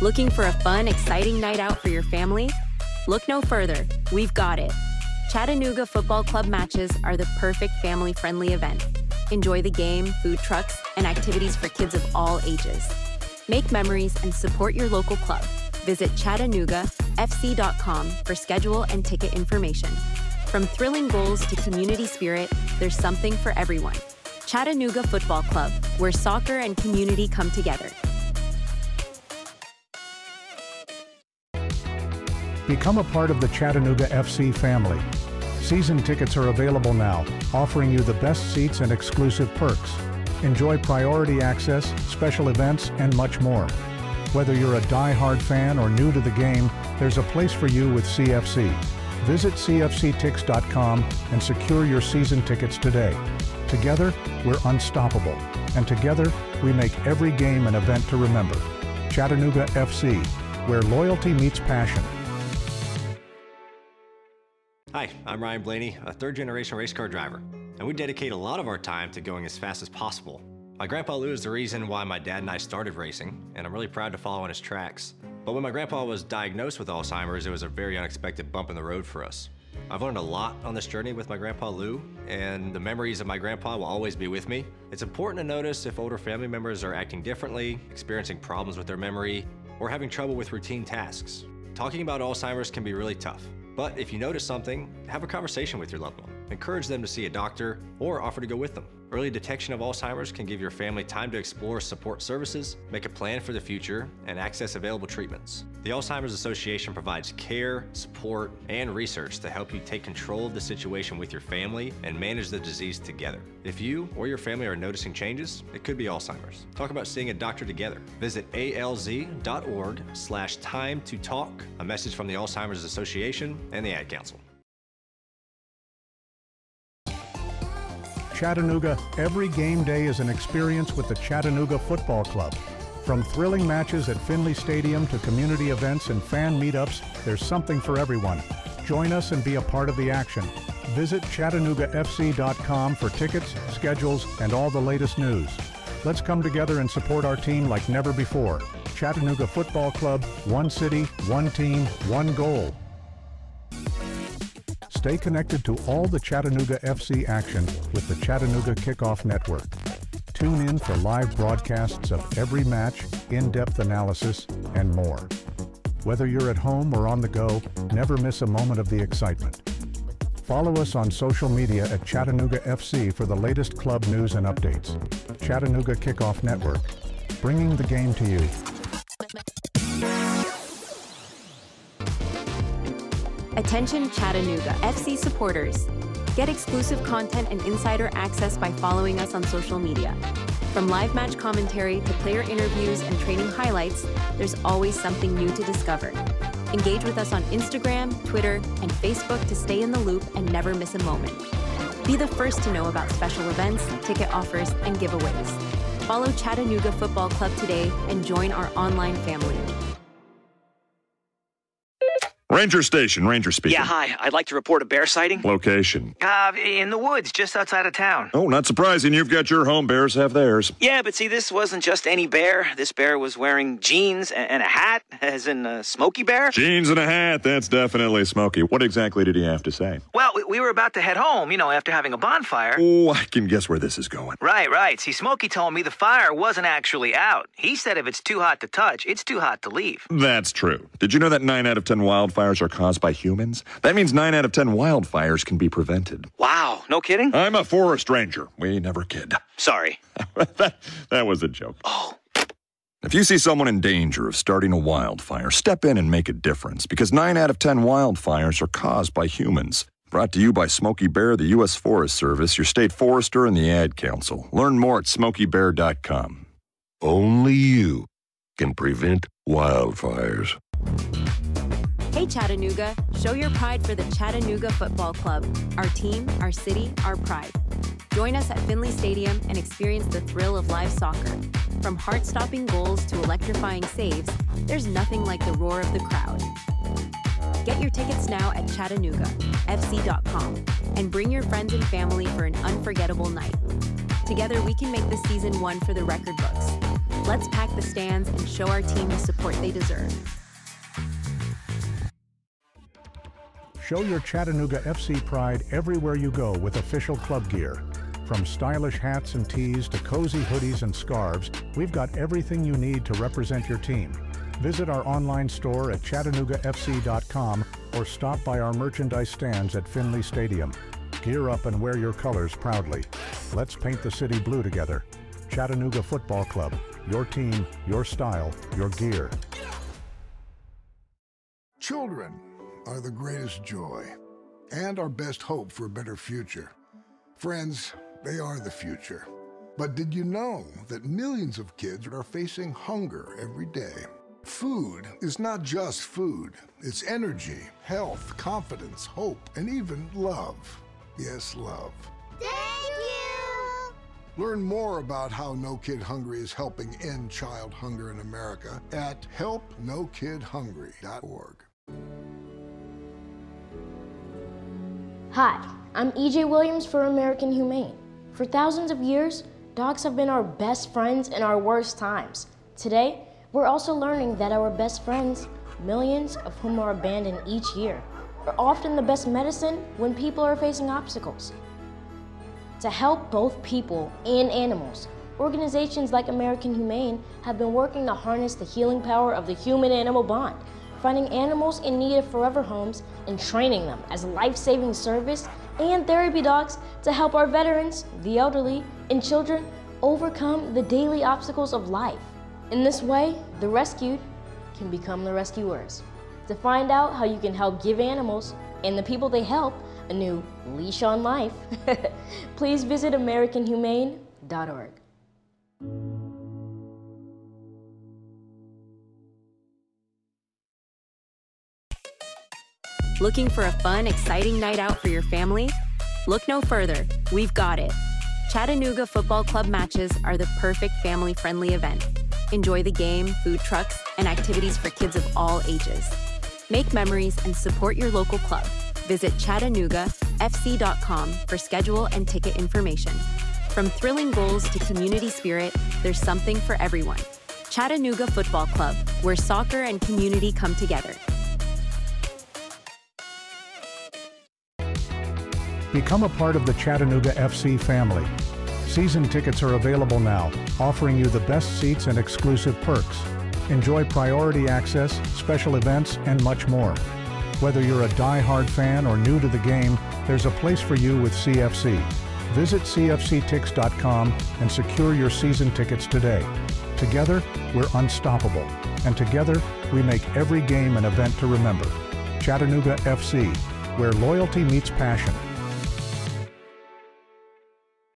Looking for a fun, exciting night out for your family? Look no further. We've got it. Chattanooga Football Club matches are the perfect family-friendly event. Enjoy the game, food trucks, and activities for kids of all ages. Make memories and support your local club. Visit ChattanoogaFC.com for schedule and ticket information. From thrilling goals to community spirit, there's something for everyone. Chattanooga Football Club, where soccer and community come together. Become a part of the Chattanooga FC family. Season tickets are available now, offering you the best seats and exclusive perks. Enjoy priority access, special events, and much more. Whether you're a die-hard fan or new to the game, there's a place for you with CFC. Visit cfctix.com and secure your season tickets today. Together, we're unstoppable. And together, we make every game an event to remember. Chattanooga FC, where loyalty meets passion. Hi, I'm Ryan Blaney, a third-generation race car driver, and we dedicate a lot of our time to going as fast as possible. My grandpa Lou is the reason why my dad and I started racing, and I'm really proud to follow in his tracks. But when my grandpa was diagnosed with Alzheimer's, it was a very unexpected bump in the road for us. I've learned a lot on this journey with my grandpa Lou, and the memories of my grandpa will always be with me. It's important to notice if older family members are acting differently, experiencing problems with their memory, or having trouble with routine tasks. Talking about Alzheimer's can be really tough. But if you notice something, have a conversation with your loved one. Encourage them to see a doctor or offer to go with them. Early detection of Alzheimer's can give your family time to explore support services, make a plan for the future, and access available treatments. The Alzheimer's Association provides care, support, and research to help you take control of the situation with your family and manage the disease together. If you or your family are noticing changes, it could be Alzheimer's. Talk about seeing a doctor together. Visit alz.org/time-to-talk, a message from the Alzheimer's Association and the Ad Council. Chattanooga, every game day is an experience with the Chattanooga Football Club. From thrilling matches at Finley Stadium to community events and fan meetups, there's something for everyone. Join us and be a part of the action. Visit ChattanoogaFC.com for tickets, schedules, and all the latest news. Let's come together and support our team like never before. Chattanooga Football Club, one city, one team, one goal. Stay connected to all the Chattanooga FC action with the Chattanooga Kickoff Network. Tune in for live broadcasts of every match, in-depth analysis, and more. Whether you're at home or on the go, never miss a moment of the excitement. Follow us on social media at Chattanooga FC for the latest club news and updates. Chattanooga Kickoff Network, bringing the game to you. Attention Chattanooga FC supporters. Get exclusive content and insider access by following us on social media. From live match commentary to player interviews and training highlights, there's always something new to discover. Engage with us on Instagram, Twitter, and Facebook to stay in the loop and never miss a moment. Be the first to know about special events, ticket offers, and giveaways. Follow Chattanooga Football Club today and join our online family. Ranger Station, Ranger speaking. Yeah, hi. I'd like to report a bear sighting. Location? In the woods, just outside of town. Oh, not surprising. You've got your home. Bears have theirs. Yeah, but see, this wasn't just any bear. This bear was wearing jeans and a hat, as in a Smokey Bear. Jeans and a hat. That's definitely Smokey. What exactly did he have to say? Well, we were about to head home, after having a bonfire. Oh, I can guess where this is going. Right. See, Smokey told me the fire wasn't actually out. He said if it's too hot to touch, it's too hot to leave. That's true. Did you know that 9 out of 10 wildfires are caused by humans? That means 9 out of 10 wildfires can be prevented. Wow, no kidding? I'm a forest ranger. We never kid. Sorry. that was a joke. Oh. If you see someone in danger of starting a wildfire, step in and make a difference, because 9 out of 10 wildfires are caused by humans. Brought to you by Smokey Bear, the U.S. Forest Service, your state forester, and the Ad Council. Learn more at smokeybear.com. Only you can prevent wildfires. Hey Chattanooga, show your pride for the Chattanooga Football Club. Our team, our city, our pride. Join us at Finley Stadium and experience the thrill of live soccer. From heart-stopping goals to electrifying saves, there's nothing like the roar of the crowd. Get your tickets now at ChattanoogaFC.com and bring your friends and family for an unforgettable night. Together we can make this season one for the record books. Let's pack the stands and show our team the support they deserve. Show your Chattanooga FC pride everywhere you go with official club gear. From stylish hats and tees to cozy hoodies and scarves, we've got everything you need to represent your team. Visit our online store at ChattanoogaFC.com or stop by our merchandise stands at Finley Stadium. Gear up and wear your colors proudly. Let's paint the city blue together. Chattanooga Football Club. Your team, your style, your gear. Children are the greatest joy and our best hope for a better future. Friends, they are the future. But did you know that millions of kids are facing hunger every day? Food is not just food. It's energy, health, confidence, hope, and even love. Yes, love. Thank you! Learn more about how No Kid Hungry is helping end child hunger in America at helpnokidhungry.org. Hi, I'm E.J. Williams for American Humane. For thousands of years, dogs have been our best friends in our worst times. Today, we're also learning that our best friends, millions of whom are abandoned each year, are often the best medicine when people are facing obstacles. To help both people and animals, organizations like American Humane have been working to harness the healing power of the human-animal bond, finding animals in need of forever homes and training them as life-saving service and therapy dogs to help our veterans, the elderly, and children overcome the daily obstacles of life. In this way, the rescued can become the rescuers. To find out how you can help give animals and the people they help a new leash on life, please visit AmericanHumane.org. Looking for a fun, exciting night out for your family? Look no further. We've got it. Chattanooga Football Club matches are the perfect family-friendly event. Enjoy the game, food trucks, and activities for kids of all ages. Make memories and support your local club. Visit ChattanoogaFC.com for schedule and ticket information. From thrilling goals to community spirit, there's something for everyone. Chattanooga Football Club, where soccer and community come together. Become a part of the Chattanooga FC family. Season tickets are available now, offering you the best seats and exclusive perks. Enjoy priority access, special events, and much more. Whether you're a die-hard fan or new to the game, there's a place for you with CFC. Visit cfctix.com and secure your season tickets today. Together, we're unstoppable. And together, we make every game an event to remember. Chattanooga FC, where loyalty meets passion.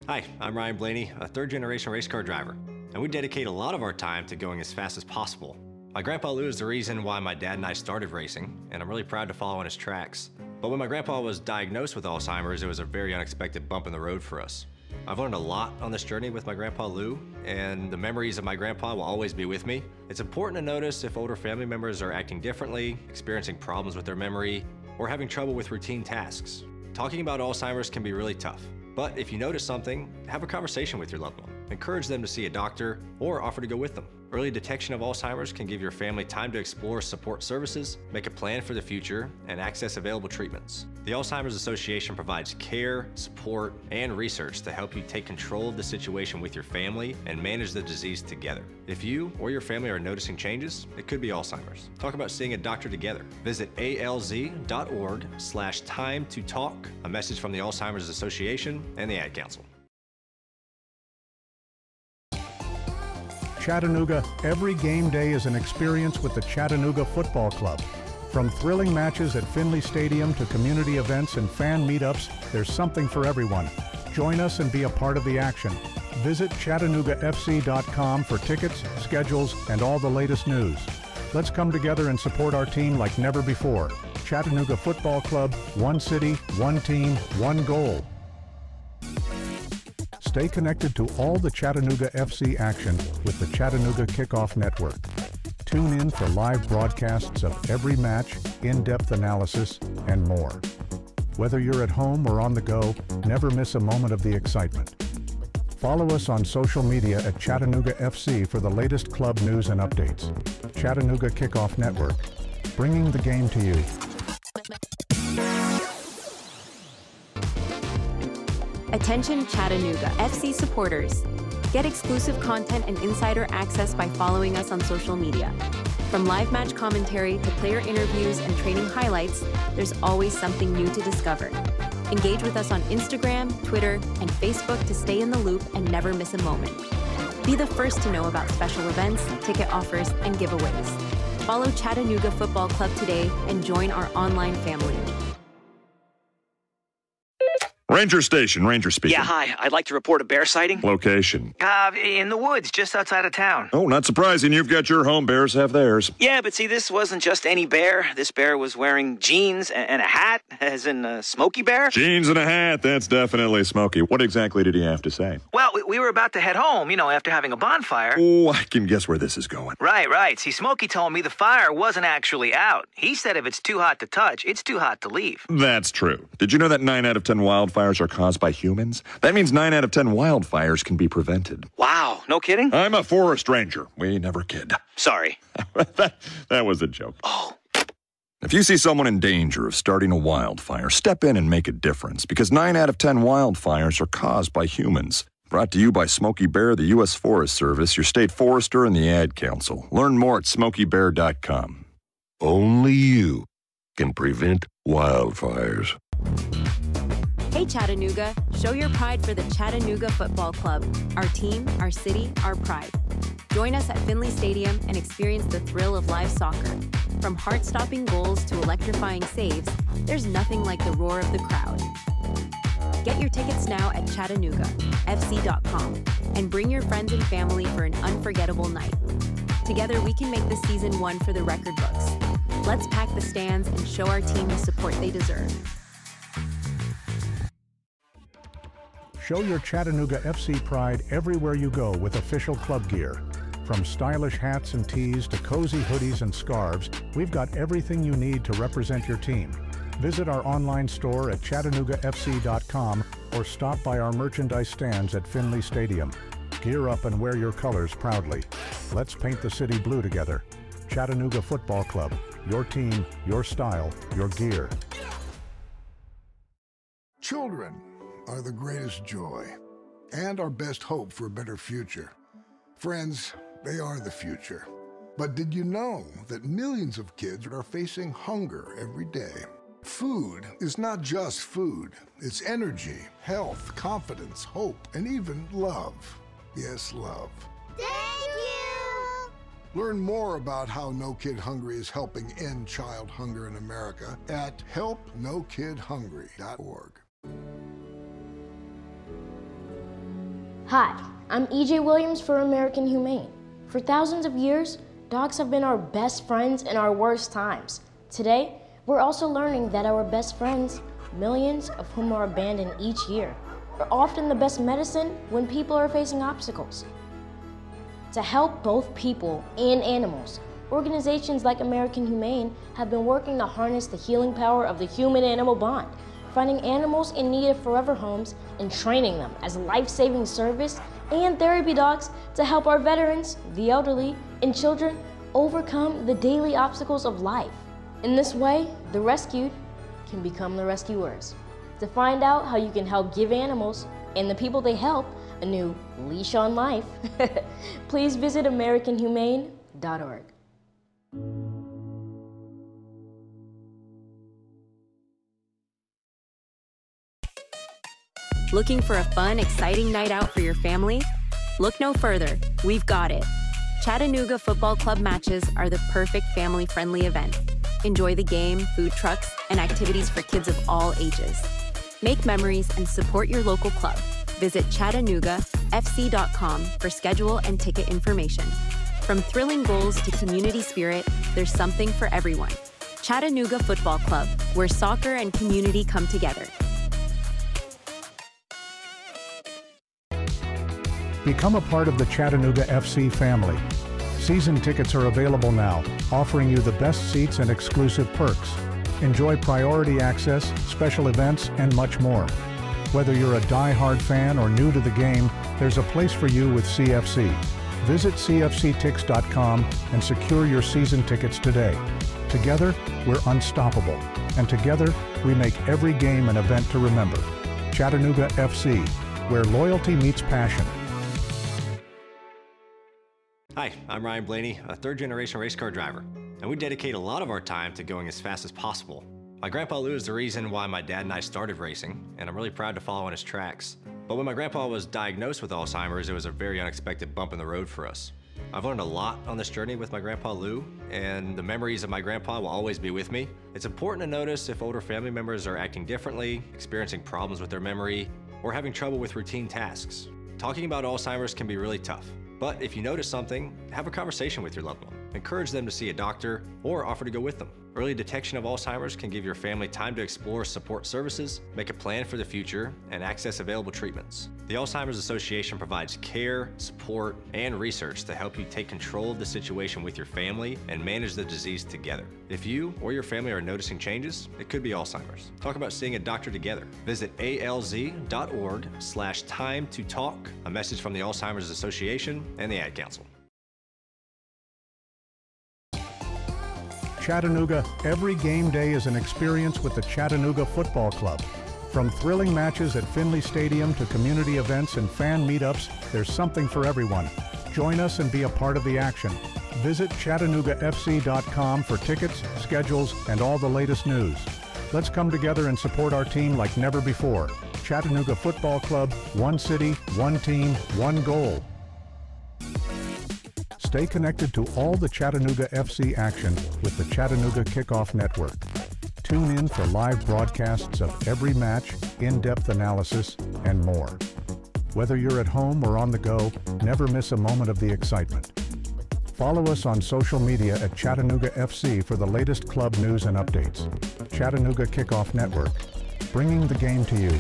Hi, I'm Ryan Blaney, a third-generation race car driver, and we dedicate a lot of our time to going as fast as possible. My grandpa Lou is the reason why my dad and I started racing, and I'm really proud to follow in his tracks. But when my grandpa was diagnosed with Alzheimer's, it was a very unexpected bump in the road for us. I've learned a lot on this journey with my grandpa Lou, and the memories of my grandpa will always be with me. It's important to notice if older family members are acting differently, experiencing problems with their memory, or having trouble with routine tasks. Talking about Alzheimer's can be really tough. But if you notice something, have a conversation with your loved one. Encourage them to see a doctor or offer to go with them. Early detection of Alzheimer's can give your family time to explore support services, make a plan for the future, and access available treatments. The Alzheimer's Association provides care, support, and research to help you take control of the situation with your family and manage the disease together. If you or your family are noticing changes, it could be Alzheimer's. Talk about seeing a doctor together. Visit alz.org/time-to-talk, a message from the Alzheimer's Association and the Ad Council. Chattanooga, every game day is an experience with the Chattanooga Football Club. From thrilling matches at Finley Stadium to community events and fan meetups, there's something for everyone. Join us and be a part of the action. Visit ChattanoogaFC.com for tickets, schedules, and all the latest news. Let's come together and support our team like never before. Chattanooga Football Club, one city, one team, one goal. Stay connected to all the Chattanooga FC action with the Chattanooga Kickoff Network. Tune in for live broadcasts of every match, in-depth analysis, and more. Whether you're at home or on the go, never miss a moment of the excitement. Follow us on social media at Chattanooga FC for the latest club news and updates. Chattanooga Kickoff Network, bringing the game to you. Attention Chattanooga FC supporters. Get exclusive content and insider access by following us on social media. From live match commentary to player interviews and training highlights, there's always something new to discover. Engage with us on Instagram, Twitter, and Facebook to stay in the loop and never miss a moment. Be the first to know about special events, ticket offers, and giveaways. Follow Chattanooga Football Club today and join our online family. Ranger Station, Ranger speaking. Yeah, hi. I'd like to report a bear sighting. Location. In the woods, just outside of town. Oh, not surprising. You've got your home. Bears have theirs. Yeah, but see, this wasn't just any bear. This bear was wearing jeans and a hat, as in Smokey Bear. Jeans and a hat. That's definitely Smokey. What exactly did he have to say? Well, we were about to head home, after having a bonfire. Oh, I can guess where this is going. Right. See, Smokey told me the fire wasn't actually out. He said if it's too hot to touch, it's too hot to leave. That's true. Did you know that 9 out of 10 wildfires are caused by humans? That means 9 out of 10 wildfires can be prevented. Wow, no kidding? I'm a forest ranger. We never kid. Sorry. that was a joke. Oh. If you see someone in danger of starting a wildfire, step in and make a difference, because 9 out of 10 wildfires are caused by humans. Brought to you by Smokey Bear, the U.S. Forest Service, your state forester, and the Ad Council. Learn more at smokeybear.com. Only you can prevent wildfires. Hey Chattanooga, show your pride for the Chattanooga Football Club. Our team, our city, our pride. Join us at Finley Stadium and experience the thrill of live soccer. From heart-stopping goals to electrifying saves, there's nothing like the roar of the crowd. Get your tickets now at ChattanoogaFC.com and bring your friends and family for an unforgettable night. Together we can make this season one for the record books. Let's pack the stands and show our team the support they deserve. Show your Chattanooga FC pride everywhere you go with official club gear. From stylish hats and tees to cozy hoodies and scarves, we've got everything you need to represent your team. Visit our online store at ChattanoogaFC.com or stop by our merchandise stands at Finley Stadium. Gear up and wear your colors proudly. Let's paint the city blue together. Chattanooga Football Club. Your team, your style, your gear. Children are the greatest joy and our best hope for a better future. Friends, they are the future. But did you know that millions of kids are facing hunger every day? Food is not just food. It's energy, health, confidence, hope, and even love. Yes, love. Thank you! Learn more about how No Kid Hungry is helping end child hunger in America at helpnokidhungry.org. Hi, I'm EJ Williams for American Humane. For thousands of years, dogs have been our best friends in our worst times. Today, we're also learning that our best friends, millions of whom are abandoned each year, are often the best medicine when people are facing obstacles. To help both people and animals, organizations like American Humane have been working to harness the healing power of the human-animal bond, finding animals in need of forever homes and training them as life-saving service and therapy dogs to help our veterans, the elderly, and children overcome the daily obstacles of life. In this way, the rescued can become the rescuers. To find out how you can help give animals and the people they help a new leash on life, please visit AmericanHumane.org. Looking for a fun, exciting night out for your family? Look no further. We've got it. Chattanooga Football Club matches are the perfect family-friendly event. Enjoy the game, food trucks, and activities for kids of all ages. Make memories and support your local club. Visit ChattanoogaFC.com for schedule and ticket information. From thrilling goals to community spirit, there's something for everyone. Chattanooga Football Club, where soccer and community come together. Become a part of the Chattanooga FC family. Season tickets are available now, offering you the best seats and exclusive perks. Enjoy priority access, special events, and much more. Whether you're a die-hard fan or new to the game, there's a place for you with CFC. Visit cfctix.com and secure your season tickets today. Together, we're unstoppable. And together, we make every game an event to remember. Chattanooga FC, where loyalty meets passion. Hi, I'm Ryan Blaney, a third-generation race car driver, and we dedicate a lot of our time to going as fast as possible. My grandpa Lou is the reason why my dad and I started racing, and I'm really proud to follow in his tracks. But when my grandpa was diagnosed with Alzheimer's, it was a very unexpected bump in the road for us. I've learned a lot on this journey with my grandpa Lou, and the memories of my grandpa will always be with me. It's important to notice if older family members are acting differently, experiencing problems with their memory, or having trouble with routine tasks. Talking about Alzheimer's can be really tough, but if you notice something, have a conversation with your loved one. Encourage them to see a doctor or offer to go with them. Early detection of Alzheimer's can give your family time to explore support services, make a plan for the future, and access available treatments. The Alzheimer's Association provides care, support, and research to help you take control of the situation with your family and manage the disease together. If you or your family are noticing changes, it could be Alzheimer's. Talk about seeing a doctor together. Visit alz.org/time to talk. A message from the Alzheimer's Association and the Ad Council. Chattanooga, every game day is an experience with the Chattanooga Football Club. From thrilling matches at Finley Stadium to community events and fan meetups, there's something for everyone. Join us and be a part of the action. Visit ChattanoogaFC.com for tickets, schedules, and all the latest news. Let's come together and support our team like never before. Chattanooga Football Club, one city, one team, one goal. Stay connected to all the Chattanooga FC action with the Chattanooga Kickoff Network. Tune in for live broadcasts of every match, in-depth analysis, and more. Whether you're at home or on the go, never miss a moment of the excitement. Follow us on social media at Chattanooga FC for the latest club news and updates. Chattanooga Kickoff Network, bringing the game to you.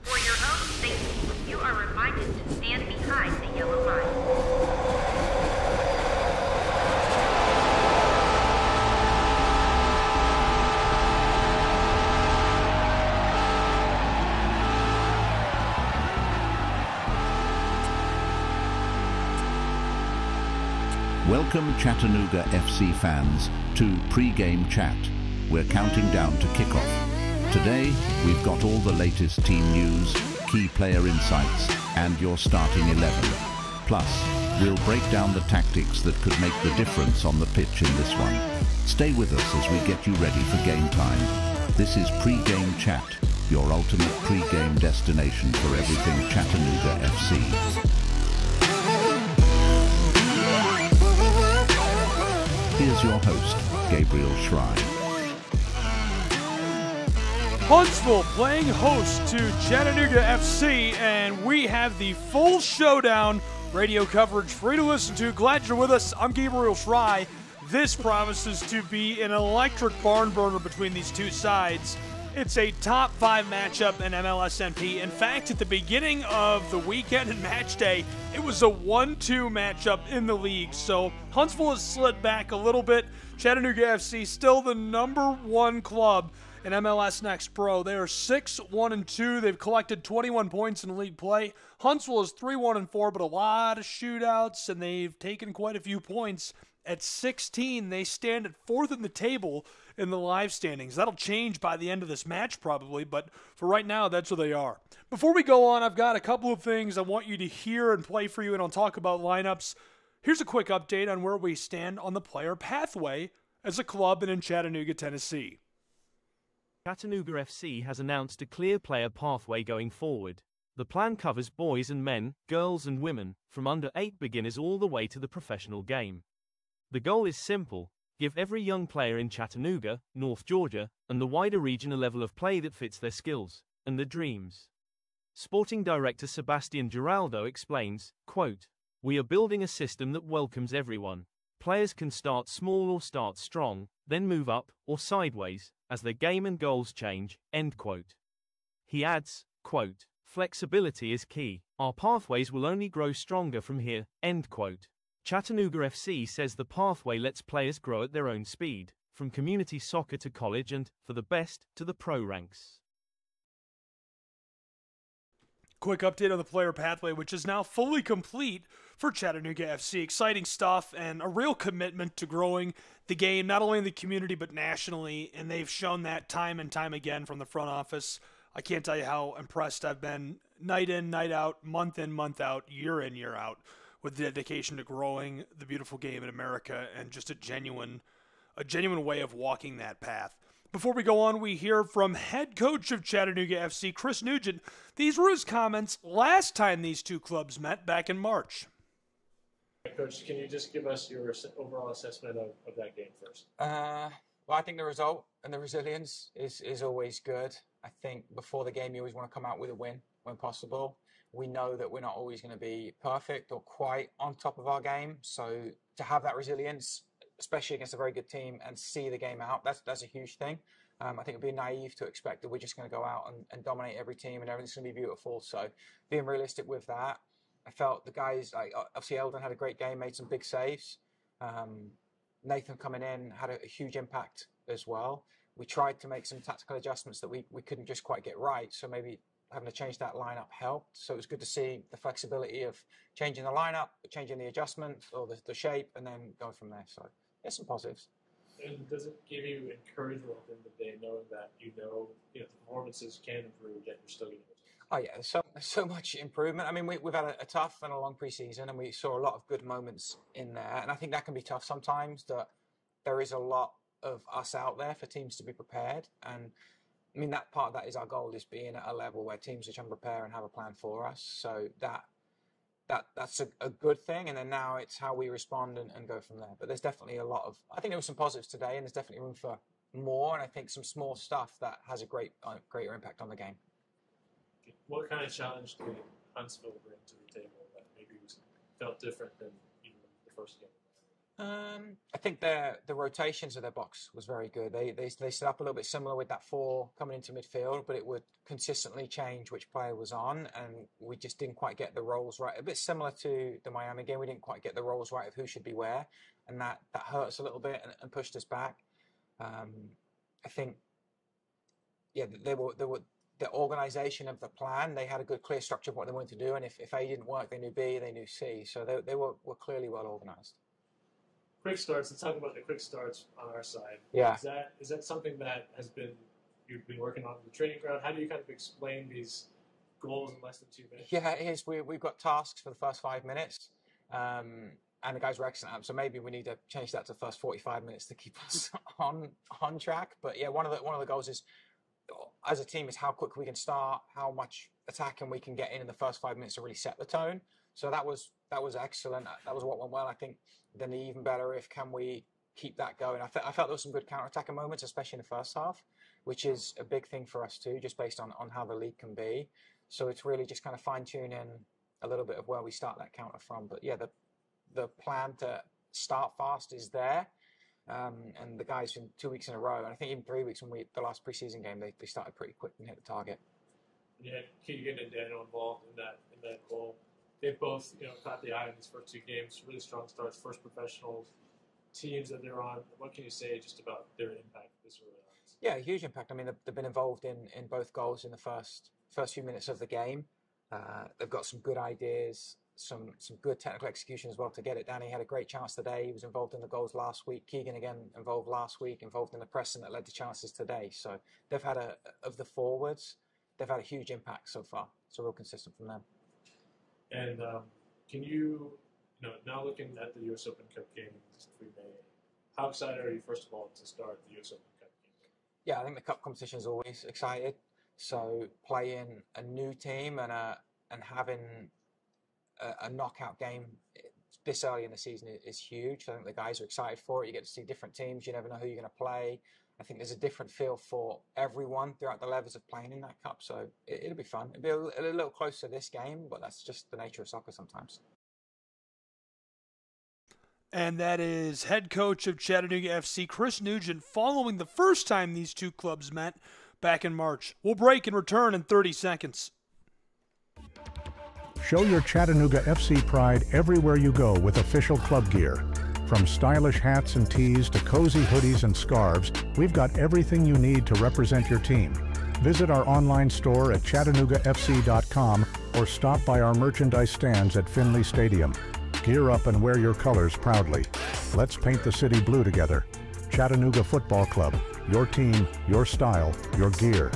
For your own safety, you are reminded to stand behind the yellow line. Welcome Chattanooga FC fans to Pre-Game Chat. We're counting down to kickoff. Today, we've got all the latest team news, key player insights, and your starting 11. Plus, we'll break down the tactics that could make the difference on the pitch in this one. Stay with us as we get you ready for game time. This is Pre-Game Chat, your ultimate pre-game destination for everything Chattanooga FC. Here's your host, Gabriel Schrei. Huntsville playing host to Chattanooga FC, and we have the full showdown. Radio coverage free to listen to. Glad you're with us. I'm Gabriel Schrei. This promises to be an electric barn burner between these two sides. It's a top 5 matchup in MLSNP. In fact, at the beginning of the weekend and match day, it was a 1-2 matchup in the league. So Huntsville has slid back a little bit. Chattanooga FC still the #1 club in MLS Next Pro. They are 6-1-2. They've collected 21 points in league play. Huntsville is 3-1-4, but a lot of shootouts, and they've taken quite a few points. At 16, they stand at 4th in the table in the live standings. That'll change by the end of this match probably, but for right now, that's where they are. Before we go on, I've got a couple of things I want you to hear and play for you, and I'll talk about lineups. Here's a quick update on where we stand on the player pathway as a club and in Chattanooga, Tennessee. Chattanooga FC has announced a clear player pathway going forward. The plan covers boys and men, girls and women, from under 8 beginners all the way to the professional game. The goal is simple: give every young player in Chattanooga, North Georgia, and the wider region a level of play that fits their skills and their dreams. Sporting Director Sebastian Giraldo explains, quote, "We are building a system that welcomes everyone. Players can start small or start strong, then move up or sideways as their game and goals change," end quote. He adds, quote, "Flexibility is key. Our pathways will only grow stronger from here," end quote. Chattanooga FC says the pathway lets players grow at their own speed. from community soccer to college and, for the best, to the pro ranks. Quick update on the player pathway, which is now fully complete for Chattanooga FC. Exciting stuff and a real commitment to growing the game, not only in the community but nationally, and they've shown that time and time again from the front office. I can't tell you how impressed I've been night in, night out, month in, month out, year in, year out, with the dedication to growing the beautiful game in America and just a genuine way of walking that path. Before we go on, we hear from head coach of Chattanooga FC, Chris Nugent. These were his comments last time these two clubs met back in March. Coach, can you just give us your overall assessment of that game first? Well, I think the result and the resilience is always good. I think before the game, you always want to come out with a win when possible. We know that we're not always going to be perfect or quite on top of our game. So to have that resilience, especially against a very good team, and see the game out, that's a huge thing. I think it'd be naive to expect that we're just going to go out and dominate every team and everything's going to be beautiful. So being realistic with that, I felt the guys, like obviously Eldon had a great game, made some big saves. Nathan coming in had a huge impact as well. We tried to make some tactical adjustments that we couldn't just quite get right. So maybe having to change that lineup helped. So it was good to see the flexibility of changing the lineup, changing the adjustment or the shape, and then going from there. So there's some positives. And does it give you encouragement at the end of the day, knowing that the performances can improve, yet you're still getting it? Oh yeah, there's so much improvement. I mean, we've had a tough and a long preseason, and we saw a lot of good moments in there. And I think that can be tough sometimes. That there is a lot of us out there for teams to be prepared. And I mean, that part of that is our goal, is being at a level where teams are trying to prepare and have a plan for us. So that's a good thing. And then now it's how we respond and go from there. But there's definitely I think there were some positives today, and there's definitely room for more. And I think some small stuff that has a greater impact on the game. What kind of challenge did Huntsville bring to the table that maybe felt different than even the first game? I think the rotations of their box was very good. They set up a little bit similar with that 4 coming into midfield, but it would consistently change which player was on, and we just didn't quite get the roles right. A bit similar to the Miami game, we didn't quite get the roles right of who should be where, and that hurt us a little bit and pushed us back. I think, yeah, they were the organisation of the plan. They had a good, clear structure of what they wanted to do, and if A didn't work, they knew B, they knew C. So they were clearly well organised. Quick starts. Let's talk about the quick starts on our side. Yeah. Is that something that you've been working on in the training ground? How do you kind of explain these goals in less than 2 minutes? Yeah, it is. We've got tasks for the first 5 minutes, and the guys were excellent at them. So maybe we need to change that to the first 45 minutes to keep us on track. But yeah, one of the goals is, as a team, is how quick we can start, how much attacking we can get in the first 5 minutes to really set the tone. So that was excellent. That was what went well. I think then the even better if can we keep that going. I felt there was some good counter-attacking moments, especially in the first half, which is a big thing for us too, just based on how the league can be. So it's really just kind of fine-tuning a little bit of where we start that counter from. But yeah, the plan to start fast is there. And the guys in 2 weeks in a row, and I think even 3 weeks when the last preseason game, they started pretty quick and hit the target. Yeah, Keegan and Daniel involved in that goal. They've both, caught the eye in these first 2 games. Really strong starts, first professional teams that they're on. What can you say just about their impact this early on? Yeah, huge impact. I mean, they've been involved in both goals in the first few minutes of the game. They've got some good ideas, some good technical execution as well to get it. Danny had a great chance today. He was involved in the goals last week. Keegan again involved last week, involved in the pressing that led to chances today. So they've had of the forwards, they've had a huge impact so far. So real consistent from them. And can you, now looking at the U.S. Open Cup game in May, how excited are you, first of all, to start the U.S. Open Cup game? Yeah, I think the Cup competition is always excited. So playing a new team and having a knockout game this early in the season is huge. I think the guys are excited for it. You get to see different teams. You never know who you're going to play. I think there's a different feel for everyone throughout the levels of playing in that cup. So it'll be fun. It'll be a little closer to this game, but that's just the nature of soccer sometimes. And that is head coach of Chattanooga FC, Chris Nugent, following the first time these two clubs met back in March. We'll break and return in 30 seconds. Show your Chattanooga FC pride everywhere you go with official club gear. From stylish hats and tees to cozy hoodies and scarves, we've got everything you need to represent your team. Visit our online store at ChattanoogaFC.com or stop by our merchandise stands at Finley Stadium. Gear up and wear your colors proudly. Let's paint the city blue together. Chattanooga Football Club. Your team, your style, your gear.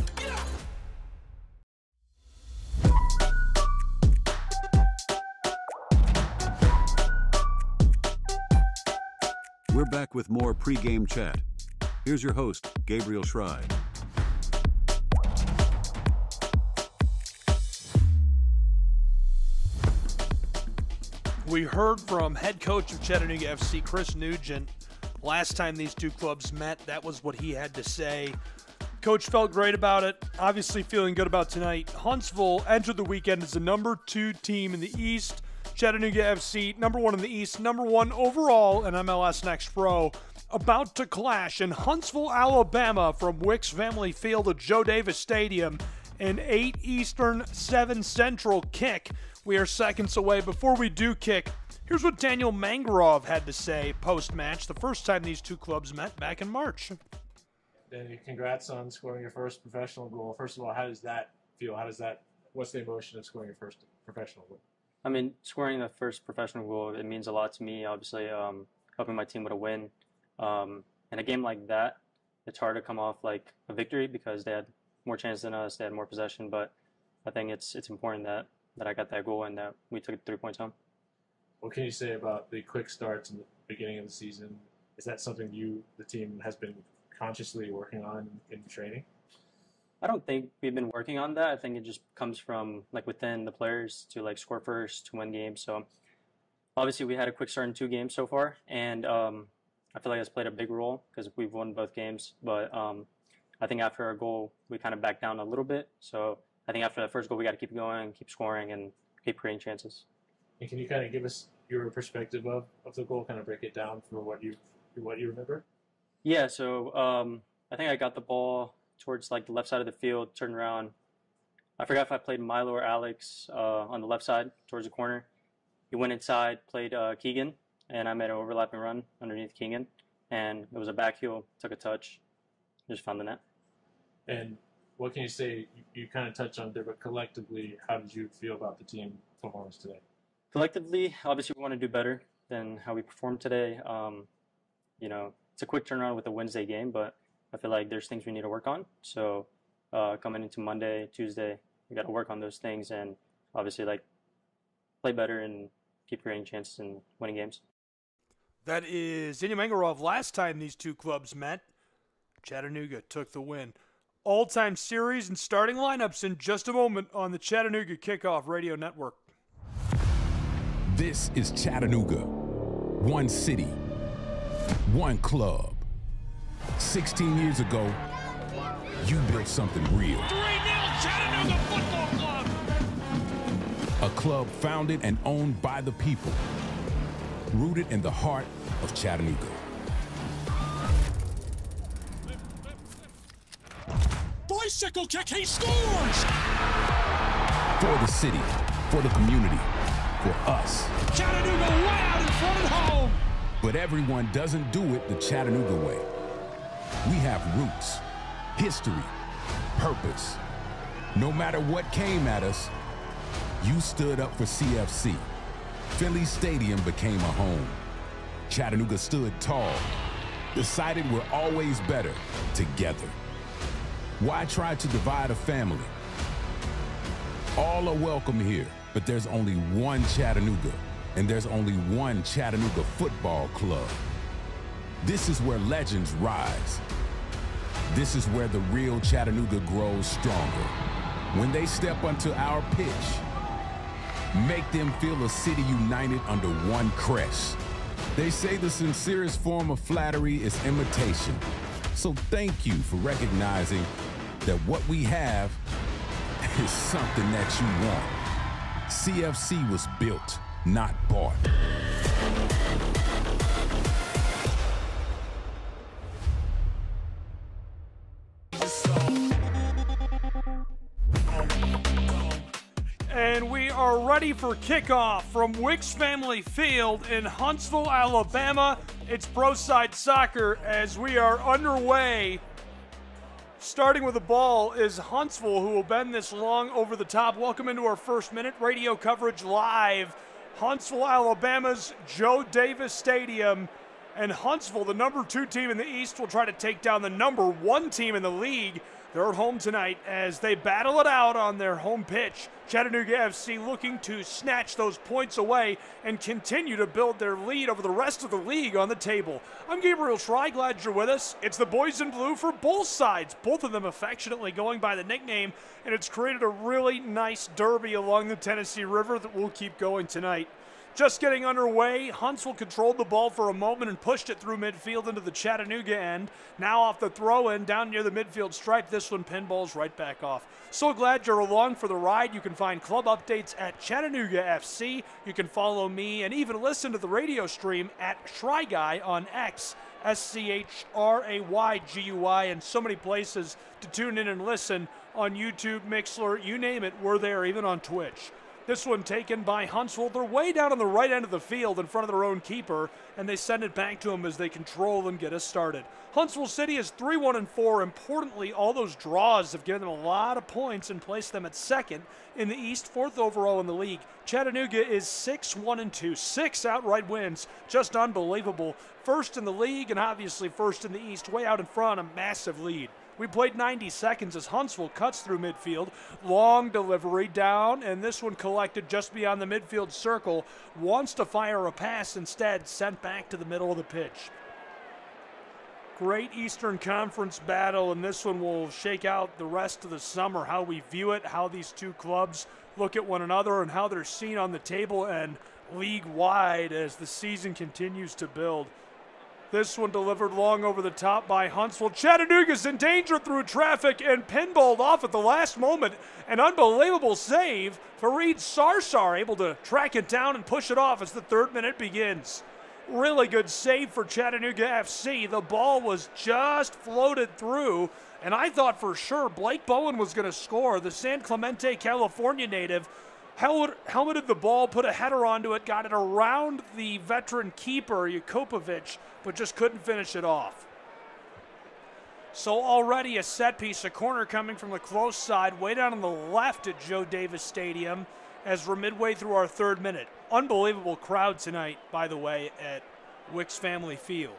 We're back with more pregame chat. Here's your host, Gabriel Schrei. We heard from head coach of Chattanooga FC, Chris Nugent. Last time these two clubs met, that was what he had to say. Coach felt great about it, obviously feeling good about tonight. Huntsville entered the weekend as the number 2 team in the East. Chattanooga FC, number 1 in the East, number 1 overall in MLS Next Pro. About to clash in Huntsville, Alabama from Wicks Family Field at Joe Davis Stadium. An 8 Eastern, 7 Central kick. We are seconds away. Before we do kick, here's what Daniel Mangarov had to say post-match, the first time these two clubs met back in March. Danny, congrats on scoring your first professional goal. First of all, how does that feel? What's the emotion of scoring your first professional goal? I mean, scoring the first professional goal, it means a lot to me, obviously, helping my team with a win. In a game like that, it's hard to come off like a victory because they had more chance than us, they had more possession, but I think it's important that I got that goal and that we took 3 points home. What can you say about the quick starts in the beginning of the season? Is that something the team has been consciously working on in training? I don't think we've been working on that. I think it just comes from like within the players to like score first, to win games. So obviously we had a quick start in 2 games so far, and I feel like that's played a big role because we've won both games. But I think after our goal, we kind of backed down a little bit. So I think after that first goal, we got to keep going, keep scoring, and keep creating chances. And can you kind of give us your perspective of the goal, kind of break it down for what you remember? Yeah, so I think I got the ball towards like the left side of the field, turned around. I forgot if I played Milo or Alex on the left side towards the corner. He went inside, played Keegan, and I made an overlapping run underneath Keegan. And it was a back heel, took a touch, just found the net. And what can you say? You kind of touched on it there, but collectively, how did you feel about the team performance today? Collectively, obviously we want to do better than how we performed today. It's a quick turnaround with a Wednesday game, but I feel like there's things we need to work on. So coming into Monday, Tuesday, we got to work on those things and obviously like play better and keep creating chances and winning games. That is Daniel Mangarov. Last time these two clubs met, Chattanooga took the win. All-time series and starting lineups in just a moment on the Chattanooga Kickoff Radio Network. This is Chattanooga. One city, one club. 16 years ago, you built something real. 3-0 Chattanooga Football Club. A club founded and owned by the people, rooted in the heart of Chattanooga. Bicycle kick, he scores! For the city, for the community, for us. Chattanooga way out in front at home. But everyone doesn't do it the Chattanooga way. We have roots, history, purpose. No matter what came at us, you stood up for CFC. Finley Stadium became a home. Chattanooga stood tall, decided we're always better together. Why try to divide a family? All are welcome here, but there's only one Chattanooga, and there's only one Chattanooga Football Club. This is where legends rise. This is where the real Chattanooga grows stronger. When they step onto our pitch, make them feel a city united under one crest. They say the sincerest form of flattery is imitation. So thank you for recognizing that what we have is something that you want. CFC was built, not bought. And we are ready for kickoff from Wicks Family Field in Huntsville, Alabama. It's Pro Side Soccer as we are underway. Starting with the ball is Huntsville, who will bend this long over the top. Welcome into our first minute radio coverage live. Huntsville, Alabama's Joe Davis Stadium. And Huntsville, the number 2 team in the East, will try to take down the number 1 team in the league. They're at home tonight as they battle it out on their home pitch. Chattanooga FC looking to snatch those points away and continue to build their lead over the rest of the league on the table. I'm Gabriel Schrei, glad you're with us. It's the boys in blue for both sides, both of them affectionately going by the nickname, and it's created a really nice derby along the Tennessee River that will keep going tonight. Just getting underway, Huntsville controlled the ball for a moment and pushed it through midfield into the Chattanooga end. Now off the throw-in, down near the midfield stripe, this one pinballs right back off. So glad you're along for the ride. You can find club updates at Chattanooga FC. You can follow me and even listen to the radio stream at Schrei Guy on X, SCHRAYGUI, and so many places to tune in and listen on YouTube, Mixler, you name it, we're there, even on Twitch. This one taken by Huntsville. They're way down on the right end of the field in front of their own keeper, and they send it back to him as they control and get us started. Huntsville City is 3-1-4. Importantly, all those draws have given them a lot of points and placed them at second in the East, 4th overall in the league. Chattanooga is 6-1-2, 6 outright wins, just unbelievable. First in the league and obviously first in the East, way out in front, a massive lead. We played 90 seconds as Huntsville cuts through midfield. Long delivery down, and this one collected just beyond the midfield circle. Wants to fire a pass, instead sent back to the middle of the pitch. Great Eastern Conference battle, and this one will shake out the rest of the summer, how we view it, how these two clubs look at one another, and how they're seen on the table and league-wide as the season continues to build. This one delivered long over the top by Huntsville. Chattanooga's in danger through traffic and pinballed off at the last moment. An unbelievable save. Fareed Sarsar able to track it down and push it off as the 3rd minute begins. Really good save for Chattanooga FC. The ball was just floated through, and I thought for sure Blake Bowen was going to score. The San Clemente, California native helmeted the ball, put a header onto it, got it around the veteran keeper, Jakopovic, but just couldn't finish it off. So already a set piece, a corner coming from the close side, way down on the left at Joe Davis Stadium as we're midway through our 3rd minute. Unbelievable crowd tonight, by the way, at Wicks Family Field.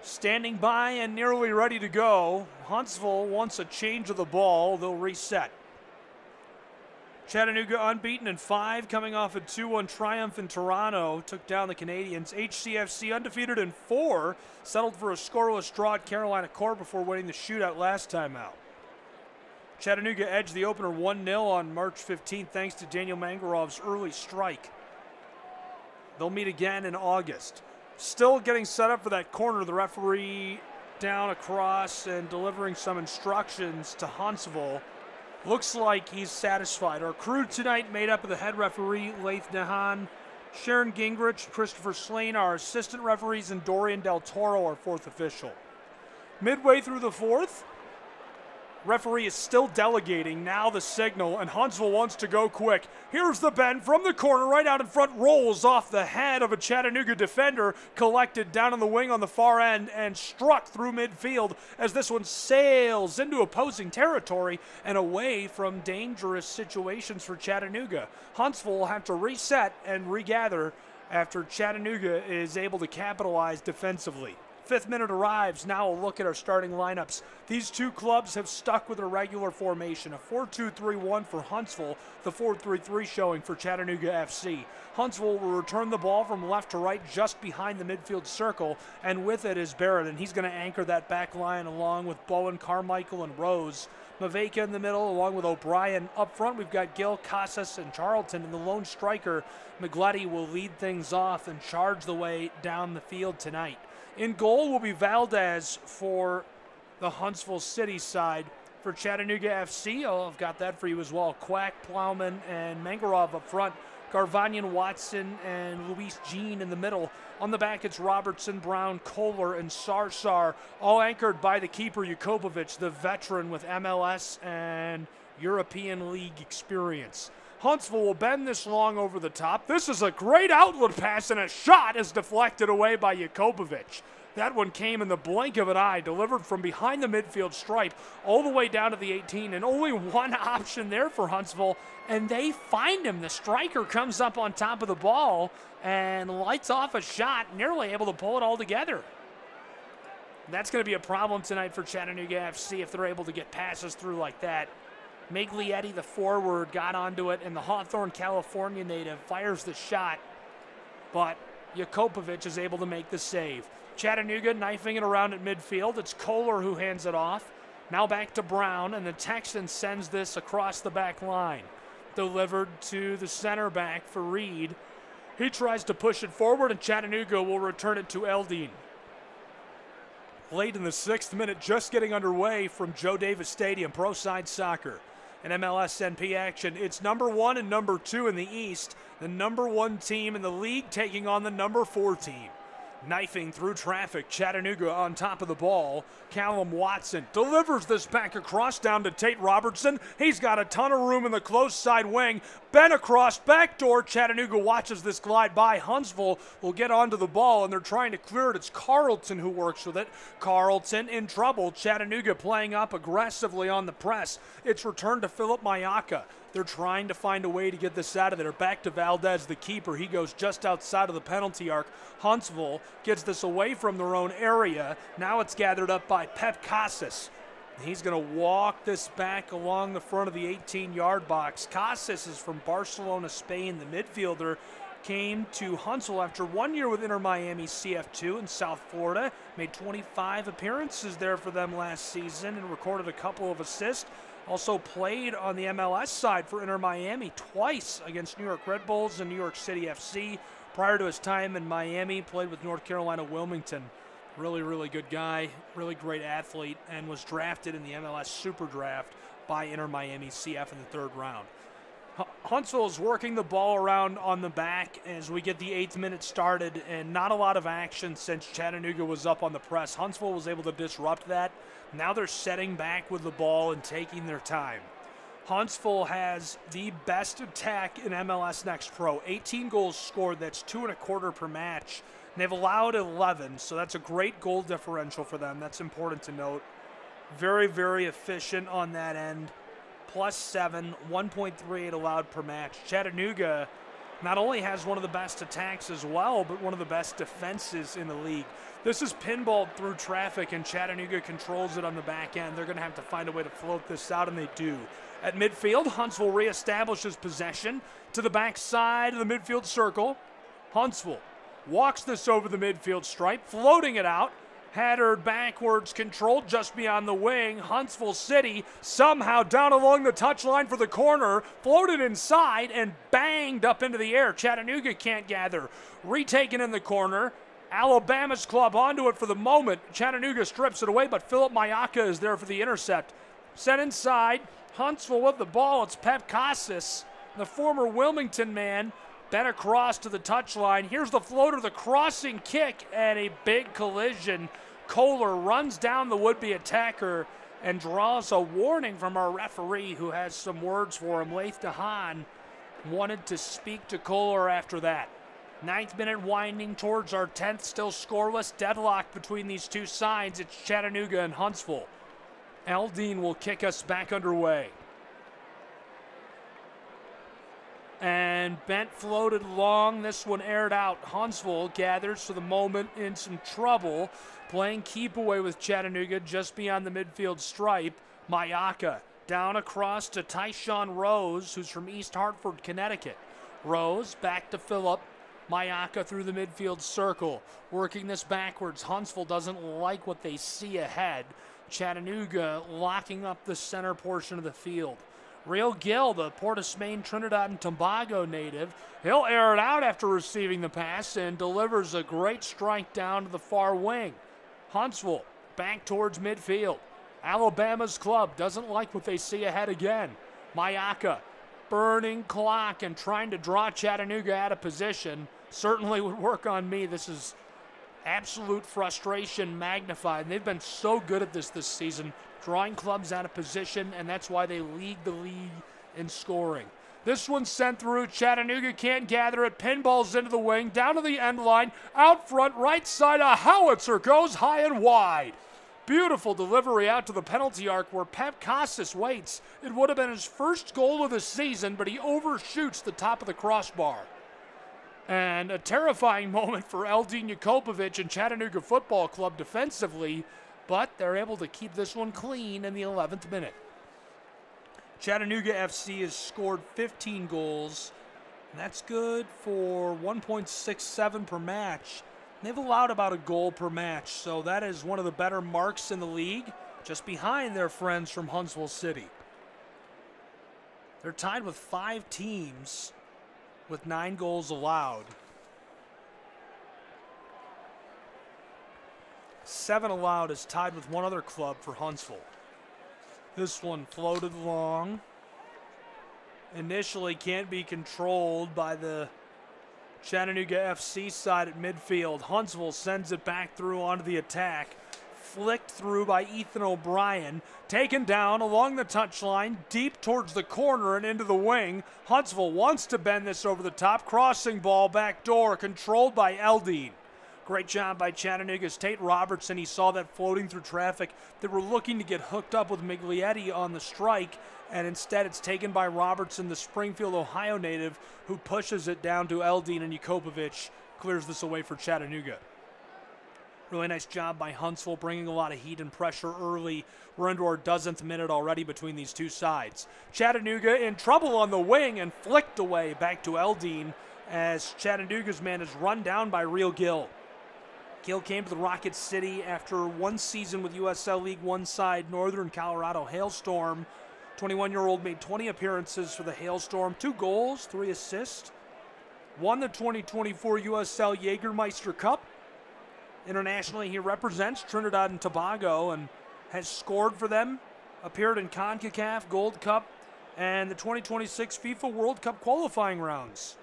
Standing by and nearly ready to go. Huntsville wants a change of the ball. They'll reset. Chattanooga unbeaten in 5, coming off a 2-1 triumph in Toronto. Took down the Canadians. HCFC undefeated in 4. Settled for a scoreless draw at Carolina Core before winning the shootout last time out. Chattanooga edged the opener 1-0 on March 15th thanks to Daniel Mangarov's early strike. They'll meet again in August. Still getting set up for that corner. The referee down across and delivering some instructions to Huntsville. Looks like he's satisfied. Our crew tonight made up of the head referee, Laith Nahan, Sharon Gingrich, Christopher Slane, our assistant referees, and Dorian Del Toro, our 4th official. Midway through the 4th, referee is still delegating, now the signal, and Huntsville wants to go quick. Here's the bend from the corner, right out in front, rolls off the head of a Chattanooga defender, collected down on the wing on the far end, and struck through midfield as this one sails into opposing territory and away from dangerous situations for Chattanooga. Huntsville will have to reset and regather after Chattanooga is able to capitalize defensively. 5th minute arrives. Now a look at our starting lineups. These two clubs have stuck with a regular formation, a 4-2-3-1 for Huntsville, the 4-3-3 showing for Chattanooga FC. Huntsville will return the ball from left to right just behind the midfield circle, and with it is Barrett, and he's going to anchor that back line along with Bowen, Carmichael, and Rose. Maveka in the middle along with O'Brien. Up front we've got Gil, Casas, and Charlton, and the lone striker, McGletty, will lead things off and charge the way down the field tonight. In goal will be Valdez for the Huntsville City side. For Chattanooga FC, I've got that for you as well. Quack, Plowman, and Mangarov up front. Garvanian Watson and Luis Jean in the middle. On the back, it's Robertson, Brown, Kohler, and Sarsar, all anchored by the keeper, Jakobovic, the veteran with MLS and European League experience. Huntsville will bend this long over the top. This is a great outlet pass, and a shot is deflected away by Jakobovic. That one came in the blink of an eye, delivered from behind the midfield stripe all the way down to the 18, and only one option there for Huntsville, and they find him. The striker comes up on top of the ball and lights off a shot, nearly able to pull it all together. That's going to be a problem tonight for Chattanooga FC if they're able to get passes through like that. Miglietti, the forward, got onto it, and the Hawthorne, California native fires the shot, but Jakobovic is able to make the save. Chattanooga knifing it around at midfield. It's Kohler who hands it off. Now back to Brown, and the Texan sends this across the back line. Delivered to the center back for Reed. He tries to push it forward, and Chattanooga will return it to Eldine. Late in the 6th minute, just getting underway from Joe Davis Stadium, Pro Side Soccer. In MLS NP action, it's number 1 and number 2 in the East. The number 1 team in the league taking on the number 4 team. Knifing through traffic, Chattanooga on top of the ball. Callum Watson delivers this back across down to Tate Robertson. He's got a ton of room in the close side wing. Bent across, backdoor. Chattanooga watches this glide by. Huntsville will get onto the ball, and they're trying to clear it. It's Carlton who works with it. Carlton in trouble. Chattanooga playing up aggressively on the press. It's returned to Philip Mayaka. They're trying to find a way to get this out of there. Back to Valdez, the keeper. He goes just outside of the penalty arc. Huntsville gets this away from their own area. Now it's gathered up by Pep Casas. He's going to walk this back along the front of the 18-yard box. Casas is from Barcelona, Spain. The midfielder came to Huntsville after 1 year with Inter Miami CF2 in South Florida. Made 25 appearances there for them last season and recorded a couple of assists. Also played on the MLS side for Inter Miami twice against New York Red Bulls and New York City FC. Prior to his time in Miami, played with North Carolina Wilmington. Really, really good guy, really great athlete, and was drafted in the MLS Super Draft by Inter Miami CF in the 3rd round. Huntsville is working the ball around on the back as we get the 8th minute started, and not a lot of action since Chattanooga was up on the press. Huntsville was able to disrupt that. Now they're setting back with the ball and taking their time. Huntsville has the best attack in MLS Next Pro. 18 goals scored, that's 2.25 per match. And they've allowed 11, so that's a great goal differential for them. That's important to note. Very, very efficient on that end. +7, 1.38 allowed per match. Chattanooga not only has one of the best attacks as well, but one of the best defenses in the league. This is pinballed through traffic, and Chattanooga controls it on the back end. They're going to have to find a way to float this out, and they do. At midfield, Huntsville reestablishes possession to the back side of the midfield circle. Huntsville walks this over the midfield stripe, floating it out. Headered backwards, controlled just beyond the wing. Huntsville City somehow down along the touchline for the corner, floated inside and banged up into the air. Chattanooga can't gather. Retaken in the corner. Alabama's club onto it for the moment. Chattanooga strips it away, but Philip Mayaka is there for the intercept. Sent inside. Huntsville with the ball. It's Pep Casas, the former Wilmington man. Bent across to the touchline. Here's the floater, the crossing kick, and a big collision. Kohler runs down the would-be attacker and draws a warning from our referee, who has some words for him. Laith DeHaan wanted to speak to Kohler after that. 9th minute winding towards our 10th, still scoreless. Deadlock between these two sides. It's Chattanooga and Huntsville. Eldine will kick us back underway. And Bent floated long. This one aired out. Huntsville gathers for the moment in some trouble. Playing keep away with Chattanooga just beyond the midfield stripe. Mayaka down across to Tyshawn Rose, who's from East Hartford, Connecticut. Rose back to Phillip. Mayaka through the midfield circle. Working this backwards. Huntsville doesn't like what they see ahead. Chattanooga locking up the center portion of the field. Real Gill, the Port of Spain, Trinidad and Tobago native, he'll air it out after receiving the pass and delivers a great strike down to the far wing. Huntsville back towards midfield. Alabama's club doesn't like what they see ahead again. Mayaka burning clock and trying to draw Chattanooga out of position certainly would work on me. This is absolute frustration magnified. And they've been so good at this season, drawing clubs out of position, and that's why they lead the league in scoring. This one's sent through. Chattanooga can't gather it. Pinballs into the wing, down to the end line. Out front, right side, a howitzer goes high and wide. Beautiful delivery out to the penalty arc where Pep Casas waits. It would have been his first goal of the season, but he overshoots the top of the crossbar. And a terrifying moment for Eldin Jakopovic and Chattanooga Football Club defensively, but they're able to keep this one clean in the 11th minute. Chattanooga FC has scored 15 goals, and that's good for 1.67 per match. They've allowed about a goal per match, so that is one of the better marks in the league, just behind their friends from Huntsville City. They're tied with 5 teams with 9 goals allowed. 7 allowed is tied with one other club for Huntsville. This one floated long. Initially can't be controlled by the Chattanooga FC side at midfield. Huntsville sends it back through onto the attack. Flicked through by Ethan O'Brien. Taken down along the touchline, deep towards the corner and into the wing. Huntsville wants to bend this over the top. Crossing ball back door, controlled by Eldin. Great job by Chattanooga's Tate Robertson. He saw that floating through traffic. They were looking to get hooked up with Miglietti on the strike, and instead it's taken by Robertson, the Springfield, Ohio native, who pushes it down to Eldin, and Jakopovic clears this away for Chattanooga. Really nice job by Huntsville, bringing a lot of heat and pressure early. We're into our 12th minute already between these two sides. Chattanooga in trouble on the wing and flicked away back to Eldin as Chattanooga's man is run down by Real Gill. Gill came to the Rocket City after one season with USL League One side Northern Colorado Hailstorm. 21-year-old made 20 appearances for the Hailstorm, 2 goals, 3 assists. Won the 2024 USL Jägermeister Cup. Internationally, he represents Trinidad and Tobago and has scored for them, appeared in CONCACAF Gold Cup and the 2026 FIFA World Cup qualifying rounds.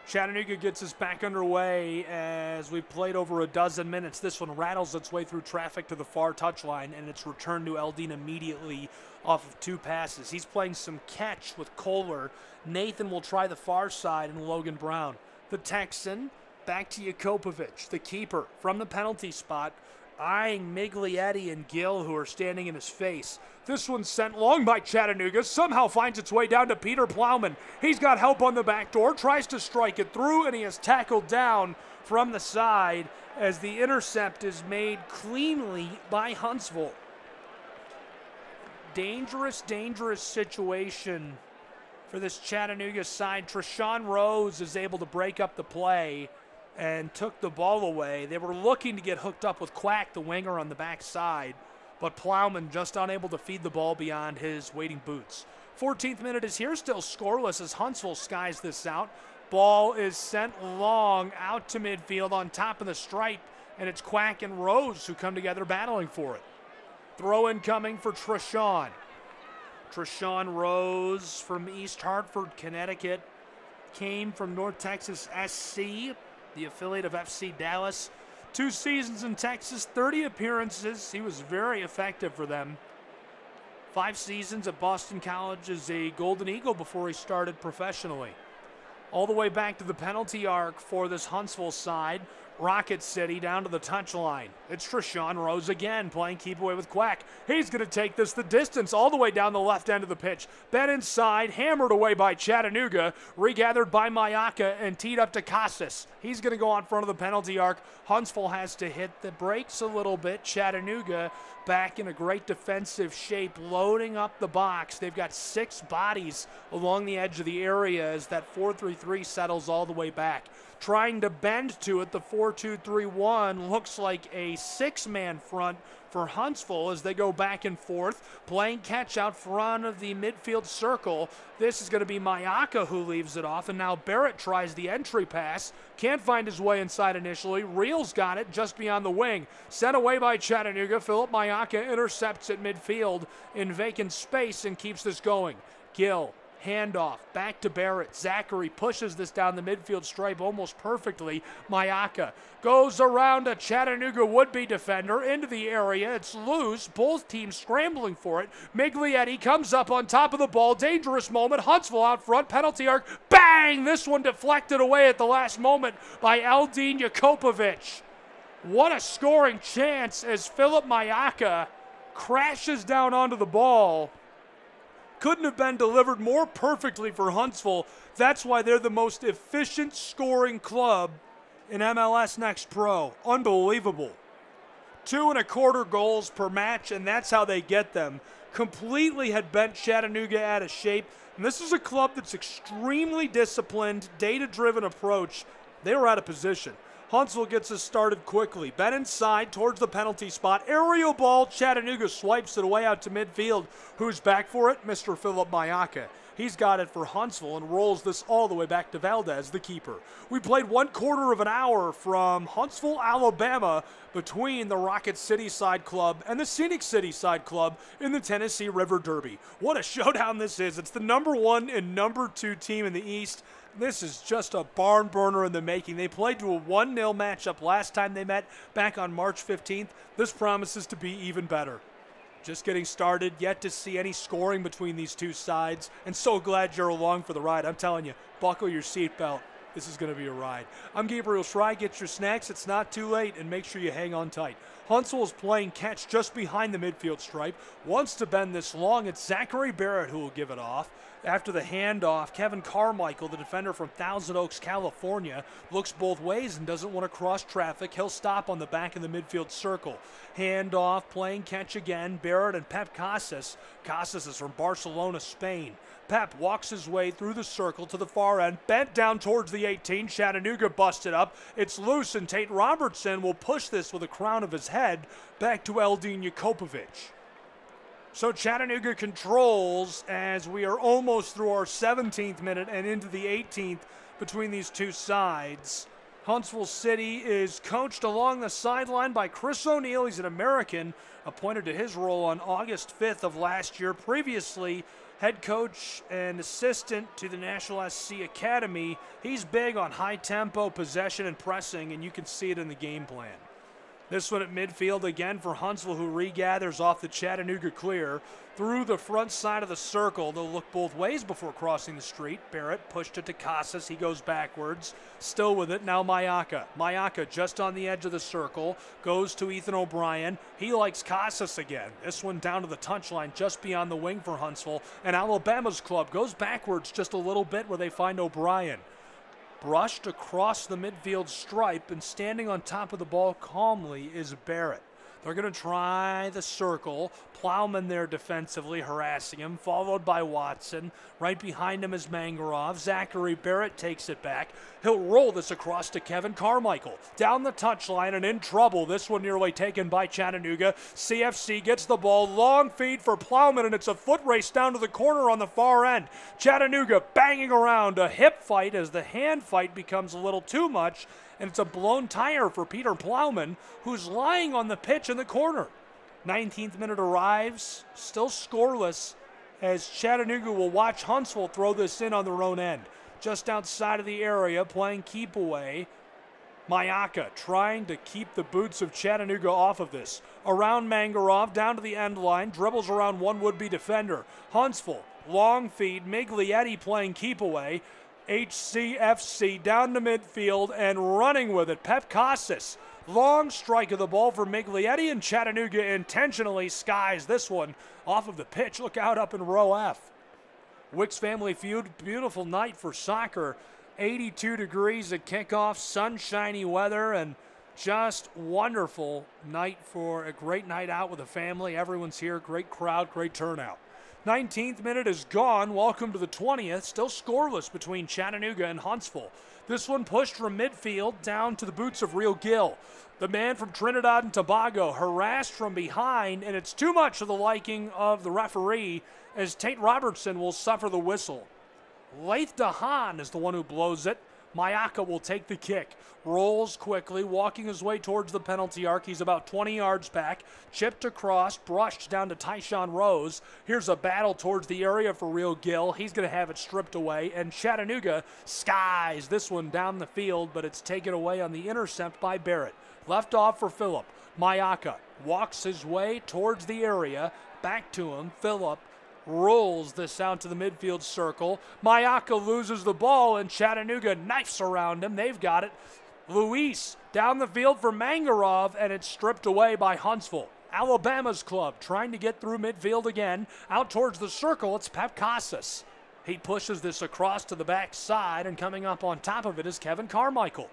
Chattanooga gets us back underway as we've played over a dozen minutes. This one rattles its way through traffic to the far touchline, and it's returned to Eldin immediately off of 2 passes. He's playing some catch with Kohler. Nathan will try the far side, and Logan Brown. The Texan back to Jakopovic, the keeper, from the penalty spot, eyeing Miglietti and Gill, who are standing in his face. This one's sent long by Chattanooga, somehow finds its way down to Peter Plowman. He's got help on the back door, tries to strike it through, and he is tackled down from the side as the intercept is made cleanly by Huntsville. Dangerous, dangerous situation for this Chattanooga side. Treshawn Rose is able to break up the play and took the ball away. They were looking to get hooked up with Quack, the winger, on the backside, but Plowman just unable to feed the ball beyond his waiting boots. 14th minute is here, still scoreless as Huntsville skies this out. Ball is sent long out to midfield on top of the stripe, and it's Quack and Rose who come together battling for it. Throw in coming for Treshawn. Treshawn Rose from East Hartford, Connecticut, came from North Texas SC, the affiliate of FC Dallas. 2 seasons in Texas, 30 appearances. He was very effective for them. 5 seasons at Boston College as a Golden Eagle before he started professionally. All the way back to the penalty arc for this Huntsville side. Rocket City down to the touchline. It's Treshawn Rose again playing keep away with Quack. He's going to take this the distance all the way down the left end of the pitch. Then inside, hammered away by Chattanooga, regathered by Mayaka and teed up to Casas. He's going to go on front of the penalty arc. Huntsville has to hit the brakes a little bit. Chattanooga back in a great defensive shape, loading up the box. They've got 6 bodies along the edge of the area as that 4-3-3 settles all the way back. Trying to bend to it, the 4-2-3-1 looks like a 6-man front for Huntsville as they go back and forth, playing catch out front of the midfield circle. This is going to be Mayaka who leaves it off, and now Barrett tries the entry pass. Can't find his way inside initially. Reel's got it just beyond the wing. Sent away by Chattanooga. Philip Mayaka intercepts at midfield in vacant space and keeps this going. Gill, handoff, back to Barrett. Zachary pushes this down the midfield stripe almost perfectly. Mayaka goes around a Chattanooga would-be defender into the area. It's loose. Both teams scrambling for it. Miglietti comes up on top of the ball. Dangerous moment. Huntsville out front. Penalty arc. Bang! This one deflected away at the last moment by Eldin Jakopovic. What a scoring chance as Philip Mayaka crashes down onto the ball. Couldn't have been delivered more perfectly for Huntsville. That's why they're the most efficient scoring club in MLS Next Pro. Unbelievable. 2.25 goals per match, and that's how they get them. Completely had bent Chattanooga out of shape. And this is a club that's extremely disciplined, data-driven approach. They were out of position. Huntsville gets us started quickly. Ben inside towards the penalty spot. Aerial ball. Chattanooga swipes it away out to midfield. Who's back for it? Mr. Philip Mayaka. He's got it for Huntsville and rolls this all the way back to Valdez, the keeper. We played 1/4 of an hour from Huntsville, Alabama, between the Rocket City Side Club and the Scenic City Side Club in the Tennessee River Derby. What a showdown this is. It's the #1 and #2 team in the East. This is just a barn burner in the making. They played to a 1-0 matchup last time they met back on March 15th. This promises to be even better. Just getting started, yet to see any scoring between these two sides, and so glad you're along for the ride. I'm telling you, buckle your seatbelt. This is going to be a ride. I'm Gabriel Schrei. Get your snacks. It's not too late, and make sure you hang on tight. Huntsville is playing catch just behind the midfield stripe. Wants to bend this long. It's Zachary Barrett who will give it off. After the handoff, Kevin Carmichael, the defender from Thousand Oaks, California, looks both ways and doesn't want to cross traffic. He'll stop on the back of the midfield circle. Handoff, playing catch again. Barrett and Pep Casas. Casas is from Barcelona, Spain. Pep walks his way through the circle to the far end, bent down towards the 18. Chattanooga busted up. It's loose, and Tate Robertson will push this with the crown of his head back to Eldin Jakopovic. So Chattanooga controls as we are almost through our 17th minute and into the 18th between these two sides. Huntsville City is coached along the sideline by Chris O'Neill. He's an American, appointed to his role on August 5th of last year. Previously, head coach and assistant to the National SC Academy. He's big on high tempo, possession, and pressing, and you can see it in the game plan. This one at midfield again for Huntsville, who regathers off the Chattanooga clear. Through the front side of the circle, they'll look both ways before crossing the street. Barrett pushed it to Casas. He goes backwards. Still with it, now Mayaka. Mayaka just on the edge of the circle. Goes to Ethan O'Brien. He likes Casas again. This one down to the touchline just beyond the wing for Huntsville. And Alabama's club goes backwards just a little bit where they find O'Brien. Brushed across the midfield stripe, and standing on top of the ball calmly is Barrett. They're going to try the circle. Plowman there defensively harassing him, followed by Watson. Right behind him is Mangarov. Zachary Barrett takes it back. He'll roll this across to Kevin Carmichael. Down the touchline and in trouble. This one nearly taken by Chattanooga. CFC gets the ball. Long feed for Plowman, and it's a foot race down to the corner on the far end. Chattanooga banging around. A hip fight as the hand fight becomes a little too much. And it's a blown tire for Peter Plowman, who's lying on the pitch in the corner. 19th minute arrives, still scoreless, as Chattanooga will watch Huntsville throw this in on their own end. Just outside of the area, playing keep away. Mayaka trying to keep the boots of Chattanooga off of this. Around Mangarov, down to the end line, dribbles around one would-be defender. Huntsville, long feed, Miglietti playing keep away. HCFC down to midfield and running with it. Pep Casas, long strike of the ball for Miglietti, and Chattanooga intentionally skies this one off of the pitch. Look out up in row F. Wicks Family Feud, beautiful night for soccer. 82 degrees at kickoff, sunshiny weather, and just wonderful night for a great night out with the family. Everyone's here, great crowd, great turnout. 19th minute is gone. Welcome to the 20th. Still scoreless between Chattanooga and Huntsville. This one pushed from midfield down to the boots of Real Gill. The man from Trinidad and Tobago harassed from behind, and it's too much of the liking of the referee as Tate Robertson will suffer the whistle. Laith Dahan is the one who blows it. Mayaka will take the kick. Rolls quickly, walking his way towards the penalty arc. He's about 20 yards back. Chipped across, brushed down to Tyshawn Rose. Here's a battle towards the area for Real Gill. He's going to have it stripped away. And Chattanooga skies this one down the field, but it's taken away on the intercept by Barrett. Left off for Phillip. Mayaka walks his way towards the area. Back to him. Phillip rolls this out to the midfield circle. Mayaka loses the ball, and Chattanooga knifes around him. They've got it. Luis down the field for Mangarov, and it's stripped away by Huntsville. Alabama's club trying to get through midfield again. Out towards the circle, it's Pep Casas. He pushes this across to the backside, and coming up on top of it is Kevin Carmichael.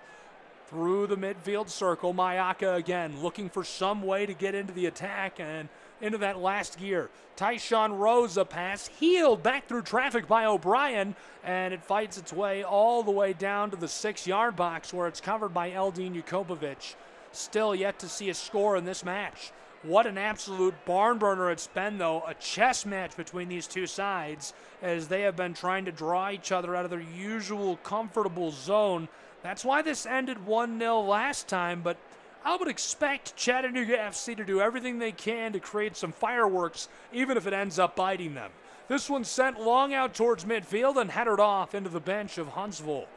Through the midfield circle, Mayaka again looking for some way to get into the attack and into that last gear. Tyshawn Rose, a pass heeled back through traffic by O'Brien, and it fights its way all the way down to the 6-yard box where it's covered by Eldin Jukopovic. Still yet to see a score in this match. What an absolute barn burner it's been, though. A chess match between these two sides as they have been trying to draw each other out of their usual comfortable zone. That's why this ended 1-0 last time, but I would expect Chattanooga FC to do everything they can to create some fireworks, even if it ends up biting them. This one sent long out towards midfield and headed off into the bench of Huntsville.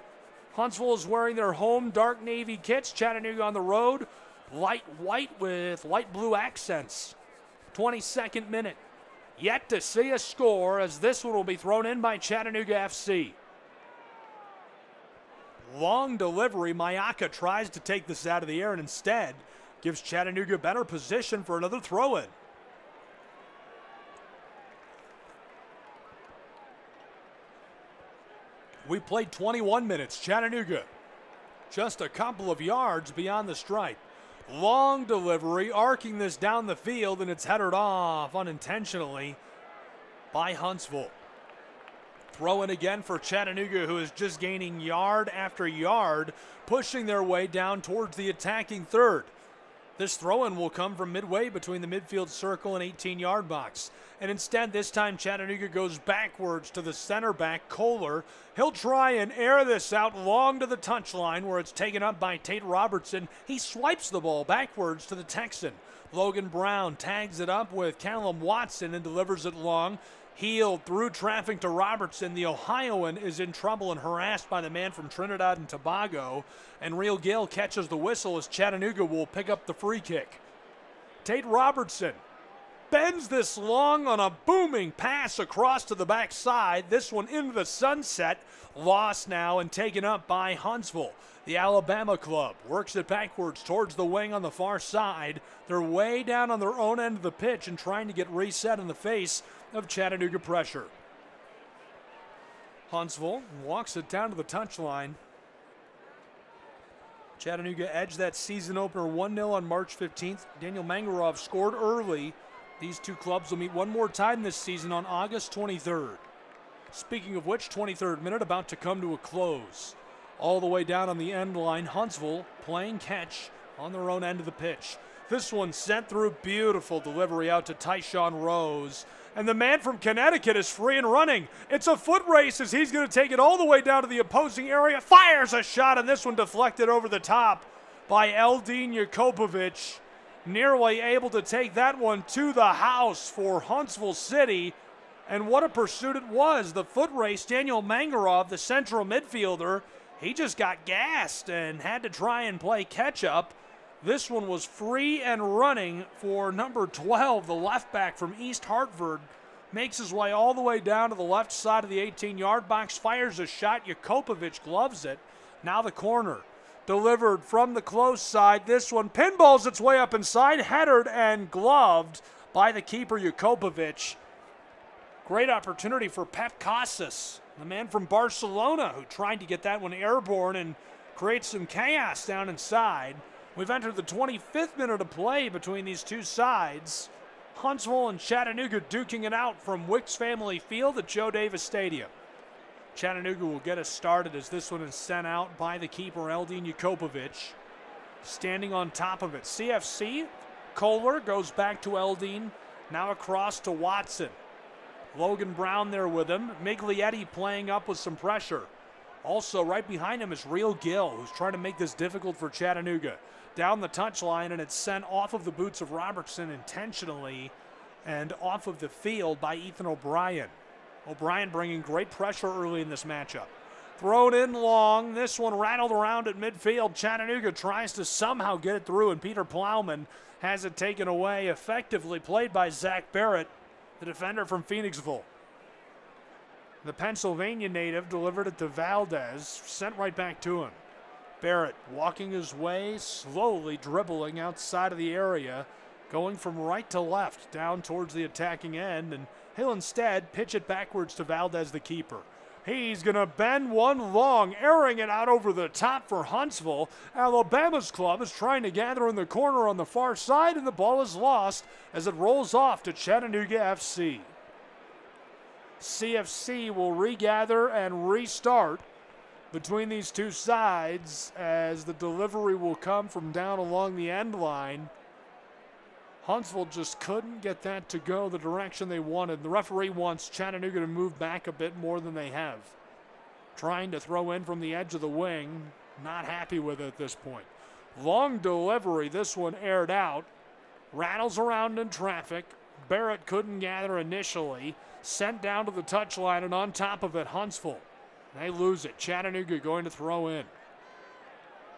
Huntsville is wearing their home dark navy kits. Chattanooga on the road, light white with light blue accents. 22nd minute. Yet to see a score, as this one will be thrown in by Chattanooga FC. Long delivery. Mayaka tries to take this out of the air and instead gives Chattanooga better position for another throw-in. We played 21 minutes. Chattanooga just a couple of yards beyond the stripe. Long delivery, arcing this down the field, and it's headed off unintentionally by Huntsville. Throw in again for Chattanooga, who is just gaining yard after yard, pushing their way down towards the attacking third. This throw-in will come from midway between the midfield circle and 18-yard box. And instead, this time Chattanooga goes backwards to the center back, Kohler. He'll try and air this out long to the touchline where it's taken up by Tate Robertson. He swipes the ball backwards to the Texan. Logan Brown tags it up with Callum Watson and delivers it long. Healed through traffic to Robertson. The Ohioan is in trouble and harassed by the man from Trinidad and Tobago. And Real Gill catches the whistle as Chattanooga will pick up the free kick. Tate Robertson bends this long on a booming pass across to the backside. This one into the sunset. Lost now and taken up by Huntsville. The Alabama club works it backwards towards the wing on the far side. They're way down on their own end of the pitch and trying to get reset in the face of Chattanooga pressure. Huntsville walks it down to the touchline. Chattanooga edged that season opener 1-0 on March 15th. Daniel Mangarov scored early. These two clubs will meet one more time this season on August 23rd. Speaking of which, 23rd minute about to come to a close. All the way down on the end line, Huntsville playing catch on their own end of the pitch. This one sent through, beautiful delivery out to Tyshawn Rose. And the man from Connecticut is free and running. It's a foot race as he's going to take it all the way down to the opposing area. Fires a shot, and this one deflected over the top by Eldin Jukopovic. Nearly able to take that one to the house for Huntsville City. And what a pursuit it was. The foot race, Daniel Mangarov, the central midfielder, he just got gassed and had to try and play catch-up. This one was free and running for number 12, the left back from East Hartford. Makes his way all the way down to the left side of the 18-yard box, fires a shot. Jukopovic gloves it. Now the corner. Delivered from the close side. This one pinballs its way up inside, headered and gloved by the keeper, Jukopovic. Great opportunity for Pep Casas, the man from Barcelona, who tried to get that one airborne and create some chaos down inside. We've entered the 25th minute of play between these two sides. Huntsville and Chattanooga duking it out from Wicks Family Field at Joe Davis Stadium. Chattanooga will get us started as this one is sent out by the keeper, Eldin Jukopovic. Standing on top of it, CFC. Kohler goes back to Eldin. Now across to Watson. Logan Brown there with him. Miglietti playing up with some pressure. Also, right behind him is Real Gill, who's trying to make this difficult for Chattanooga. Down the touchline, and it's sent off of the boots of Robertson intentionally and off of the field by Ethan O'Brien. O'Brien bringing great pressure early in this matchup. Thrown in long. This one rattled around at midfield. Chattanooga tries to somehow get it through, and Peter Plowman has it taken away, effectively played by Zach Barrett, the defender from Phoenixville. The Pennsylvania native delivered it to Valdez, sent right back to him. Barrett walking his way, slowly dribbling outside of the area, going from right to left down towards the attacking end, and he'll instead pitch it backwards to Valdez, the keeper. He's going to bend one long, airing it out over the top for Huntsville. Alabama's club is trying to gather in the corner on the far side, and the ball is lost as it rolls off to Chattanooga FC. CFC will regather and restart between these two sides as the delivery will come from down along the end line. Huntsville just couldn't get that to go the direction they wanted. The referee wants Chattanooga to move back a bit more than they have. Trying to throw in from the edge of the wing. Not happy with it at this point. Long delivery, this one aired out. Rattles around in traffic. Barrett couldn't gather initially. Sent down to the touchline, and on top of it, Huntsville. They lose it. Chattanooga going to throw in.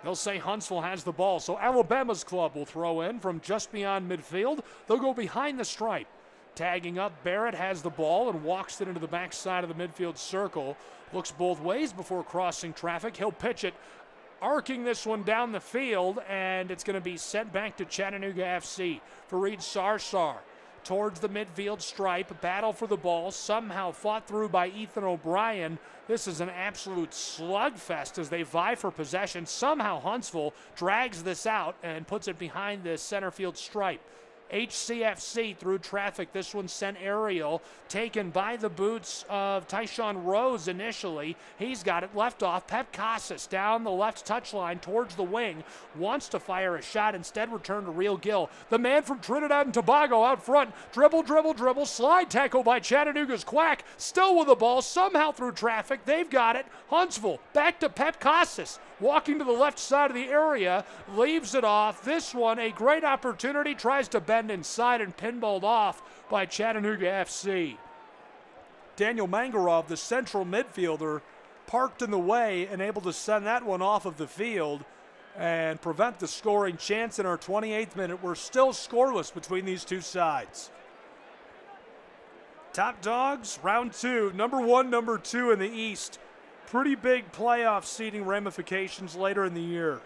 They'll say Huntsville has the ball, so Alabama's club will throw in from just beyond midfield. They'll go behind the stripe. Tagging up, Barrett has the ball and walks it into the backside of the midfield circle. Looks both ways before crossing traffic. He'll pitch it, arcing this one down the field, and it's going to be sent back to Chattanooga FC. Fareed Sarsar towards the midfield stripe, battle for the ball, somehow fought through by Ethan O'Brien. This is an absolute slugfest as they vie for possession. Somehow Huntsville drags this out and puts it behind the center field stripe. HCFC through traffic. This one sent aerial, taken by the boots of Tyshawn Rose initially. He's got it left off. Pep Casas down the left touchline towards the wing. Wants to fire a shot, instead return to Real Gill. The man from Trinidad and Tobago out front. Dribble, dribble, dribble. Slide tackle by Chattanooga's Quack. Still with the ball, somehow through traffic. They've got it. Huntsville back to Pep Casas. Walking to the left side of the area, leaves it off. This one, a great opportunity, tries to bend inside and pinballed off by Chattanooga FC. Daniel Mangarov, the central midfielder, parked in the way and able to send that one off of the field and prevent the scoring chance in our 28th minute. We're still scoreless between these two sides. Top dogs, round two, number one, number two in the East. Pretty big playoff seeding ramifications later in the year.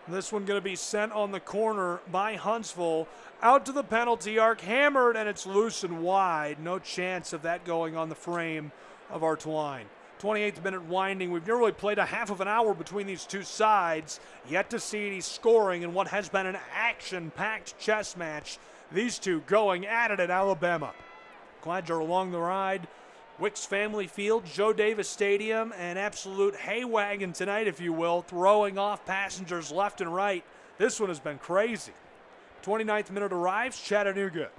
This one going to be sent on the corner by Huntsville. Out to the penalty arc, hammered, and it's loose and wide. No chance of that going on the frame of our twine. 28th minute winding. We've nearly played a half of an hour between these two sides. Yet to see any scoring in what has been an action-packed chess match. These two going at it at Alabama. Glad you're along the ride. Wicks Family Field, Joe Davis Stadium, an absolute hay wagon tonight, if you will, throwing off passengers left and right. This one has been crazy. 29th minute arrives, Chattanooga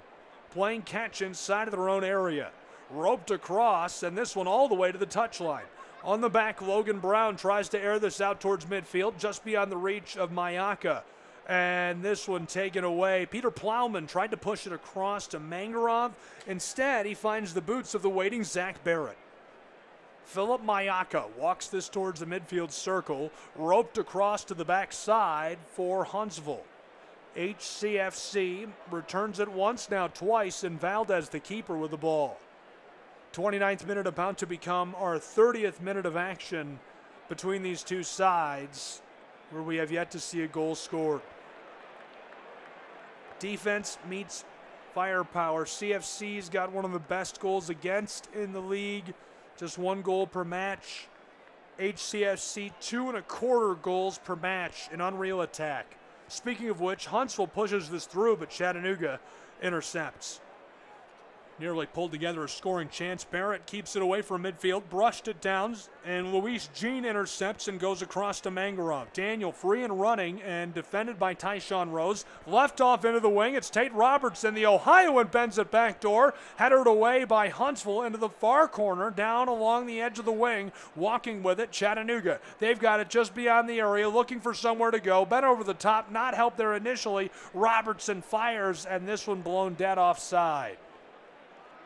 playing catch inside of their own area. Roped across, and this one all the way to the touchline. On the back, Logan Brown tries to air this out towards midfield, just beyond the reach of Mayaka. And this one taken away. Peter Plowman tried to push it across to Mangarov. Instead, he finds the boots of the waiting Zach Barrett. Philip Mayaka walks this towards the midfield circle, roped across to the backside for Huntsville. HCFC returns it once, now twice, and Valdez, the keeper, with the ball. 29th minute about to become our 30th minute of action between these two sides, where we have yet to see a goal scored. Defense meets firepower. CFC's got one of the best goals against in the league, just 1 goal per match. HCFC 2.25 goals per match in unreal attack. Speaking of which, Huntsville pushes this through, but Chattanooga intercepts. nearly pulled together a scoring chance. Barrett keeps it away from midfield, brushed it down, and Luis Jean intercepts and goes across to Mangarov. Daniel free and running and defended by Tyshawn Rose. Left off into the wing, it's Tate Robertson. The Ohioan bends it backdoor, headed away by Huntsville into the far corner, down along the edge of the wing, walking with it, Chattanooga. They've got it just beyond the area, looking for somewhere to go. Bent over the top, not helped there initially. Robertson fires, and this one blown dead offside.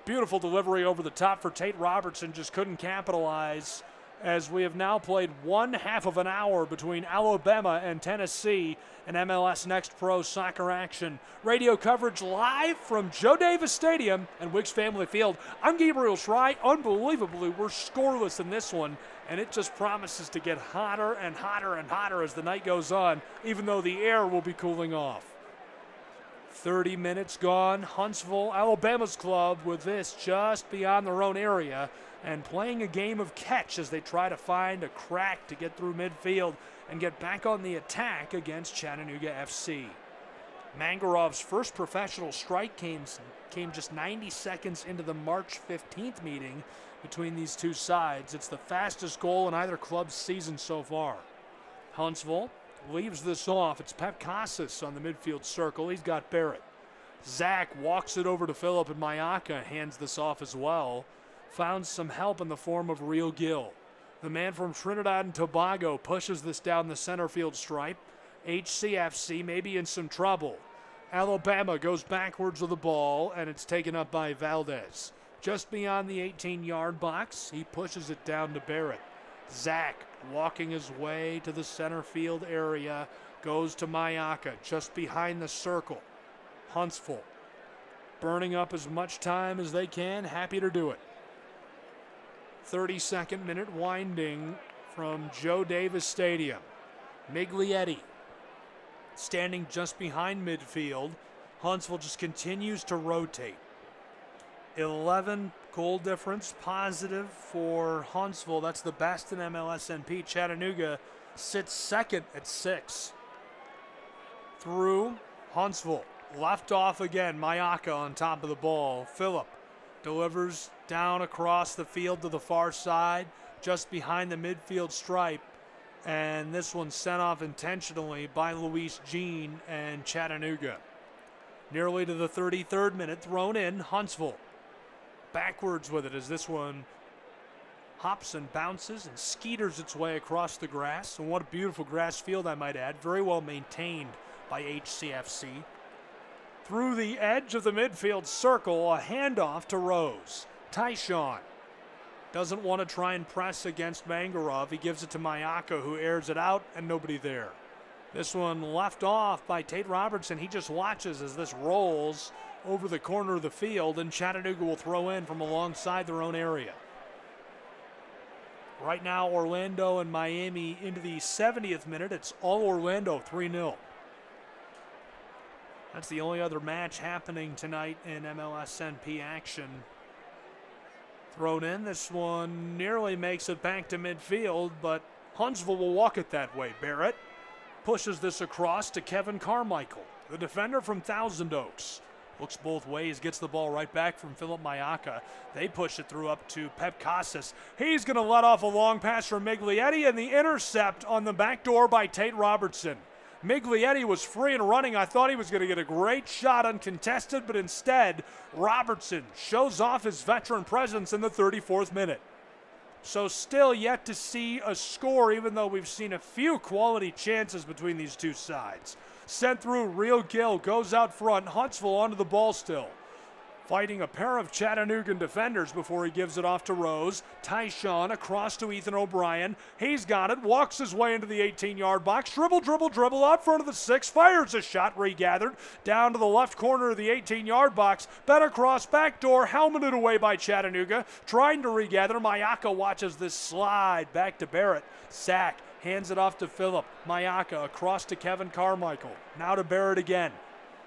Beautiful delivery over the top for Tate Robertson, just couldn't capitalize, as we have now played 1/2 of an hour between Alabama and Tennessee in MLS Next Pro soccer action. Radio coverage live from Joe Davis Stadium and Wicks Family Field. I'm Gabriel Schrei. Unbelievably, we're scoreless in this one, and it just promises to get hotter and hotter and hotter as the night goes on, even though the air will be cooling off. 30 minutes gone. Huntsville, Alabama's club, with this just beyond their own area and playing a game of catch as they try to find a crack to get through midfield and get back on the attack against Chattanooga FC. Mangarov's first professional strike came just 90 seconds into the March 15th meeting between these two sides. It's the fastest goal in either club's season so far. Huntsville leaves this off. It's Pep Casas on the midfield circle. He's got Barrett. Zach walks it over to Phillip, and Mayaka hands this off as well. Found some help in the form of Real Gill. The man from Trinidad and Tobago pushes this down the center field stripe. HCFC may be in some trouble. Alabama goes backwards with the ball, and it's taken up by Valdez. Just beyond the 18-yard box, he pushes it down to Barrett. Zach walking his way to the center field area, goes to Mayaka just behind the circle. Huntsville burning up as much time as they can, happy to do it. 32nd minute winding from Joe Davis Stadium. Miglietti standing just behind midfield. Huntsville just continues to rotate. 11 goal difference positive for Huntsville. That's the best in MLSNP. Chattanooga sits second at 6. Through Huntsville. Left off again. Mayaka on top of the ball. Phillip delivers down across the field to the far side, just behind the midfield stripe. And this one sent off intentionally by Luis Jean and Chattanooga. Nearly to the 33rd minute, thrown in, Huntsville. Backwards with it as this one hops and bounces and skeeters its way across the grass. And what a beautiful grass field, I might add. Very well maintained by HCFC. Through the edge of the midfield circle, a handoff to Rose. Tyshawn doesn't want to try and press against Mangarov. He gives it to Mayaka, who airs it out, and nobody there. This one left off by Tate Robertson. He just watches as this rolls over the corner of the field, and Chattanooga will throw in from alongside their own area. Right now, Orlando and Miami into the 70th minute. It's all Orlando, 3-0. That's the only other match happening tonight in MLSNP action. Thrown in, this one nearly makes it back to midfield, but Huntsville will walk it that way. Barrett pushes this across to Kevin Carmichael, the defender from Thousand Oaks. Looks both ways, gets the ball right back from Phillip Mayaka. They push it through up to Pep Casas. He's going to let off a long pass from Miglietti, and the intercept on the back door by Tate Robertson. Miglietti was free and running. I thought he was going to get a great shot uncontested, but instead, Robertson shows off his veteran presence in the 34th minute. So still yet to see a score, even though we've seen a few quality chances between these two sides. Sent through, Real Gill goes out front. Huntsville onto the ball still. Fighting a pair of Chattanoogan defenders before he gives it off to Rose. Tyshawn across to Ethan O'Brien. He's got it, walks his way into the 18-yard box. Dribble out front of the 6. Fires a shot, regathered. Down to the left corner of the 18-yard box. Better cross, back door, helmeted away by Chattanooga. Trying to regather. Mayaka watches this slide back to Barrett. Sack hands it off to Phillip. Mayaka across to Kevin Carmichael. Now to Barrett again.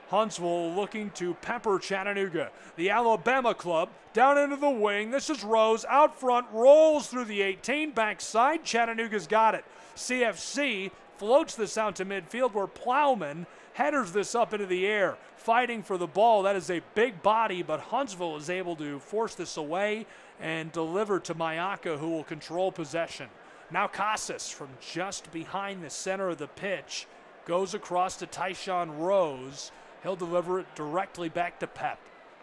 Huntsville looking to pepper Chattanooga. The Alabama club down into the wing. This is Rose out front, rolls through the 18, backside. Chattanooga's got it. CFC floats this out to midfield where Plowman headers this up into the air, fighting for the ball. That is a big body, but Huntsville is able to force this away and deliver to Mayaka, who will control possession. Now Casas from just behind the center of the pitch goes across to Tyshawn Rose. He'll deliver it directly back to Pep.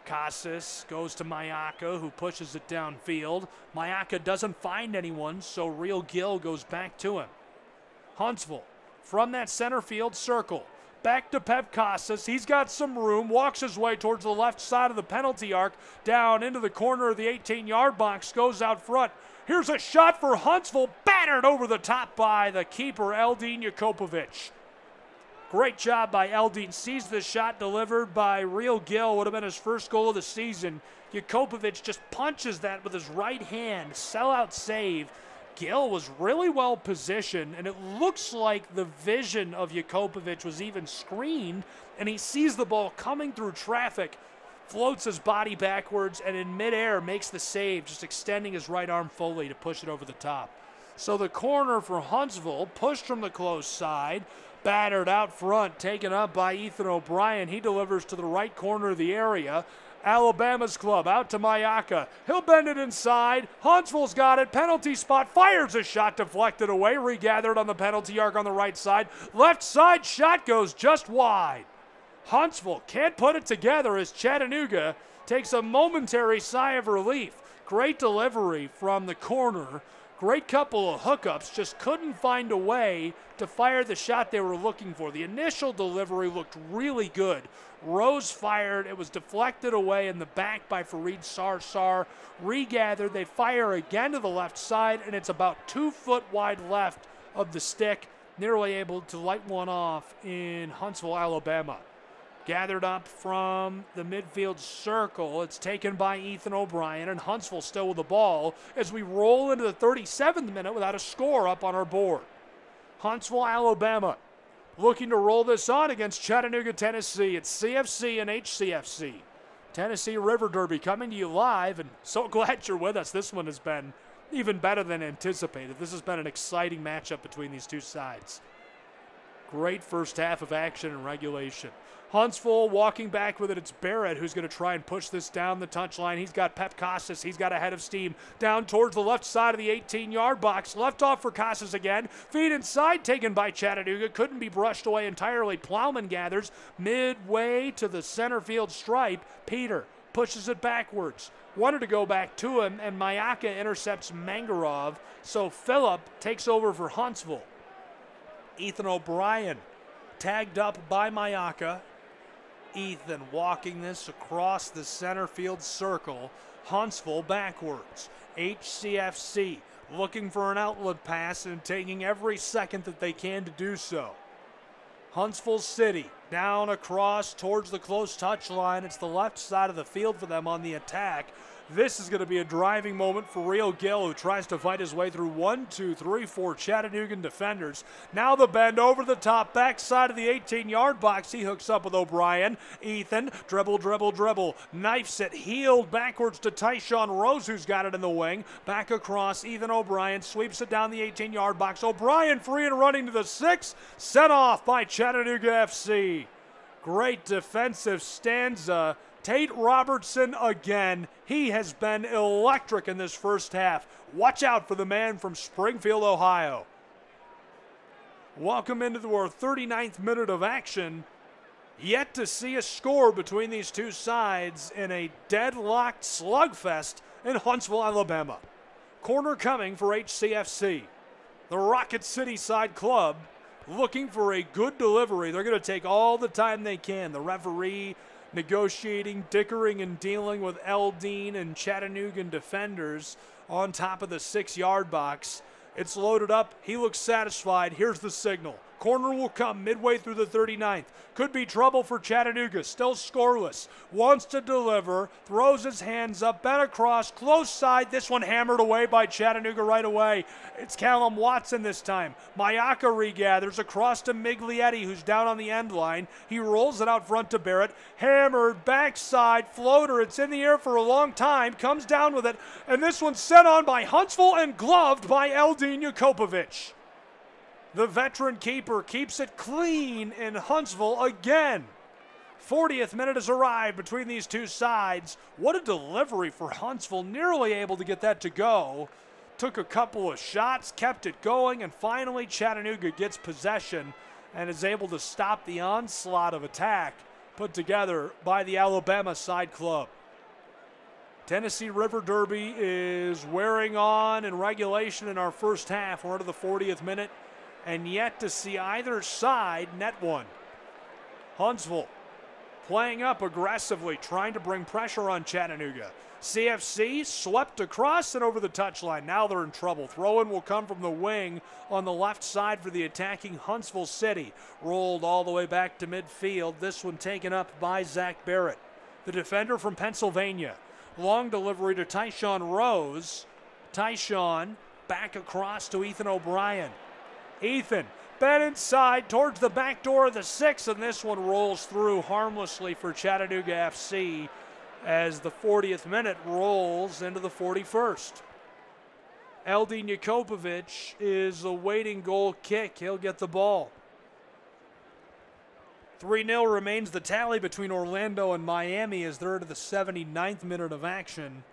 Casas goes to Mayaka, who pushes it downfield. Mayaka doesn't find anyone, so Real Gill goes back to him. Huntsville from that center field circle. Back to Pep Casas. He's got some room, walks his way towards the left side of the penalty arc, down into the corner of the 18-yard box, goes out front. Here's a shot for Huntsville, battered over the top by the keeper, Eldin Jakopovic. Great job by Eldin. Sees the shot delivered by Real Gill. Would have been his first goal of the season. Jakopovic just punches that with his right hand. Sellout save. Gill was really well positioned, and it looks like the vision of Jakopovic was even screened, and he sees the ball coming through traffic, floats his body backwards, and in midair makes the save, just extending his right arm fully to push it over the top. So the corner for Huntsville, pushed from the close side, battered out front, taken up by Ethan O'Brien. He delivers to the right corner of the area. Alabama's club out to Mayaka. He'll bend it inside. Huntsville's got it. Penalty spot. Fires a shot deflected away. Regathered on the penalty arc on the right side. Left side shot goes just wide. Huntsville can't put it together as Chattanooga takes a momentary sigh of relief. Great delivery from the corner. Great couple of hookups, just couldn't find a way to fire the shot they were looking for. The initial delivery looked really good. Rose fired, it was deflected away in the back by Fareed Sarsar. Regathered, they fire again to the left side, and it's about 2 foot wide left of the stick. Nearly able to light one off in Huntsville, Alabama. Gathered up from the midfield circle. It's taken by Ethan O'Brien, and Huntsville still with the ball as we roll into the 37th minute without a score up on our board. Huntsville, Alabama, looking to roll this on against Chattanooga, Tennessee. It's CFC and HCFC. Tennessee River Derby coming to you live, and so glad you're with us. This one has been even better than anticipated. This has been an exciting matchup between these two sides. Great first half of action and regulation. Huntsville walking back with it. It's Barrett who's going to try and push this down the touchline. He's got Pep Casas. He's got a head of steam down towards the left side of the 18-yard box. Left off for Casas again. Feed inside taken by Chattanooga. Couldn't be brushed away entirely. Plowman gathers midway to the center field stripe. Peter pushes it backwards. Wanted to go back to him, and Mayaka intercepts Mangarov. So Phillip takes over for Huntsville. Ethan O'Brien tagged up by Mayaka. Ethan walking this across the center field circle. Huntsville backwards. HCFC looking for an outlet pass and taking every second that they can to do so. Huntsville City down across towards the close touch line. It's the left side of the field for them on the attack. This is going to be a driving moment for Real Gill, who tries to fight his way through 1, 2, 3, 4 Chattanoogan defenders. Now the bend over the top, backside of the 18-yard box. He hooks up with O'Brien. Ethan, dribble, dribble, dribble. Knifes it, heeled backwards to Tyshawn Rose, who's got it in the wing. Back across, Ethan O'Brien sweeps it down the 18-yard box. O'Brien free and running to the 6. Sent off by Chattanooga FC. Great defensive stanza. Tate Robertson again. He has been electric in this first half. Watch out for the man from Springfield, Ohio. Welcome into our 39th minute of action. Yet to see a score between these two sides in a deadlocked slugfest in Huntsville, Alabama. Corner coming for HCFC. The Rocket City side club looking for a good delivery. They're going to take all the time they can. The referee negotiating, dickering, and dealing with Eldin and Chattanoogan defenders on top of the 6-yard box. It's loaded up. He looks satisfied. Here's the signal. Corner will come midway through the 39th. Could be trouble for Chattanooga. Still scoreless. Wants to deliver. Throws his hands up. Bent across. Close side. This one hammered away by Chattanooga right away. It's Callum Watson this time. Mayaka regathers across to Miglietti, who's down on the end line. He rolls it out front to Barrett. Hammered. Backside. Floater. It's in the air for a long time. Comes down with it. And this one's set on by Huntsville and gloved by Eldin Jakopovic. The veteran keeper keeps it clean in Huntsville again. 40th minute has arrived between these two sides. What a delivery for Huntsville, nearly able to get that to go. Took a couple of shots, kept it going, and finally Chattanooga gets possession and is able to stop the onslaught of attack put together by the Alabama side club. Tennessee River Derby is wearing on in regulation in our first half. We're into the 40th minute and yet to see either side net one. Huntsville playing up aggressively, trying to bring pressure on Chattanooga. CFC swept across and over the touchline. Now they're in trouble. Throw-in will come from the wing on the left side for the attacking Huntsville City. Rolled all the way back to midfield. This one taken up by Zach Barrett, the defender from Pennsylvania. Long delivery to Tyshawn Rose. Tyshawn back across to Ethan O'Brien. Ethan bent inside towards the back door of the 6, and this one rolls through harmlessly for Chattanooga FC as the 40th minute rolls into the 41st. Eldin Jakopovic is awaiting goal kick. He'll get the ball. 3-0 remains the tally between Orlando and Miami as they're to the 79th minute of action.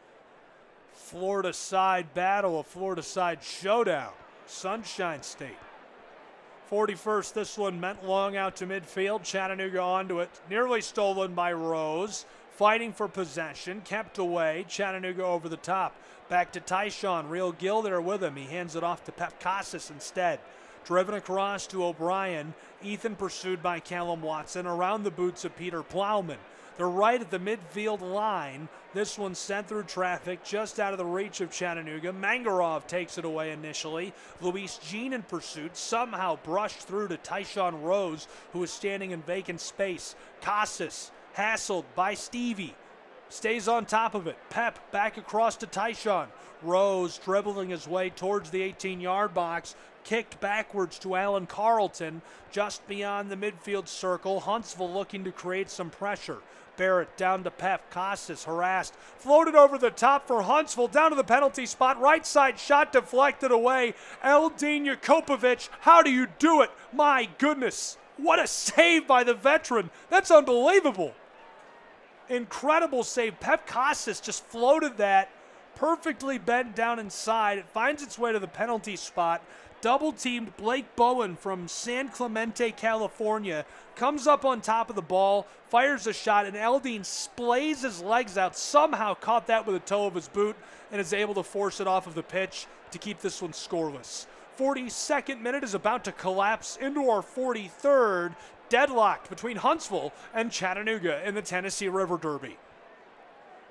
Florida side battle, a Florida side showdown. Sunshine State. 41st, this one meant long out to midfield. Chattanooga onto it. Nearly stolen by Rose. Fighting for possession. Kept away. Chattanooga over the top. Back to Tyshawn. Real Gill there with him. He hands it off to Pep Casas instead. Driven across to O'Brien. Ethan pursued by Callum Watson. Around the boots of Peter Plowman. They're right at the midfield line. This one sent through traffic just out of the reach of Chattanooga. Mangarov takes it away initially. Luis Jean in pursuit, somehow brushed through to Tyshawn Rose, who is standing in vacant space. Casas hassled by Stevie. Stays on top of it. Pep back across to Tyshawn. Rose dribbling his way towards the 18-yard box. Kicked backwards to Alan Carlton just beyond the midfield circle. Huntsville looking to create some pressure. Barrett down to Pep. Casas harassed. Floated over the top for Huntsville. Down to the penalty spot. Right side shot deflected away. Eldin Jakopovic. How do you do it? My goodness. What a save by the veteran. That's unbelievable. Incredible save. Pep Casas just floated that. Perfectly bent down inside. It finds its way to the penalty spot. Double-teamed Blake Bowen from San Clemente, California. Comes up on top of the ball, fires a shot, and Eldin splays his legs out. Somehow caught that with the toe of his boot and is able to force it off of the pitch to keep this one scoreless. 42nd minute is about to collapse into our 43rd. Deadlocked between Huntsville and Chattanooga in the Tennessee River Derby.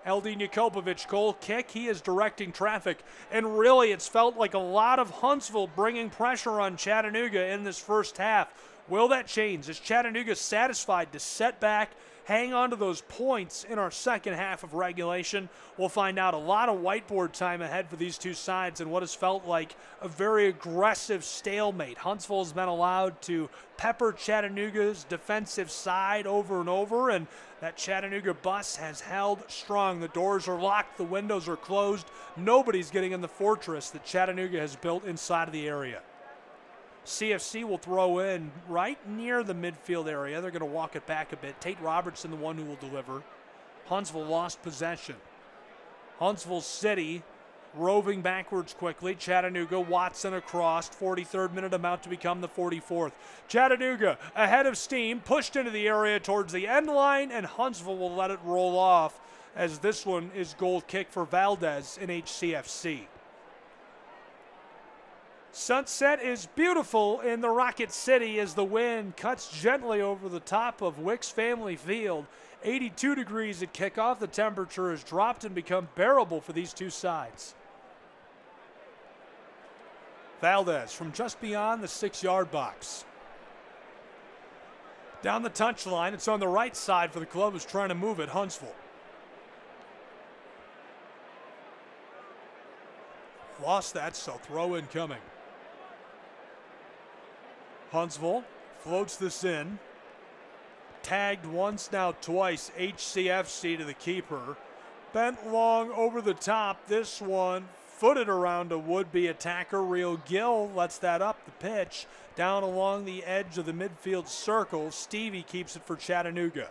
Eldin Jakopovic, goal kick. He is directing traffic. And really, it's felt like a lot of Huntsville bringing pressure on Chattanooga in this first half. Will that change? Is Chattanooga satisfied to set back, hang on to those points in our second half of regulation? We'll find out. A lot of whiteboard time ahead for these two sides and what has felt like a very aggressive stalemate. Huntsville has been allowed to pepper Chattanooga's defensive side over and over, and that Chattanooga bus has held strong. The doors are locked, the windows are closed. Nobody's getting in the fortress that Chattanooga has built inside of the area. CFC will throw in right near the midfield area. They're going to walk it back a bit. Tate Robertson, the one who will deliver. Huntsville lost possession. Huntsville City roving backwards quickly. Chattanooga, Watson across. 43rd minute about to become the 44th. Chattanooga ahead of steam, pushed into the area towards the end line, and Huntsville will let it roll off as this one is goal kick for Valdez in HCFC. Sunset is beautiful in the Rocket City as the wind cuts gently over the top of Wicks Family Field. 82 degrees at kickoff. The temperature has dropped and become bearable for these two sides. Valdez from just beyond the 6-yard box. Down the touchline, it's on the right side for the club who's trying to move it, Huntsville. Lost that, so throw in coming. Huntsville floats this in. Tagged once, now twice. HCFC to the keeper. Bent long over the top. This one footed around a would-be attacker. Real Gill lets that up the pitch. Down along the edge of the midfield circle. Stevie keeps it for Chattanooga.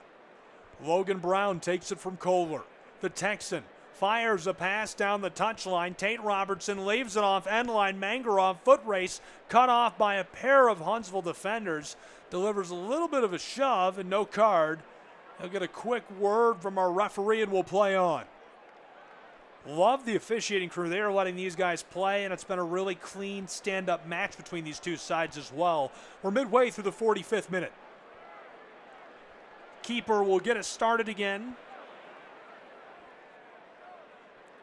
Logan Brown takes it from Kohler. The Texan fires a pass down the touchline. Tate Robertson leaves it off end line. Mangarov foot race cut off by a pair of Huntsville defenders. Delivers a little bit of a shove and no card. He'll get a quick word from our referee and we'll play on. Love the officiating crew. They are letting these guys play, and it's been a really clean stand-up match between these two sides as well. We're midway through the 45th minute. Keeper will get us started again.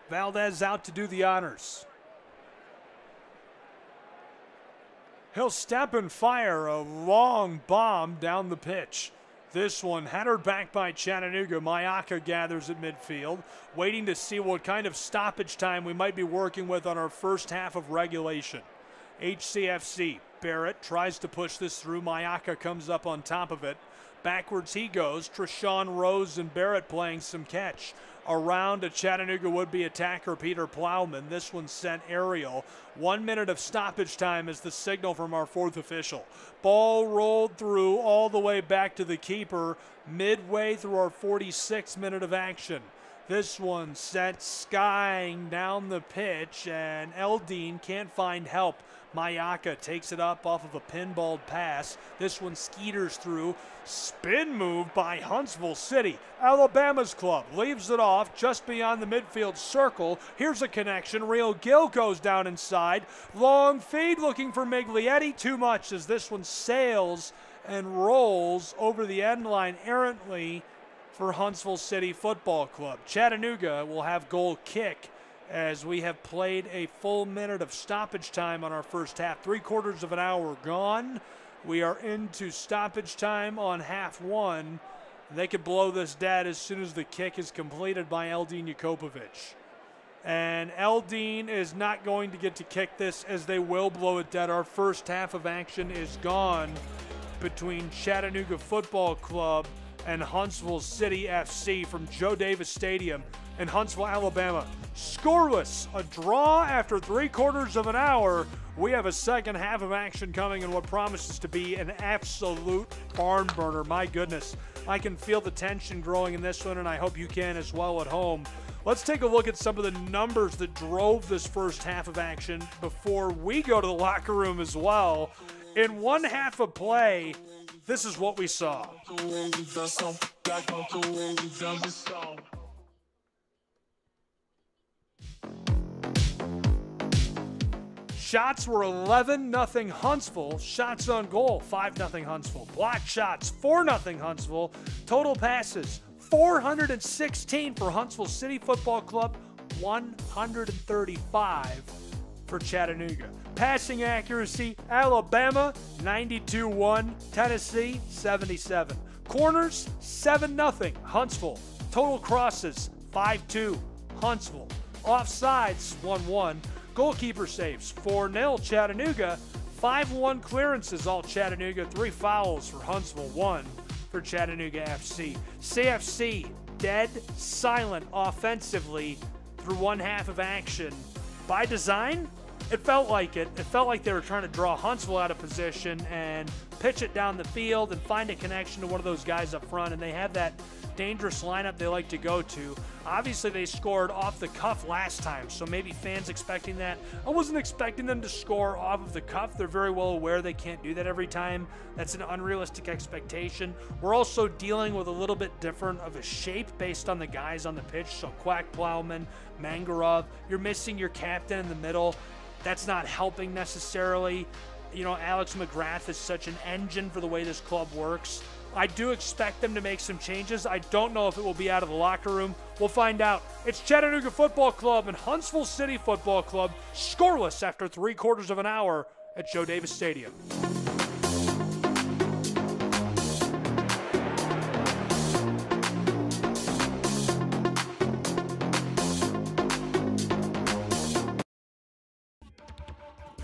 Valdez out to do the honors. He'll step and fire a long bomb down the pitch. This one headed back by Chattanooga. Mayaka gathers at midfield, waiting to see what kind of stoppage time we might be working with on our first half of regulation. HCFC, Barrett tries to push this through. Mayaka comes up on top of it. Backwards he goes. Treshawn Rose and Barrett playing some catch. Around a Chattanooga would-be attacker, Peter Plowman. This one sent aerial. 1 minute of stoppage time is the signal from our fourth official. Ball rolled through all the way back to the keeper midway through our 46th minute of action. This one sent skying down the pitch, and Eldine can't find help. Mayaka takes it up off of a pinballed pass. This one skeeters through. Spin move by Huntsville City. Alabama's club leaves it off just beyond the midfield circle. Here's a connection. Real Gill goes down inside. Long feed looking for Miglietti. Too much as this one sails and rolls over the end line errantly for Huntsville City Football Club. Chattanooga will have goal kick as we have played a full minute of stoppage time on our first half. 3/4 of an hour gone. We are into stoppage time on half one. They could blow this dead as soon as the kick is completed by Eldine Jakopovic. And Eldine is not going to get to kick this as they will blow it dead. Our first half of action is gone between Chattanooga Football Club and Huntsville City FC from Joe Davis Stadium in Huntsville, Alabama. Scoreless, a draw after 3/4 of an hour. We have a second half of action coming in what promises to be an absolute barn burner. My goodness, I can feel the tension growing in this one, and I hope you can as well at home. Let's take a look at some of the numbers that drove this first half of action before we go to the locker room as well. In one half of play, this is what we saw. Shots were 11-0 Huntsville. Shots on goal, 5-0 Huntsville. Blocked shots, 4-0 Huntsville. Total passes, 416 for Huntsville City Football Club, 135 for Chattanooga. Passing accuracy, Alabama, 92-1. Tennessee, 77. Corners, 7-0 Huntsville. Total crosses, 5-2 Huntsville. Offsides, 1-1. Goalkeeper saves, 4-0 Chattanooga. 5-1 clearances, all Chattanooga. 3 fouls for Huntsville, 1 for Chattanooga FC. CFC, dead silent offensively through one half of action. By design, it felt like it. It felt like they were trying to draw Huntsville out of position and pitch it down the field and find a connection to one of those guys up front, and they have that dangerous lineup they like to go to. Obviously, they scored off the cuff last time, so maybe fans expecting that. I wasn't expecting them to score off of the cuff. They're very well aware they can't do that every time. That's an unrealistic expectation. We're also dealing with a little bit different of a shape based on the guys on the pitch. So Quack Plowman, Mangarov, you're missing your captain in the middle. That's not helping necessarily. You know, Alex McGrath is such an engine for the way this club works. I do expect them to make some changes. I don't know if it will be out of the locker room. We'll find out. It's Chattanooga Football Club and Huntsville City Football Club, scoreless after 3/4 of an hour at Joe Davis Stadium.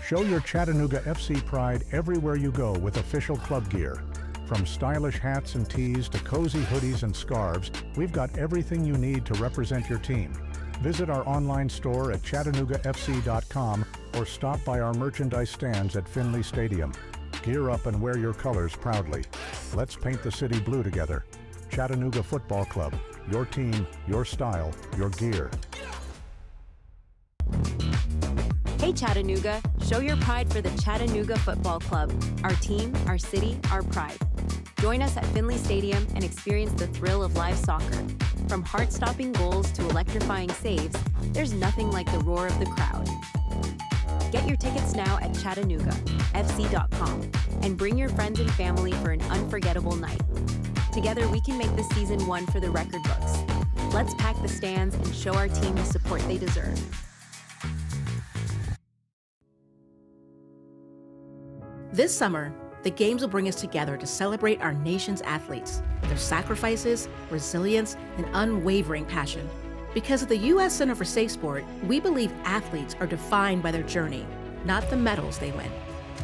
Show your Chattanooga FC pride everywhere you go with official club gear. From stylish hats and tees to cozy hoodies and scarves, we've got everything you need to represent your team. Visit our online store at ChattanoogaFC.com or stop by our merchandise stands at Finley Stadium. Gear up and wear your colors proudly. Let's paint the city blue together. Chattanooga Football Club. Your team, your style, your gear. Hey Chattanooga, show your pride for the Chattanooga Football Club. Our team, our city, our pride. Join us at Finley Stadium and experience the thrill of live soccer. From heart-stopping goals to electrifying saves, there's nothing like the roar of the crowd. Get your tickets now at ChattanoogaFC.com and bring your friends and family for an unforgettable night. Together we can make this season one for the record books. Let's pack the stands and show our team the support they deserve. This summer, the Games will bring us together to celebrate our nation's athletes, their sacrifices, resilience, and unwavering passion. Because at the U.S. Center for Safe Sport, we believe athletes are defined by their journey, not the medals they win.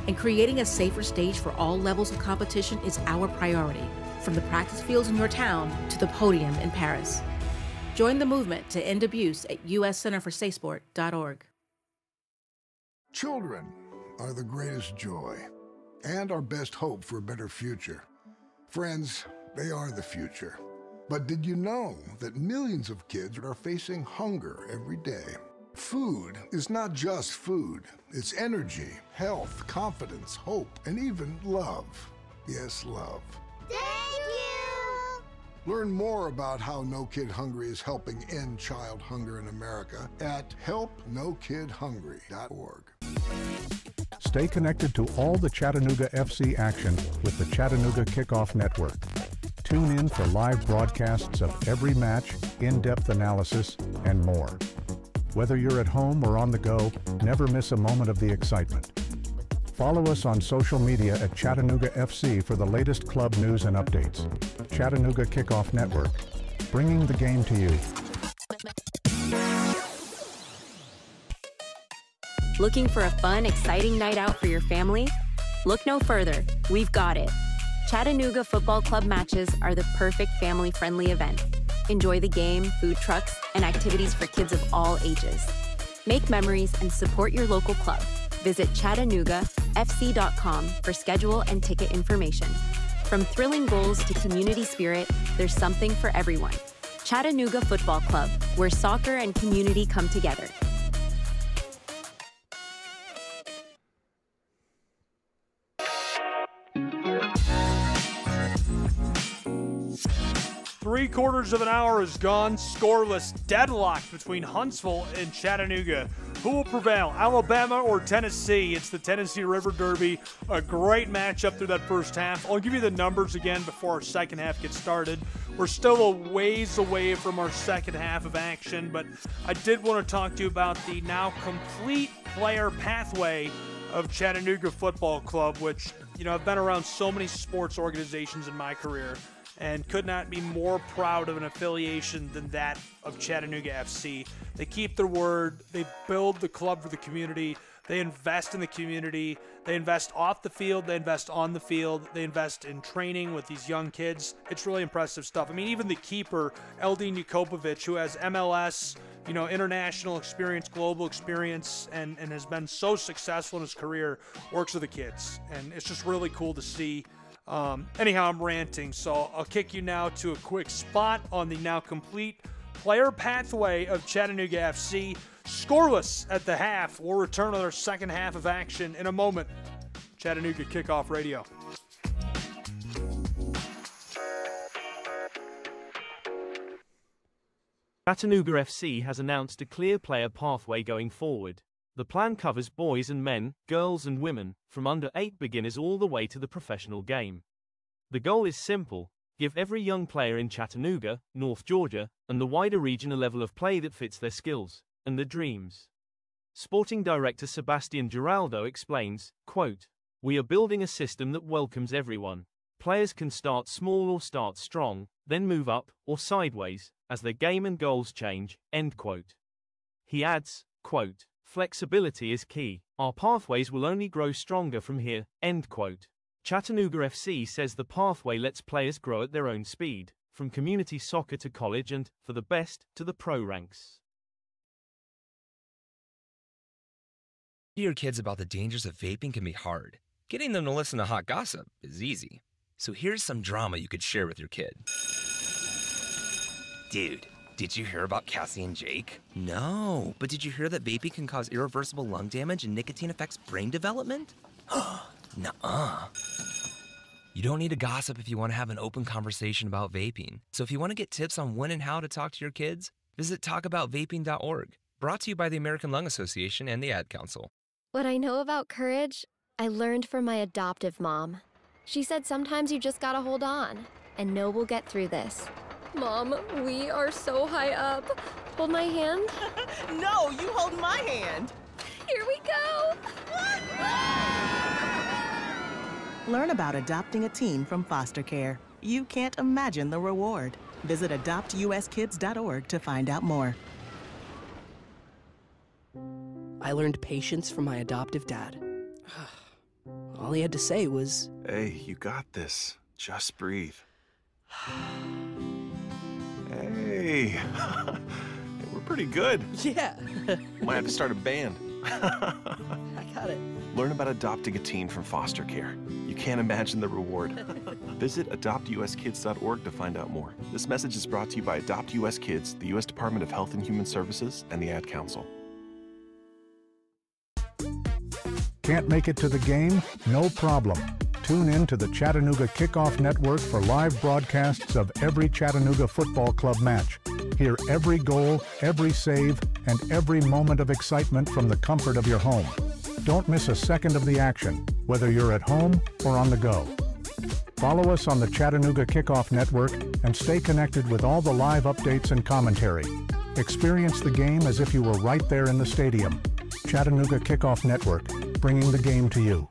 And creating a safer stage for all levels of competition is our priority, from the practice fields in your town to the podium in Paris. Join the movement to end abuse at uscenterforsafesport.org. Children are the greatest joy and our best hope for a better future. Friends, they are the future. But did you know that millions of kids are facing hunger every day? Food is not just food. It's energy, health, confidence, hope, and even love. Yes, love. Thank you! Learn more about how No Kid Hungry is helping end child hunger in America at helpnokidhungry.org. Stay connected to all the Chattanooga FC action with the Chattanooga Kickoff Network. Tune in for live broadcasts of every match, in-depth analysis, and more. Whether you're at home or on the go, never miss a moment of the excitement. Follow us on social media at Chattanooga FC for the latest club news and updates. Chattanooga Kickoff Network, bringing the game to you. Looking for a fun, exciting night out for your family? Look no further. We've got it. Chattanooga Football Club matches are the perfect family-friendly event. Enjoy the game, food trucks, and activities for kids of all ages. Make memories and support your local club. Visit ChattanoogaFC.com for schedule and ticket information. From thrilling goals to community spirit, there's something for everyone. Chattanooga Football Club, where soccer and community come together. Three-quarters of an hour is gone, scoreless, deadlocked between Huntsville and Chattanooga. Who will prevail, Alabama or Tennessee? It's the Tennessee River Derby, a great matchup through that first half. I'll give you the numbers again before our second half gets started. We're still a ways away from our second half of action, but I did want to talk to you about the now complete player pathway of Chattanooga Football Club, which, you know, I've been around so many sports organizations in my career and could not be more proud of an affiliation than that of Chattanooga FC. They keep their word. They build the club for the community. They invest in the community. They invest off the field. They invest on the field. They invest in training with these young kids. It's really impressive stuff. I mean, even the keeper, Eldin Jakobovic, who has MLS, you know, international experience, global experience, and has been so successful in his career, works with the kids. And it's just really cool to see. Anyhow, I'm ranting, so I'll kick you now to a quick spot on the now complete player pathway of Chattanooga FC. Scoreless at the half. We'll return with our second half of action in a moment. Chattanooga Kickoff Radio. Chattanooga FC has announced a clear player pathway going forward. The plan covers boys and men, girls and women, from under 8 beginners all the way to the professional game. The goal is simple: give every young player in Chattanooga, North Georgia, and the wider region a level of play that fits their skills and their dreams. Sporting Director Sebastian Giraldo explains, quote, "We are building a system that welcomes everyone. Players can start small or start strong, then move up or sideways as their game and goals change," end quote. He adds, quote, "Flexibility is key. Our pathways will only grow stronger from here," end quote. Chattanooga FC says the pathway lets players grow at their own speed, from community soccer to college and, for the best, to the pro ranks. Your kids about the dangers of vaping can be hard. Getting them to listen to hot gossip is easy. So here's some drama you could share with your kid. Dude, did you hear about Cassie and Jake? No, but did you hear that vaping can cause irreversible lung damage and nicotine affects brain development? Nuh-uh. You don't need to gossip if you want to have an open conversation about vaping. So if you want to get tips on when and how to talk to your kids, visit talkaboutvaping.org. Brought to you by the American Lung Association and the Ad Council. What I know about courage, I learned from my adoptive mom. She said sometimes you just gotta hold on and know we'll get through this. Mom, we are so high up. Hold my hand. No, you hold my hand. Here we go. Learn about adopting a teen from foster care. You can't imagine the reward. Visit adoptuskids.org to find out more. I learned patience from my adoptive dad. All he had to say was, "Hey, you got this. Just breathe." Hey, we're pretty good. Yeah. Might have to start a band. I got it. Learn about adopting a teen from foster care. You can't imagine the reward. Visit adoptuskids.org to find out more. This message is brought to you by Adopt US Kids, the U.S. Department of Health and Human Services, and the Ad Council. Can't make it to the game? No problem. Tune in to the Chattanooga Kickoff Network for live broadcasts of every Chattanooga Football Club match. Hear every goal, every save, and every moment of excitement from the comfort of your home. Don't miss a second of the action, whether you're at home or on the go. Follow us on the Chattanooga Kickoff Network and stay connected with all the live updates and commentary. Experience the game as if you were right there in the stadium. Chattanooga Kickoff Network, bringing the game to you.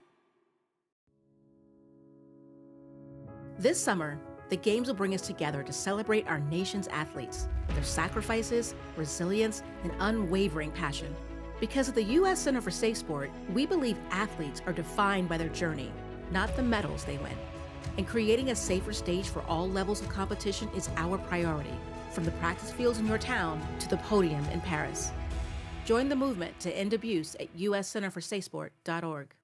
This summer, the games will bring us together to celebrate our nation's athletes, their sacrifices, resilience, and unwavering passion. Because at the U.S. Center for Safe Sport, we believe athletes are defined by their journey, not the medals they win. And creating a safer stage for all levels of competition is our priority, from the practice fields in your town to the podium in Paris. Join the movement to end abuse at uscenterforsafesport.org.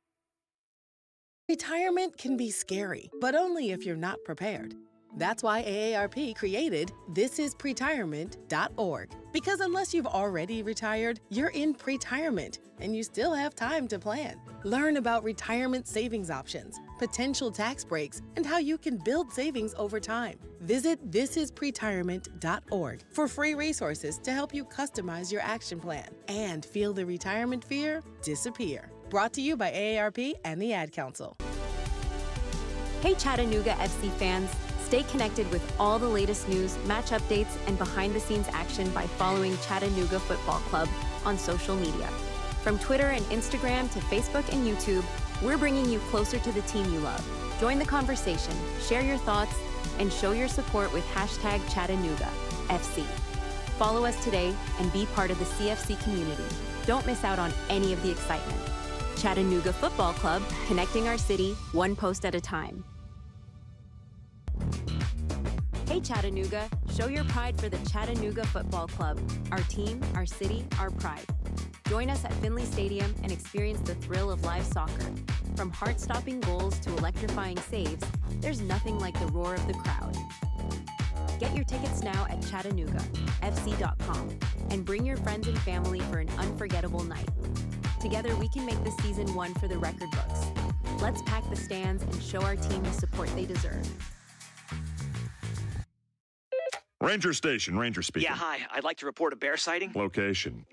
Retirement can be scary, but only if you're not prepared. That's why AARP created thisispretirement.org. Because unless you've already retired, you're in pretirement, and you still have time to plan. Learn about retirement savings options, potential tax breaks, and how you can build savings over time. Visit thisispretirement.org for free resources to help you customize your action plan and feel the retirement fear disappear. Brought to you by AARP and the Ad Council. Hey Chattanooga FC fans, stay connected with all the latest news, match updates, and behind-the-scenes action by following Chattanooga Football Club on social media. From Twitter and Instagram to Facebook and YouTube, we're bringing you closer to the team you love. Join the conversation, share your thoughts, and show your support with #ChattanoogaFC. Follow us today and be part of the CFC community. Don't miss out on any of the excitement. Chattanooga Football Club, connecting our city one post at a time. Hey Chattanooga, show your pride for the Chattanooga Football Club. Our team, our city, our pride. Join us at Finley Stadium and experience the thrill of live soccer. From heart-stopping goals to electrifying saves, there's nothing like the roar of the crowd. Get your tickets now at ChattanoogaFC.com and bring your friends and family for an unforgettable night. Together, we can make this season one for the record books. Let's pack the stands and show our team the support they deserve. Ranger Station, Ranger speaking. Yeah, hi. I'd like to report a bear sighting. Location.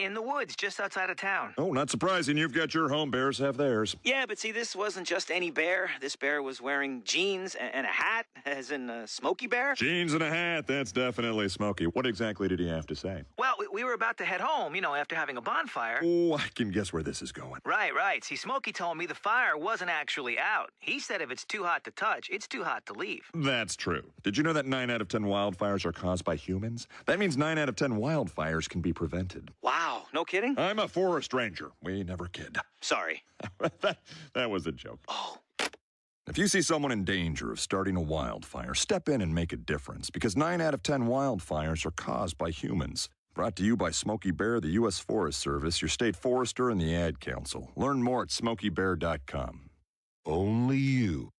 In the woods, just outside of town. Oh, not surprising. You've got your home. Bears have theirs. Yeah, but see, this wasn't just any bear. This bear was wearing jeans and a hat, as in Smokey Bear. Jeans and a hat. That's definitely Smokey. What exactly did he have to say? Well, we were about to head home, after having a bonfire. Oh, I can guess where this is going. Right. See, Smokey told me the fire wasn't actually out. He said if it's too hot to touch, it's too hot to leave. That's true. Did you know that 9 out of 10 wildfires are caused by humans? That means 9 out of 10 wildfires can be prevented. Wow, no kidding? I'm a forest ranger. We never kid. Sorry. that was a joke. Oh. If you see someone in danger of starting a wildfire, step in and make a difference, because 9 out of 10 wildfires are caused by humans. Brought to you by Smokey Bear, the U.S. Forest Service, your state forester, and the Ad Council. Learn more at smokeybear.com. Only you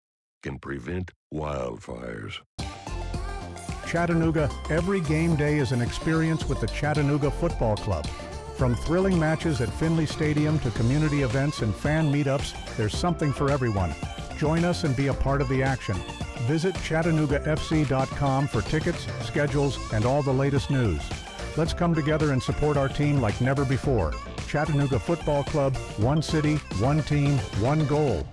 can prevent wildfires. Chattanooga, every game day is an experience with the Chattanooga Football Club. From thrilling matches at Finley Stadium to community events and fan meetups, there's something for everyone. Join us and be a part of the action. Visit ChattanoogaFC.com for tickets, schedules, and all the latest news. Let's come together and support our team like never before. Chattanooga Football Club, one city, one team, one goal.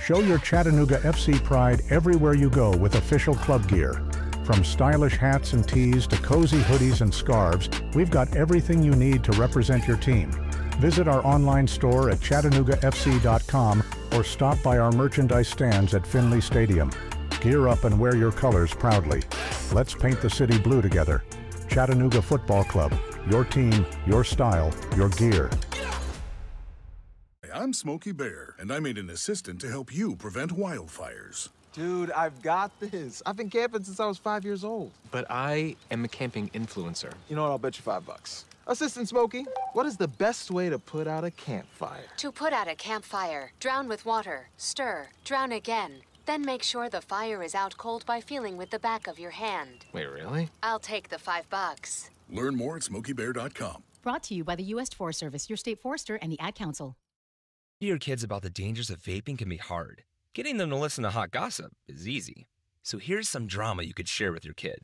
Show your Chattanooga FC pride everywhere you go with official club gear. From stylish hats and tees to cozy hoodies and scarves, we've got everything you need to represent your team. Visit our online store at ChattanoogaFC.com or stop by our merchandise stands at Finley Stadium. Gear up and wear your colors proudly. Let's paint the city blue together. Chattanooga Football Club. Your team, your style, your gear. I'm Smokey Bear, and I made an assistant to help you prevent wildfires. Dude, I've got this. I've been camping since I was 5 years old. But I am a camping influencer. You know what? I'll bet you $5. Assistant Smokey, what is the best way to put out a campfire? To put out a campfire, drown with water, stir, drown again. Then make sure the fire is out cold by feeling with the back of your hand. Wait, really? I'll take the $5. Learn more at smokeybear.com. Brought to you by the U.S. Forest Service, your state forester, and the Ad Council. Your kids about the dangers of vaping can be hard. Getting them to listen to hot gossip is easy. So here's some drama you could share with your kid.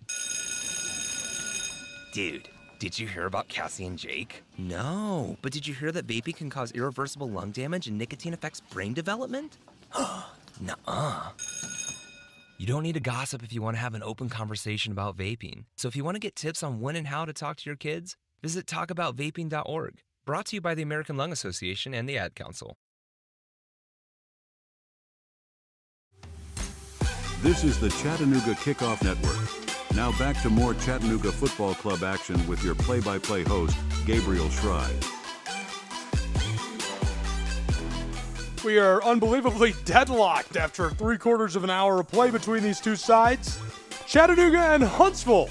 Dude, did you hear about Cassie and Jake? No, but did you hear that vaping can cause irreversible lung damage and nicotine affects brain development? Nuh-uh. You don't need to gossip if you want to have an open conversation about vaping. So if you want to get tips on when and how to talk to your kids, visit talkaboutvaping.org. Brought to you by the American Lung Association and the Ad Council. This is the Chattanooga Kickoff Network. Now back to more Chattanooga Football Club action with your play-by-play host, Gabriel Schrei. We are unbelievably deadlocked after 3/4 of an hour of play between these two sides. Chattanooga and Huntsville.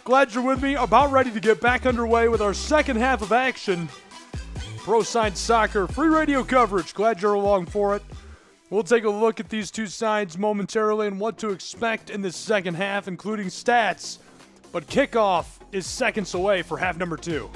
Glad you're with me. About ready to get back underway with our second half of action. Pro Science Soccer, free radio coverage. Glad you're along for it. We'll take a look at these two sides momentarily and what to expect in the second half, including stats. But kickoff is seconds away for half number 2.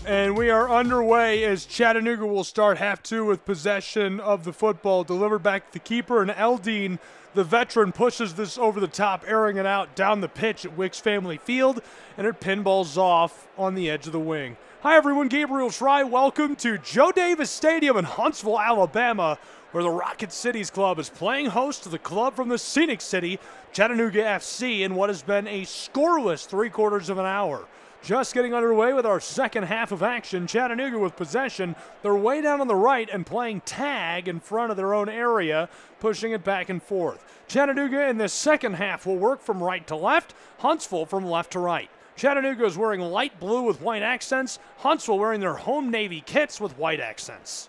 And we are underway as Chattanooga will start half 2 with possession of the football. Delivered back to the keeper, and Eldine, the veteran, pushes this over the top, airing it out down the pitch at Wicks Family Field, and it pinballs off on the edge of the wing. Hi everyone, Gabriel Schrei. Welcome to Joe Davis Stadium in Huntsville, Alabama, where the Rocket Cities Club is playing host to the club from the Scenic City, Chattanooga FC, in what has been a scoreless 3/4 of an hour. Just getting underway with our second half of action. Chattanooga with possession. They're way down on the right and playing tag in front of their own area, pushing it back and forth. Chattanooga in this second half will work from right to left, Huntsville from left to right. Chattanooga is wearing light blue with white accents, Huntsville wearing their home Navy kits with white accents.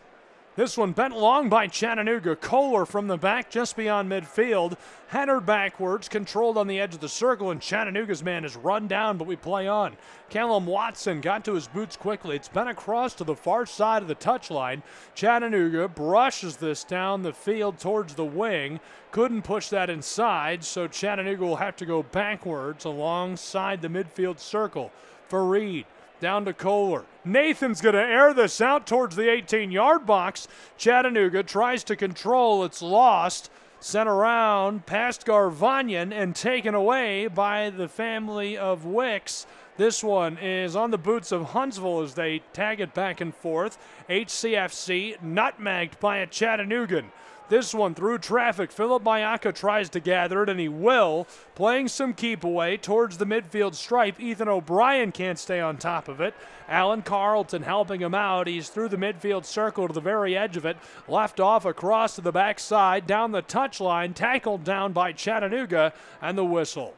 This one bent long by Chattanooga. Kohler from the back just beyond midfield. Header backwards, controlled on the edge of the circle, and Chattanooga's man is run down, but we play on. Callum Watson got to his boots quickly. It's been across to the far side of the touchline. Chattanooga brushes this down the field towards the wing. Couldn't push that inside, so Chattanooga will have to go backwards alongside the midfield circle. Fareed. Down to Kohler. Nathan's going to air this out towards the 18-yard box. Chattanooga tries to control. It's lost. Sent around past Garvanyan and taken away by the family of Wicks. This one is on the boots of Huntsville as they tag it back and forth. HCFC nutmegged by a Chattanoogan. This one through traffic. Philip Mayaka tries to gather it, and he will. Playing some keep away towards the midfield stripe. Ethan O'Brien can't stay on top of it. Alan Carlton helping him out. He's through the midfield circle to the very edge of it. Left off across to the backside, down the touchline. Tackled down by Chattanooga, and the whistle.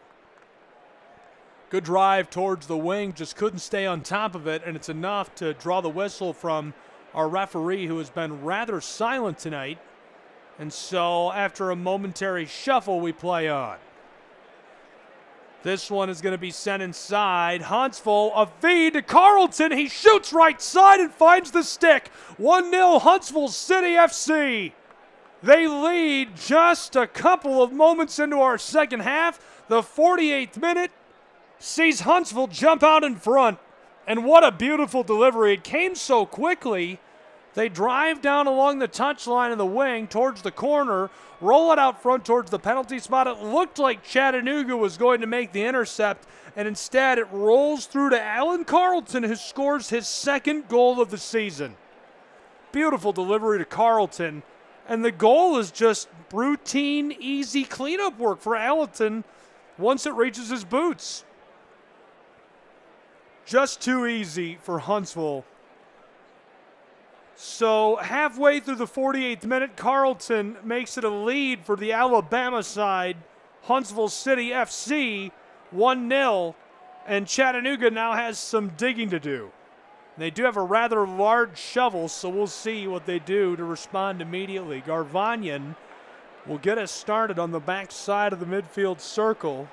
Good drive towards the wing, just couldn't stay on top of it, and it's enough to draw the whistle from our referee, who has been rather silent tonight. And so, after a momentary shuffle, we play on. This one is going to be sent inside. Huntsville, a feed to Carlton. He shoots right side and finds the stick. 1-0 Huntsville City FC. They lead just a couple of moments into our second half. The 48th minute sees Huntsville jump out in front. And what a beautiful delivery. It came so quickly. They drive down along the touchline in the wing towards the corner, roll it out front towards the penalty spot. It looked like Chattanooga was going to make the intercept, and instead it rolls through to Alan Carlton, who scores his second goal of the season. Beautiful delivery to Carlton, and the goal is just routine, easy cleanup work for Allenton once it reaches his boots. Just too easy for Huntsville. So halfway through the 48th minute, Carlton makes it a lead for the Alabama side. Huntsville City FC 1-0, and Chattanooga now has some digging to do. They do have a rather large shovel, so we'll see what they do to respond immediately. Garvanyan will get us started on the back side of the midfield circle.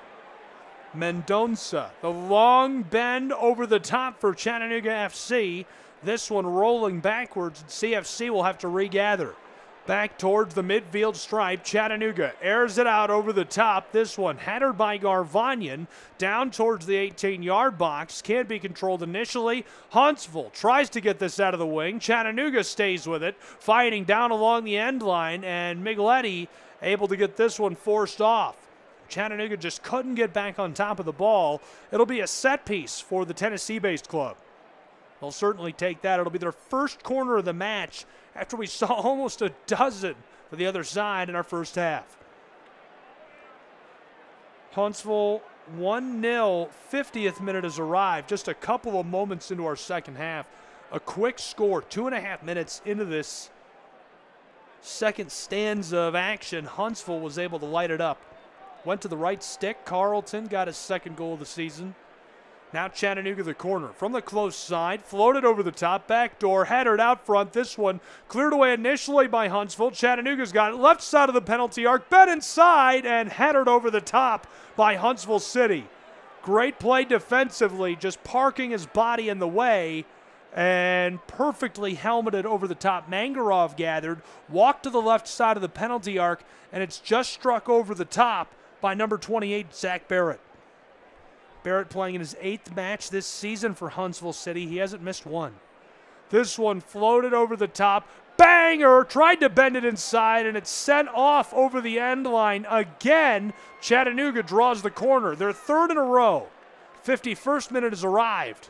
Mendonça, the long bend over the top for Chattanooga FC. This one rolling backwards, and CFC will have to regather. Back towards the midfield stripe, Chattanooga airs it out over the top. This one headed by Garvanyan down towards the 18-yard box. Can't be controlled initially. Huntsville tries to get this out of the wing. Chattanooga stays with it, fighting down along the end line, and Migletti able to get this one forced off. Chattanooga just couldn't get back on top of the ball. It'll be a set piece for the Tennessee-based club. They'll certainly take that. It'll be their first corner of the match after we saw almost a dozen for the other side in our first half. Huntsville 1-0, 50th minute has arrived. Just a couple of moments into our second half. A quick score, 2.5 minutes into this second stanza of action. Huntsville was able to light it up. Went to the right stick. Carlton got his second goal of the season. Now Chattanooga the corner. From the close side, floated over the top, backdoor, headered out front. This one cleared away initially by Huntsville. Chattanooga's got it left side of the penalty arc, bent inside, and headed over the top by Huntsville City. Great play defensively, just parking his body in the way, and perfectly helmeted over the top. Mangarov gathered, walked to the left side of the penalty arc, and it's just struck over the top by number 28, Zach Barrett. Barrett playing in his 8th match this season for Huntsville City. He hasn't missed one. This one floated over the top. Banger! Tried to bend it inside, and it's sent off over the end line again. Chattanooga draws the corner. Their third in a row. 51st minute has arrived.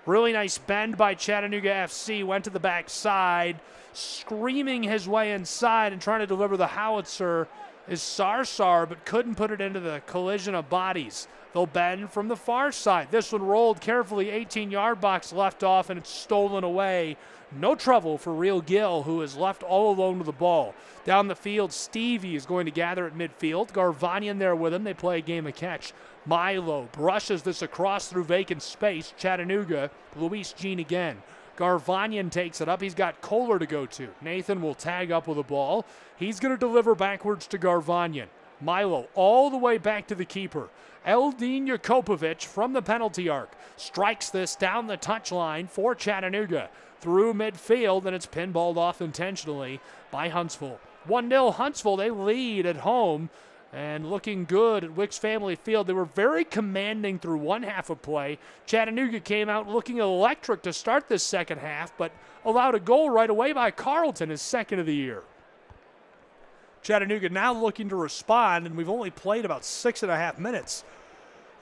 Really nice bend by Chattanooga FC. Went to the back side, screaming his way inside and trying to deliver the howitzer is Sarsar, but couldn't put it into the collision of bodies. They'll bend from the far side. This one rolled carefully, 18-yard box left off, and it's stolen away. No trouble for Real Gill, who is left all alone with the ball. Down the field, Stevie is going to gather at midfield. Garvanyan there with him. They play a game of catch. Milo brushes this across through vacant space. Chattanooga, Luis Jean again. Garvanyan takes it up. He's got Kohler to go to. Nathan will tag up with the ball. He's going to deliver backwards to Garvanyan. Milo all the way back to the keeper. Eldin Jakopovic from the penalty arc strikes this down the touchline for Chattanooga through midfield, and it's pinballed off intentionally by Huntsville. 1-0 Huntsville. They lead at home and looking good at Wicks Family Field. They were very commanding through one half of play. Chattanooga came out looking electric to start this second half, but allowed a goal right away by Carlton, his second of the year. Chattanooga now looking to respond, and we've only played about 6.5 minutes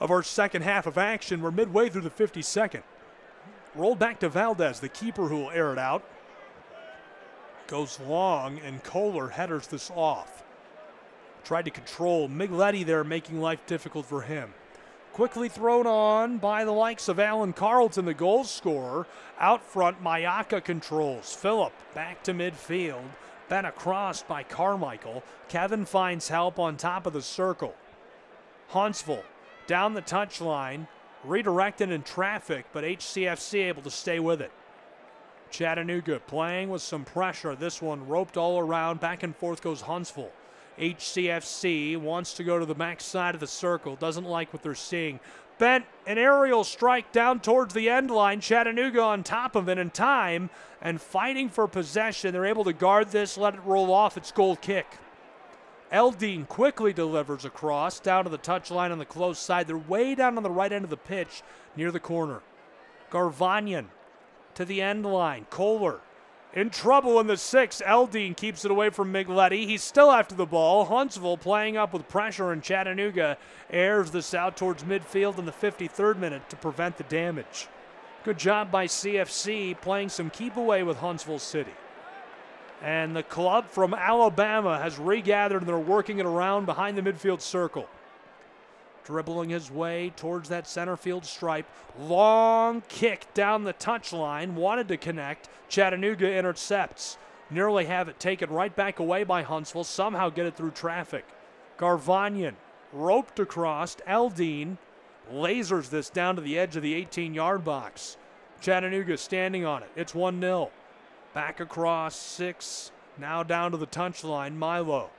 of our second half of action. We're midway through the 52nd. Rolled back to Valdez, the keeper, who will air it out. Goes long, and Kohler headers this off. Tried to control. Migletti there making life difficult for him. Quickly thrown on by the likes of Alan Carlton, the goal scorer. Out front, Mayaka controls. Phillip back to midfield. Bent across by Carmichael. Kevin finds help on top of the circle. Huntsville down the touchline, redirected in traffic, but HCFC able to stay with it. Chattanooga playing with some pressure. This one roped all around. Back and forth goes Huntsville. HCFC wants to go to the back side of the circle, doesn't like what they're seeing. Bent an aerial strike down towards the end line. Chattanooga on top of it in time and fighting for possession. They're able to guard this, let it roll off. It's goal kick. Eldine quickly delivers across down to the touchline on the close side. They're way down on the right end of the pitch near the corner. Garvanyan to the end line. Kohler in trouble in the 6. Eldine keeps it away from Migletti. He's still after the ball. Huntsville playing up with pressure, and Chattanooga airs this out towards midfield in the 53rd minute to prevent the damage. Good job by CFC playing some keep away with Huntsville City. And the club from Alabama has regathered, and they're working it around behind the midfield circle. Dribbling his way towards that center field stripe. Long kick down the touchline. Wanted to connect. Chattanooga intercepts. Nearly have it taken right back away by Huntsville. Somehow get it through traffic. Garvanyan roped across. Eldine lasers this down to the edge of the 18-yard box. Chattanooga standing on it. It's 1-0. Back across 6. Now down to the touchline. Milo.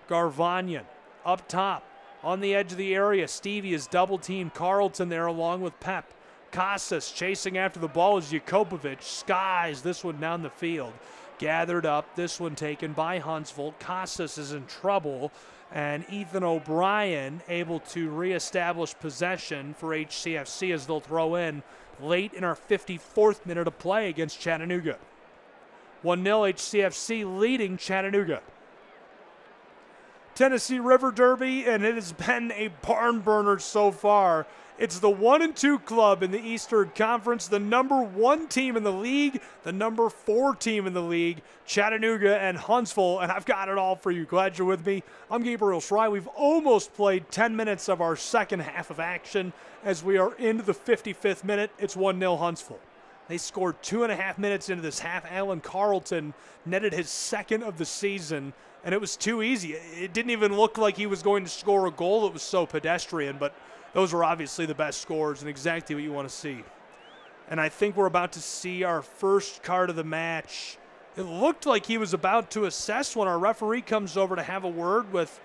Garvanyan up top. On the edge of the area, Stevie is double-teamed. Carlton there along with Pep. Casas chasing after the ball is Jakobovic. Skies this one down the field. Gathered up, this one taken by Huntsville. Casas is in trouble, and Ethan O'Brien able to reestablish possession for HCFC as they'll throw in late in our 54th minute of play against Chattanooga. 1-0 HCFC leading Chattanooga. Tennessee River Derby, and it has been a barn burner so far. It's the 1-2 club in the Eastern Conference, the number 1 team in the league, the number 4 team in the league, Chattanooga and Huntsville, and I've got it all for you. Glad you're with me. I'm Gabriel Schrei. We've almost played 10 minutes of our second half of action as we are into the 55th minute. It's 1-0 Huntsville. They scored 2.5 minutes into this half. Alan Carlton netted his second of the season, and it was too easy. It didn't even look like he was going to score a goal. It was so pedestrian, but those were obviously the best scores and exactly what you want to see. And I think we're about to see our first card of the match. It looked like he was about to assess when our referee comes over to have a word with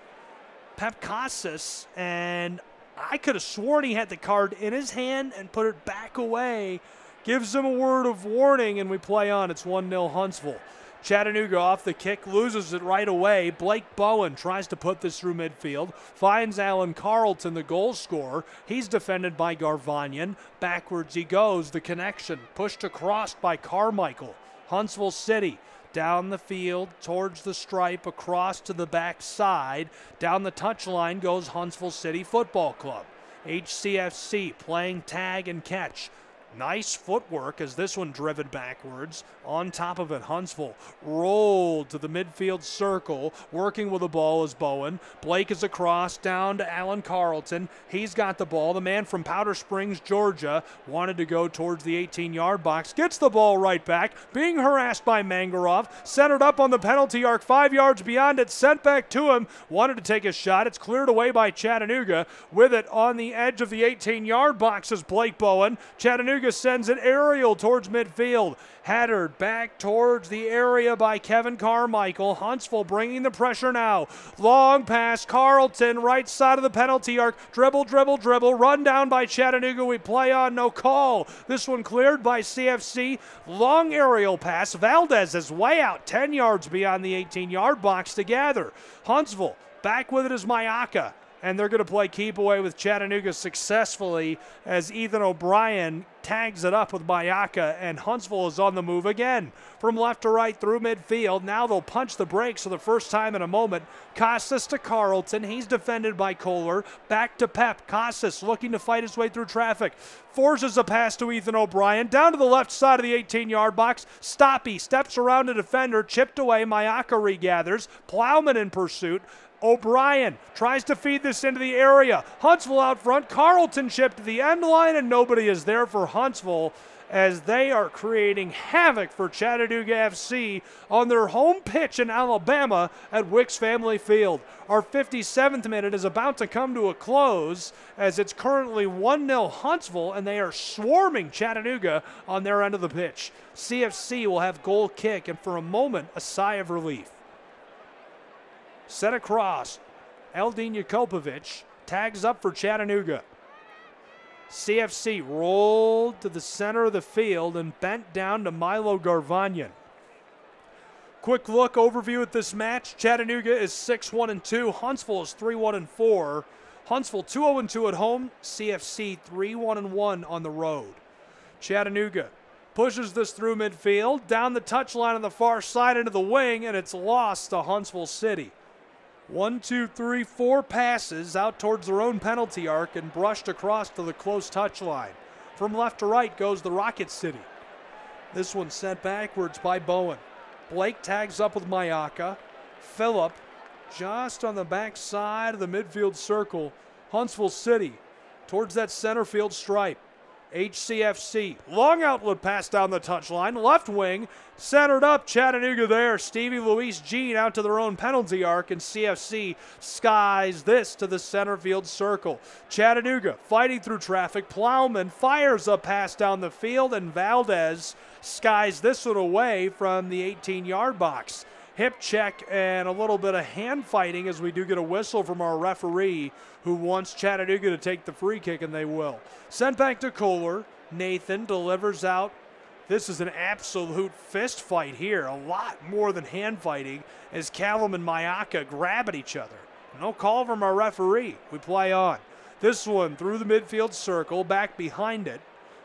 Pep Casas, and I could have sworn he had the card in his hand and put it back away. Gives him a word of warning, and we play on. It's 1-0 Huntsville. Chattanooga off the kick, loses it right away. Blake Bowen tries to put this through midfield, finds Alan Carlton, the goal scorer. He's defended by Garvanyan. Backwards he goes, the connection. Pushed across by Carmichael. Huntsville City down the field, towards the stripe, across to the back side. Down the touchline goes Huntsville City Football Club. HCFC playing tag and catch. Nice footwork as this one driven backwards. On top of it, Huntsville rolled to the midfield circle. Working with the ball is Bowen. Blake is across down to Alan Carlton. He's got the ball. The man from Powder Springs, Georgia, wanted to go towards the 18-yard box. Gets the ball right back. Being harassed by Mangarov. Centered up on the penalty arc. 5 yards beyond it. Sent back to him. Wanted to take a shot. It's cleared away by Chattanooga. With it on the edge of the 18-yard box is Blake Bowen. Chattanooga sends it aerial towards midfield. Headed back towards the area by Kevin Carmichael. Huntsville bringing the pressure now. Long pass, Carlton, right side of the penalty arc. Dribble, dribble, dribble. Run down by Chattanooga. We play on, no call. This one cleared by CFC. Long aerial pass. Valdez is way out, 10 yards beyond the 18-yard box to gather. Huntsville back with it is Mayaka. And they're going to play keep away with Chattanooga successfully as Ethan O'Brien tags it up with Mayaka, and Huntsville is on the move again. From left to right through midfield. Now they'll punch the brakes for the first time in a moment. Casas to Carlton. He's defended by Kohler. Back to Pep. Casas looking to fight his way through traffic. Forces a pass to Ethan O'Brien. Down to the left side of the 18-yard box. Stoppy steps around a defender. Chipped away. Mayaka regathers. Plowman in pursuit. O'Brien tries to feed this into the area. Huntsville out front. Carlton chipped to the end line, and nobody is there for Huntsville as they are creating havoc for Chattanooga FC on their home pitch in Alabama at Wicks Family Field. Our 57th minute is about to come to a close as it's currently 1-0 Huntsville, and they are swarming Chattanooga on their end of the pitch. CFC will have goal kick, and for a moment, a sigh of relief. Set across. Eldin Jakopovic tags up for Chattanooga. CFC rolled to the center of the field and bent down to Milo Garvanyan. Quick look overview at this match. Chattanooga is 6-1-2. Huntsville is 3-1-4. Huntsville 2-0-2 at home. CFC 3-1-1 on the road. Chattanooga pushes this through midfield, down the touchline on the far side into the wing, and it's lost to Huntsville City. 1, 2, 3, 4 passes out towards their own penalty arc and brushed across to the close touchline. From left to right goes the Rocket City. This one sent backwards by Bowen. Blake tags up with Mayaka. Phillip just on the back side of the midfield circle. Huntsville City towards that center field stripe. HCFC, long outlet pass down the touchline, left wing, centered up, Chattanooga there. Stevie Luis Jean out to their own penalty arc, and CFC skies this to the center field circle. Chattanooga fighting through traffic. Plowman fires a pass down the field, and Valdez skies this one away from the 18-yard box. Hip check and a little bit of hand fighting as we do get a whistle from our referee who wants Chattanooga to take the free kick, and they will. Sent back to Kohler. Nathan delivers out. This is an absolute fist fight here. A lot more than hand fighting as Callum and Mayaka grab at each other. No call from our referee. We play on. This one through the midfield circle, back behind it.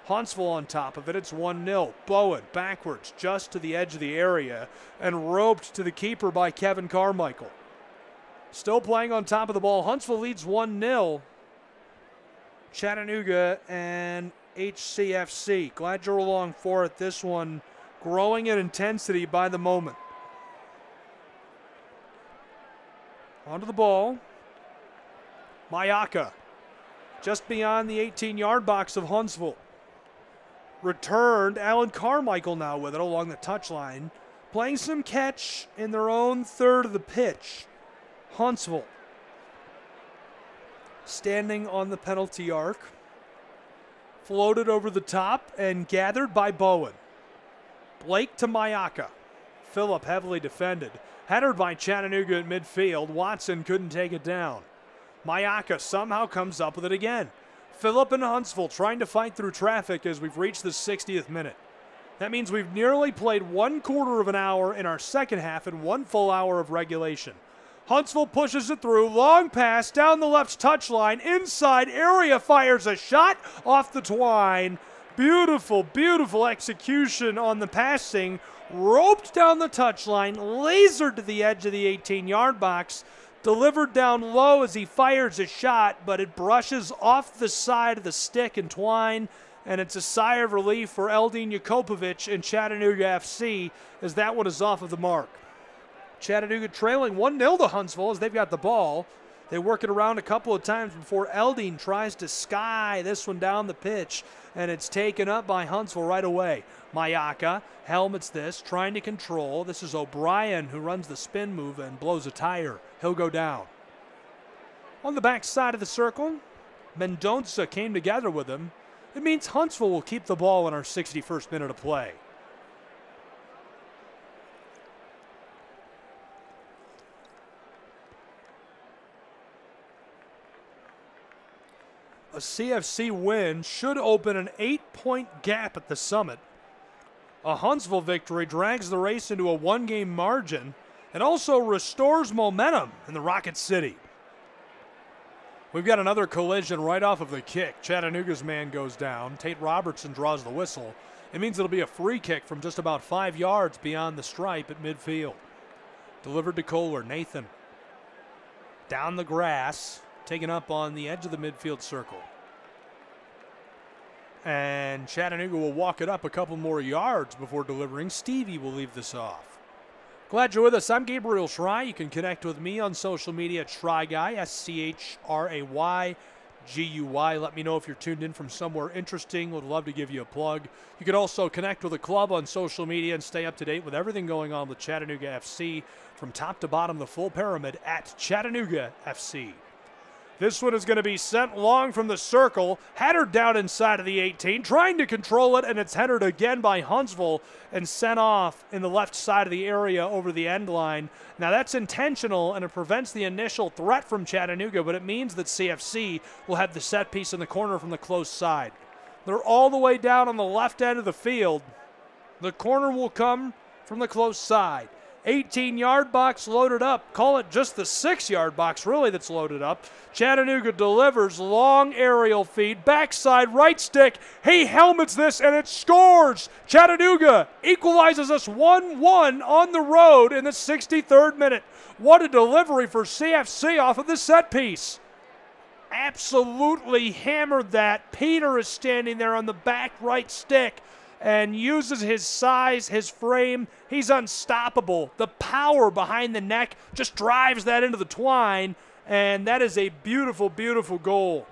Huntsville on top of it. It's 1-0. Bowen backwards just to the edge of the area and roped to the keeper by Kevin Carmichael. Still playing on top of the ball. Huntsville leads 1-0. Chattanooga and HCFC. Glad you're along for it. This one growing in intensity by the moment. Onto the ball. Mayaka just beyond the 18-yard box of Huntsville. Returned. Alan Carmichael now with it along the touchline. Playing some catch in their own third of the pitch. Huntsville standing on the penalty arc. Floated over the top and gathered by Bowen. Blake to Mayaka. Phillip heavily defended. Headed by Chattanooga at midfield. Watson couldn't take it down. Mayaka somehow comes up with it again. Phillip and Huntsville trying to fight through traffic as we've reached the 60th minute. That means we've nearly played 1/4 of an hour in our second half and 1 full hour of regulation. Huntsville pushes it through, long pass down the left touchline, inside area, fires a shot off the twine. Beautiful, beautiful execution on the passing. Roped down the touchline, lasered to the edge of the 18-yard box. Delivered down low as he fires a shot, but it brushes off the side of the stick and twine, and it's a sigh of relief for Eldin Jakopovic and Chattanooga FC as that one is off of the mark. Chattanooga trailing 1-0 to Huntsville as they've got the ball. They work it around a couple of times before Eldin tries to sky this one down the pitch, and it's taken up by Huntsville right away. Mayaka helmets this, trying to control. This is O'Brien who runs the spin move and blows a tire. He'll go down. On the back side of the circle, Mendonça came together with him. It means Huntsville will keep the ball in our 61st minute of play. A CFC win should open an 8-point gap at the summit. A Huntsville victory drags the race into a 1-game margin and also restores momentum in the Rocket City. We've got another collision right off of the kick. Chattanooga's man goes down. Tate Robertson draws the whistle. It means it'll be a free kick from just about 5 yards beyond the stripe at midfield. Delivered to Kohler. Nathan. Down the grass. Taken up on the edge of the midfield circle. And Chattanooga will walk it up a couple more yards before delivering. Stevie will leave this off. Glad you're with us. I'm Gabriel Schry. You can connect with me on social media at SchryGuy, SCHRAYGUY. Let me know if you're tuned in from somewhere interesting. Would love to give you a plug. You can also connect with the club on social media and stay up to date with everything going on with Chattanooga FC from top to bottom, the full pyramid at Chattanooga FC. This one is going to be sent long from the circle, headed down inside of the 18, trying to control it, and it's headed again by Huntsville and sent off in the left side of the area over the end line. Now that's intentional, and it prevents the initial threat from Chattanooga, but it means that CFC will have the set piece in the corner from the close side. They're all the way down on the left end of the field. The corner will come from the close side. 18-yard box loaded up. Call it just the 6-yard box, really, that's loaded up. Chattanooga delivers long aerial feed. Backside right stick. He helmets this, and it scores. Chattanooga equalizes us 1-1 on the road in the 63rd minute. What a delivery for CFC off of the set piece. Absolutely hammered that. Peter is standing there on the back right stick and uses his size, his frame. He's unstoppable. The power behind the neck just drives that into the twine, and that is a beautiful, beautiful goal.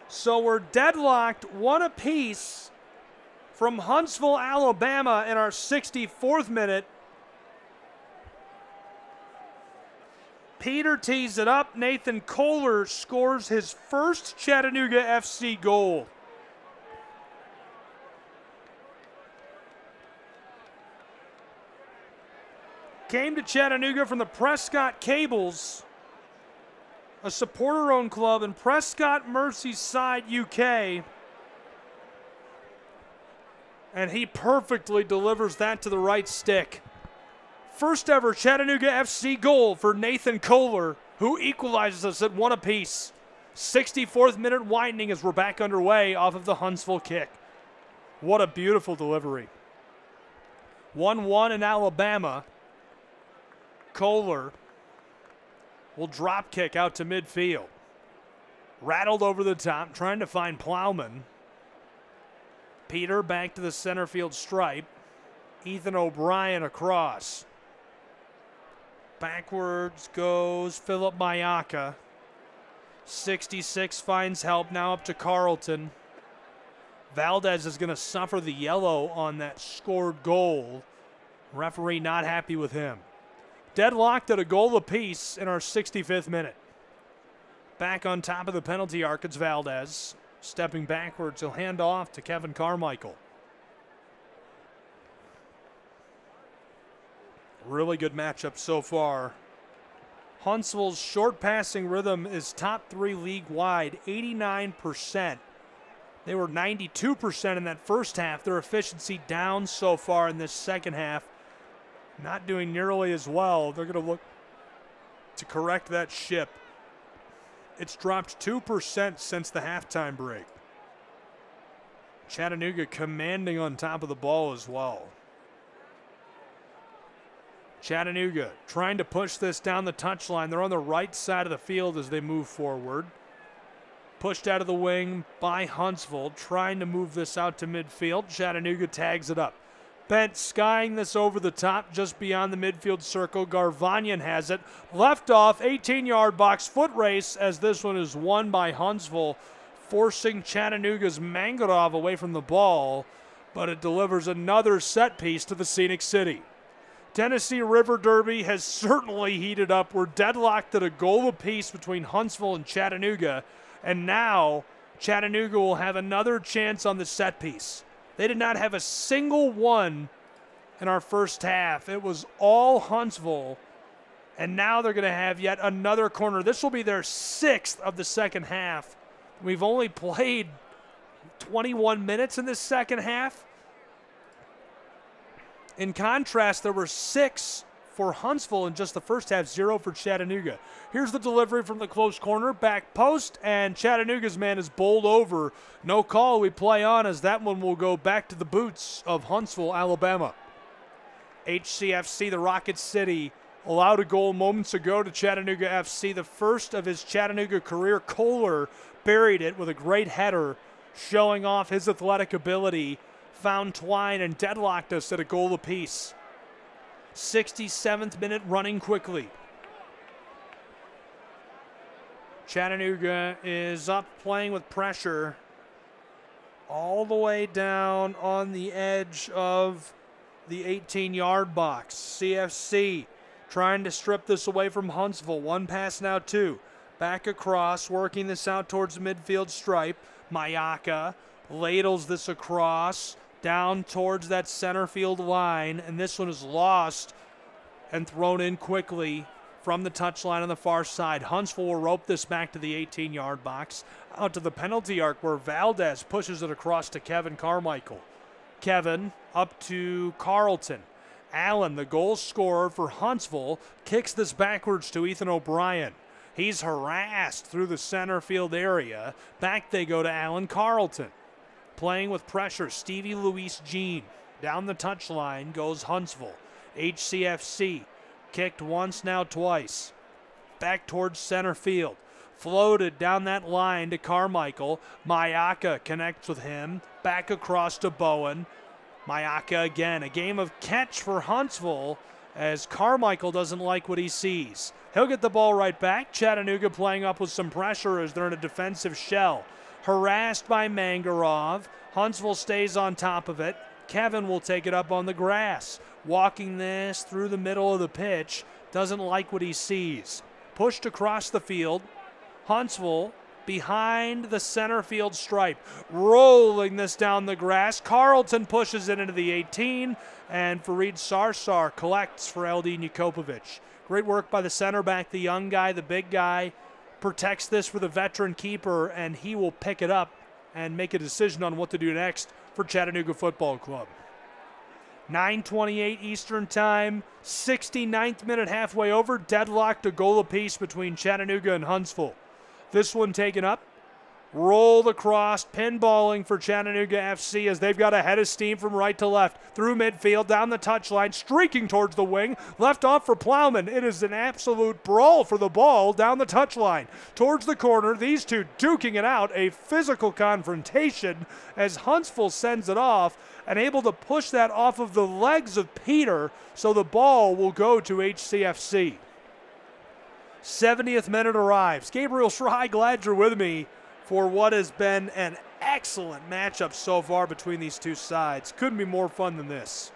So we're deadlocked, one apiece from Huntsville, Alabama in our 64th minute. Peter tees it up. Nathan Kohler scores his first Chattanooga FC goal. Came to Chattanooga from the Prescott Cables, a supporter-owned club in Prescott, Merseyside, UK. And he perfectly delivers that to the right stick. First ever Chattanooga FC goal for Nathan Kohler, who equalizes us at one apiece. 64th minute winding as we're back underway off of the Huntsville kick. What a beautiful delivery. 1-1 in Alabama. Kohler will drop kick out to midfield. Rattled over the top, trying to find Plowman. Peter back to the center field stripe. Ethan O'Brien across. Backwards goes Philip Mayaka. 66 finds help, now up to Carlton. Valdez is going to suffer the yellow on that scored goal. Referee not happy with him. Deadlocked at a goal apiece in our 65th minute. Back on top of the penalty arc, it's Valdez. Stepping backwards, he'll hand off to Kevin Carmichael. Really good matchup so far. Huntsville's short passing rhythm is top 3 league-wide, 89%. They were 92% in that first half. Their efficiency down so far in this second half. Not doing nearly as well. They're going to look to correct that ship. It's dropped 2% since the halftime break. Chattanooga commanding on top of the ball as well. Chattanooga trying to push this down the touchline. They're on the right side of the field as they move forward. Pushed out of the wing by Huntsville, trying to move this out to midfield. Chattanooga tags it up. Bent skying this over the top just beyond the midfield circle. Garvanyan has it. Left off, 18-yard box, foot race as this one is won by Huntsville, forcing Chattanooga's Mangarov away from the ball, but it delivers another set piece to the Scenic City. Tennessee River Derby has certainly heated up. We're deadlocked at a goal apiece between Huntsville and Chattanooga, and now Chattanooga will have another chance on the set piece. They did not have a single one in our first half. It was all Huntsville, and now they're going to have yet another corner. This will be their 6th of the second half. We've only played 21 minutes in this second half. In contrast, there were 6 for Huntsville in just the first half, 0 for Chattanooga. Here's the delivery from the close corner, back post, and Chattanooga's man is bowled over. No call, we play on as that one will go back to the boots of Huntsville, Alabama. HCFC, the Rocket City, allowed a goal moments ago to Chattanooga FC. The first of his Chattanooga career. Kohler buried it with a great header, showing off his athletic ability. Found twine and deadlocked us at a goal apiece. 67th minute running quickly. Chattanooga is up playing with pressure all the way down on the edge of the 18-yard box. CFC trying to strip this away from Huntsville. One pass now, two. Back across, working this out towards the midfield stripe. Mayaka ladles this across, down towards that center field line, and this one is lost and thrown in quickly from the touchline on the far side. Huntsville will rope this back to the 18-yard box, out to the penalty arc where Valdez pushes it across to Kevin Carmichael. Kevin up to Carlton. Allen, the goal scorer for Huntsville, kicks this backwards to Ethan O'Brien. He's harassed through the center field area. Back they go to Allen Carlton. Playing with pressure, Stevie Luis Jean. Down the touchline goes Huntsville. HCFC kicked once, now twice. Back towards center field. Floated down that line to Carmichael. Mayaka connects with him. Back across to Bowen. Mayaka again. A game of catch for Huntsville as Carmichael doesn't like what he sees. He'll get the ball right back. Chattanooga playing up with some pressure as they're in a defensive shell. Harassed by Mangarov. Huntsville stays on top of it. Kevin will take it up on the grass. Walking this through the middle of the pitch. Doesn't like what he sees. Pushed across the field. Huntsville behind the center field stripe. Rolling this down the grass. Carlton pushes it into the 18. And Fareed Sarsar collects for Eldin Jakopovic. Great work by the center back, the young guy, the big guy. Protects this for the veteran keeper, and he will pick it up and make a decision on what to do next for Chattanooga Football Club. 9:28 Eastern Time, 69th minute halfway over, deadlocked, a goal apiece between Chattanooga and Huntsville. This one taken up, rolled across, pinballing for Chattanooga FC as they've got a head of steam from right to left, through midfield, down the touchline, streaking towards the wing, left off for Plowman. It is an absolute brawl for the ball down the touchline. Towards the corner, these two duking it out, a physical confrontation as Huntsville sends it off and able to push that off of the legs of Peter, so the ball will go to HCFC. 70th minute arrives. Gabriel Schrei, glad you're with me for what has been an excellent matchup so far between these two sides. Couldn't be more fun than this.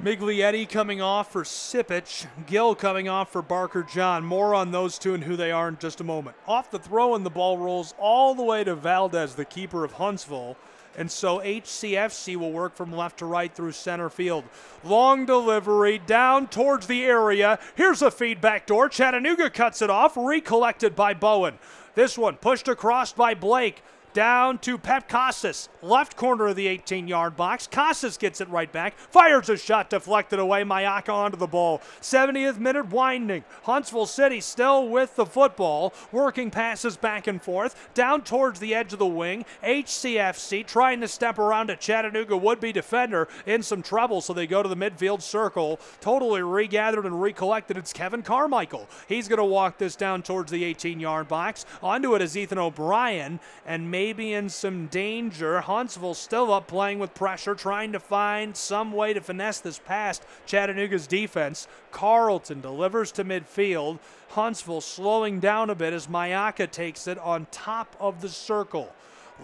Miglietti coming off for Sipich. Gill coming off for Barker John. More on those two and who they are in just a moment. Off the throw, and the ball rolls all the way to Valdez, the keeper of Huntsville. And so HCFC will work from left to right through center field. Long delivery down towards the area. Here's a feed back door. Chattanooga cuts it off. Recollected by Bowen. This one pushed across by Blake. Down to Pep Casas, left corner of the 18-yard box. Casas gets it right back, fires a shot, deflected away. Mayaka onto the ball. 70th minute winding. Huntsville City still with the football, working passes back and forth, down towards the edge of the wing. HCFC trying to step around a Chattanooga would-be defender in some trouble, so they go to the midfield circle. Totally regathered and recollected. It's Kevin Carmichael. He's going to walk this down towards the 18-yard box. Onto it is Ethan O'Brien, and maybe in some danger. Huntsville still up, playing with pressure, trying to find some way to finesse this past Chattanooga's defense. Carlton delivers to midfield. Huntsville slowing down a bit as Mayaka takes it on top of the circle.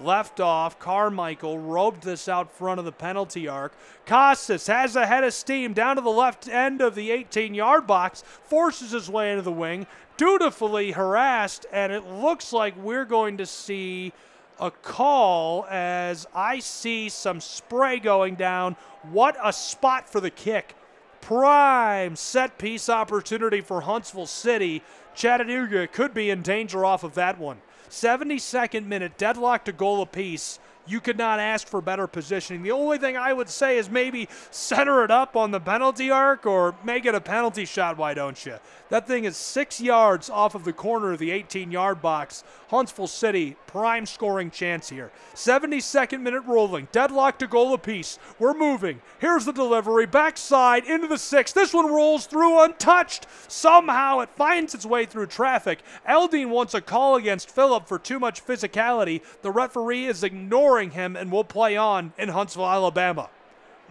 Left off, Carmichael roped this out front of the penalty arc. Casas has a head of steam down to the left end of the 18-yard box, forces his way into the wing, dutifully harassed, and it looks like we're going to see a call as I see some spray going down. What a spot for the kick. Prime set piece opportunity for Huntsville City. Chattanooga could be in danger off of that one. 72nd minute, deadlocked, a goal apiece. You could not ask for better positioning. The only thing I would say is maybe center it up on the penalty arc or make it a penalty shot, why don't you? That thing is 6 yards off of the corner of the 18-yard box. Huntsville City, prime scoring chance here. 72nd minute rolling, deadlocked, a goal apiece. We're moving. Here's the delivery, backside into the 6. This one rolls through untouched. Somehow it finds its way through traffic. Eldin wants a call against Phillip for too much physicality. The referee is ignoring him and will play on in Huntsville, Alabama.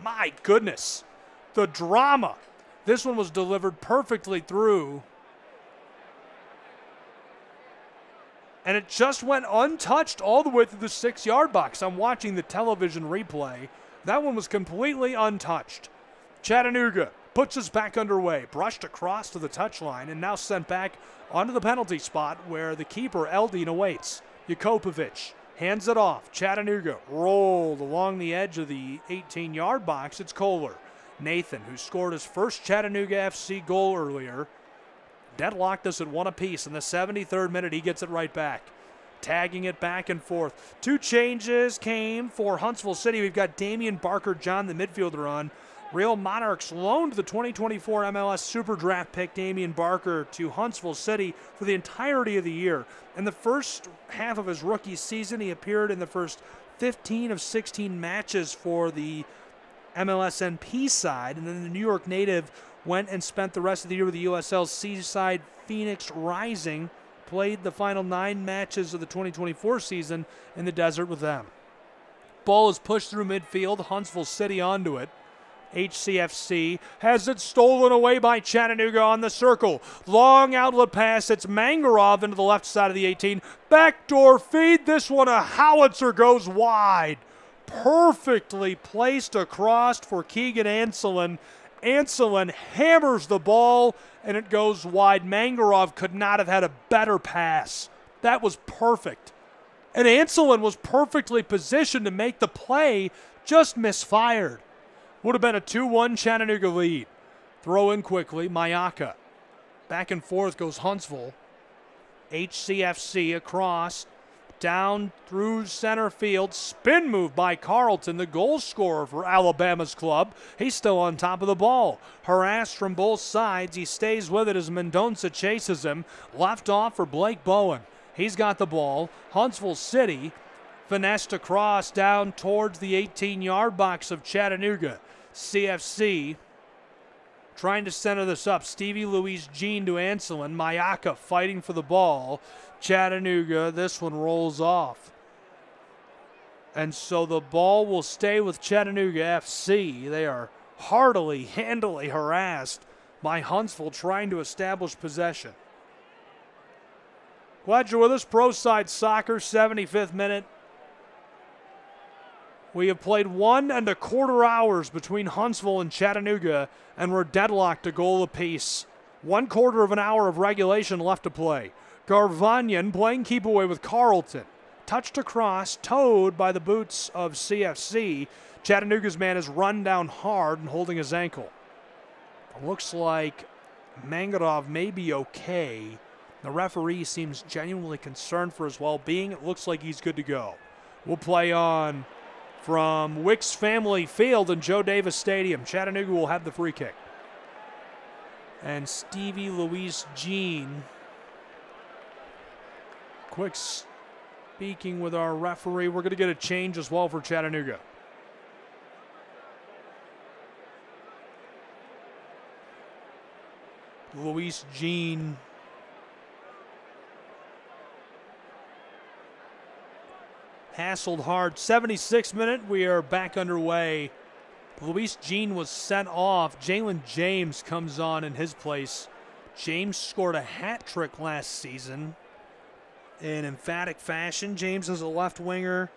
My goodness, the drama. This one was delivered perfectly through, and it just went untouched all the way through the 6-yard box. I'm watching the television replay. That one was completely untouched. Chattanooga puts us back underway, brushed across to the touchline, and now sent back onto the penalty spot where the keeper, Eldine, awaits. Jakopovic hands it off. Chattanooga rolled along the edge of the 18-yard box. It's Kohler. Nathan, who scored his first Chattanooga FC goal earlier, deadlocked us at 1 apiece. In the 73rd minute, he gets it right back. Tagging it back and forth. 2 changes came for Huntsville City. We've got Damian Barker-John, the midfielder, on. Real Monarchs loaned the 2024 MLS Super Draft pick Damian Barker to Huntsville City for the entirety of the year. In the first half of his rookie season, he appeared in the first 15 of 16 matches for the MLSNP side, and then the New York native went and spent the rest of the year with the USL Seaside Phoenix Rising, played the final 9 matches of the 2024 season in the desert with them. Ball is pushed through midfield, Huntsville City onto it. HCFC has it stolen away by Chattanooga on the circle. Long outlet pass. It's Mangarov into the left side of the 18. Backdoor feed. This one, a howitzer, goes wide. Perfectly placed across for Keegan Anselin. Anselin hammers the ball, and it goes wide. Mangarov could not have had a better pass. That was perfect. And Anselin was perfectly positioned to make the play, just misfired. Would have been a 2-1 Chattanooga lead. Throw in quickly, Mayaka. Back and forth goes Huntsville. HCFC across, down through center field. Spin move by Carlton, the goal scorer for Alabama's club. He's still on top of the ball. Harassed from both sides. He stays with it as Mendonça chases him. Left off for Blake Bowen. He's got the ball. Huntsville City finessed across down towards the 18-yard box of Chattanooga. CFC trying to center this up. Stevie Louise Jean to Anselin. Mayaka fighting for the ball. Chattanooga, this one rolls off. And so the ball will stay with Chattanooga FC. They are handily harassed by Huntsville trying to establish possession. Glad you're with us. Pro Side Soccer, 75th minute. We have played 1.25 hours between Huntsville and Chattanooga, and we're deadlocked a goal apiece. 1/4 of an hour of regulation left to play. Garvanyan playing keep away with Carlton. Touched across, towed by the boots of CFC. Chattanooga's man is run down hard and holding his ankle. It looks like Mangarov may be okay. The referee seems genuinely concerned for his well-being. It looks like he's good to go. We'll play on from Wicks Family Field in Joe Davis Stadium. Chattanooga will have the free kick. And Stevie Louise Jean, quick speaking with our referee. We're going to get a change as well for Chattanooga. Louise Jean hassled hard. 76th minute, we are back underway. Luis Jean was sent off. Jalen James comes on in his place. James scored a hat trick last season in emphatic fashion. James is a left winger.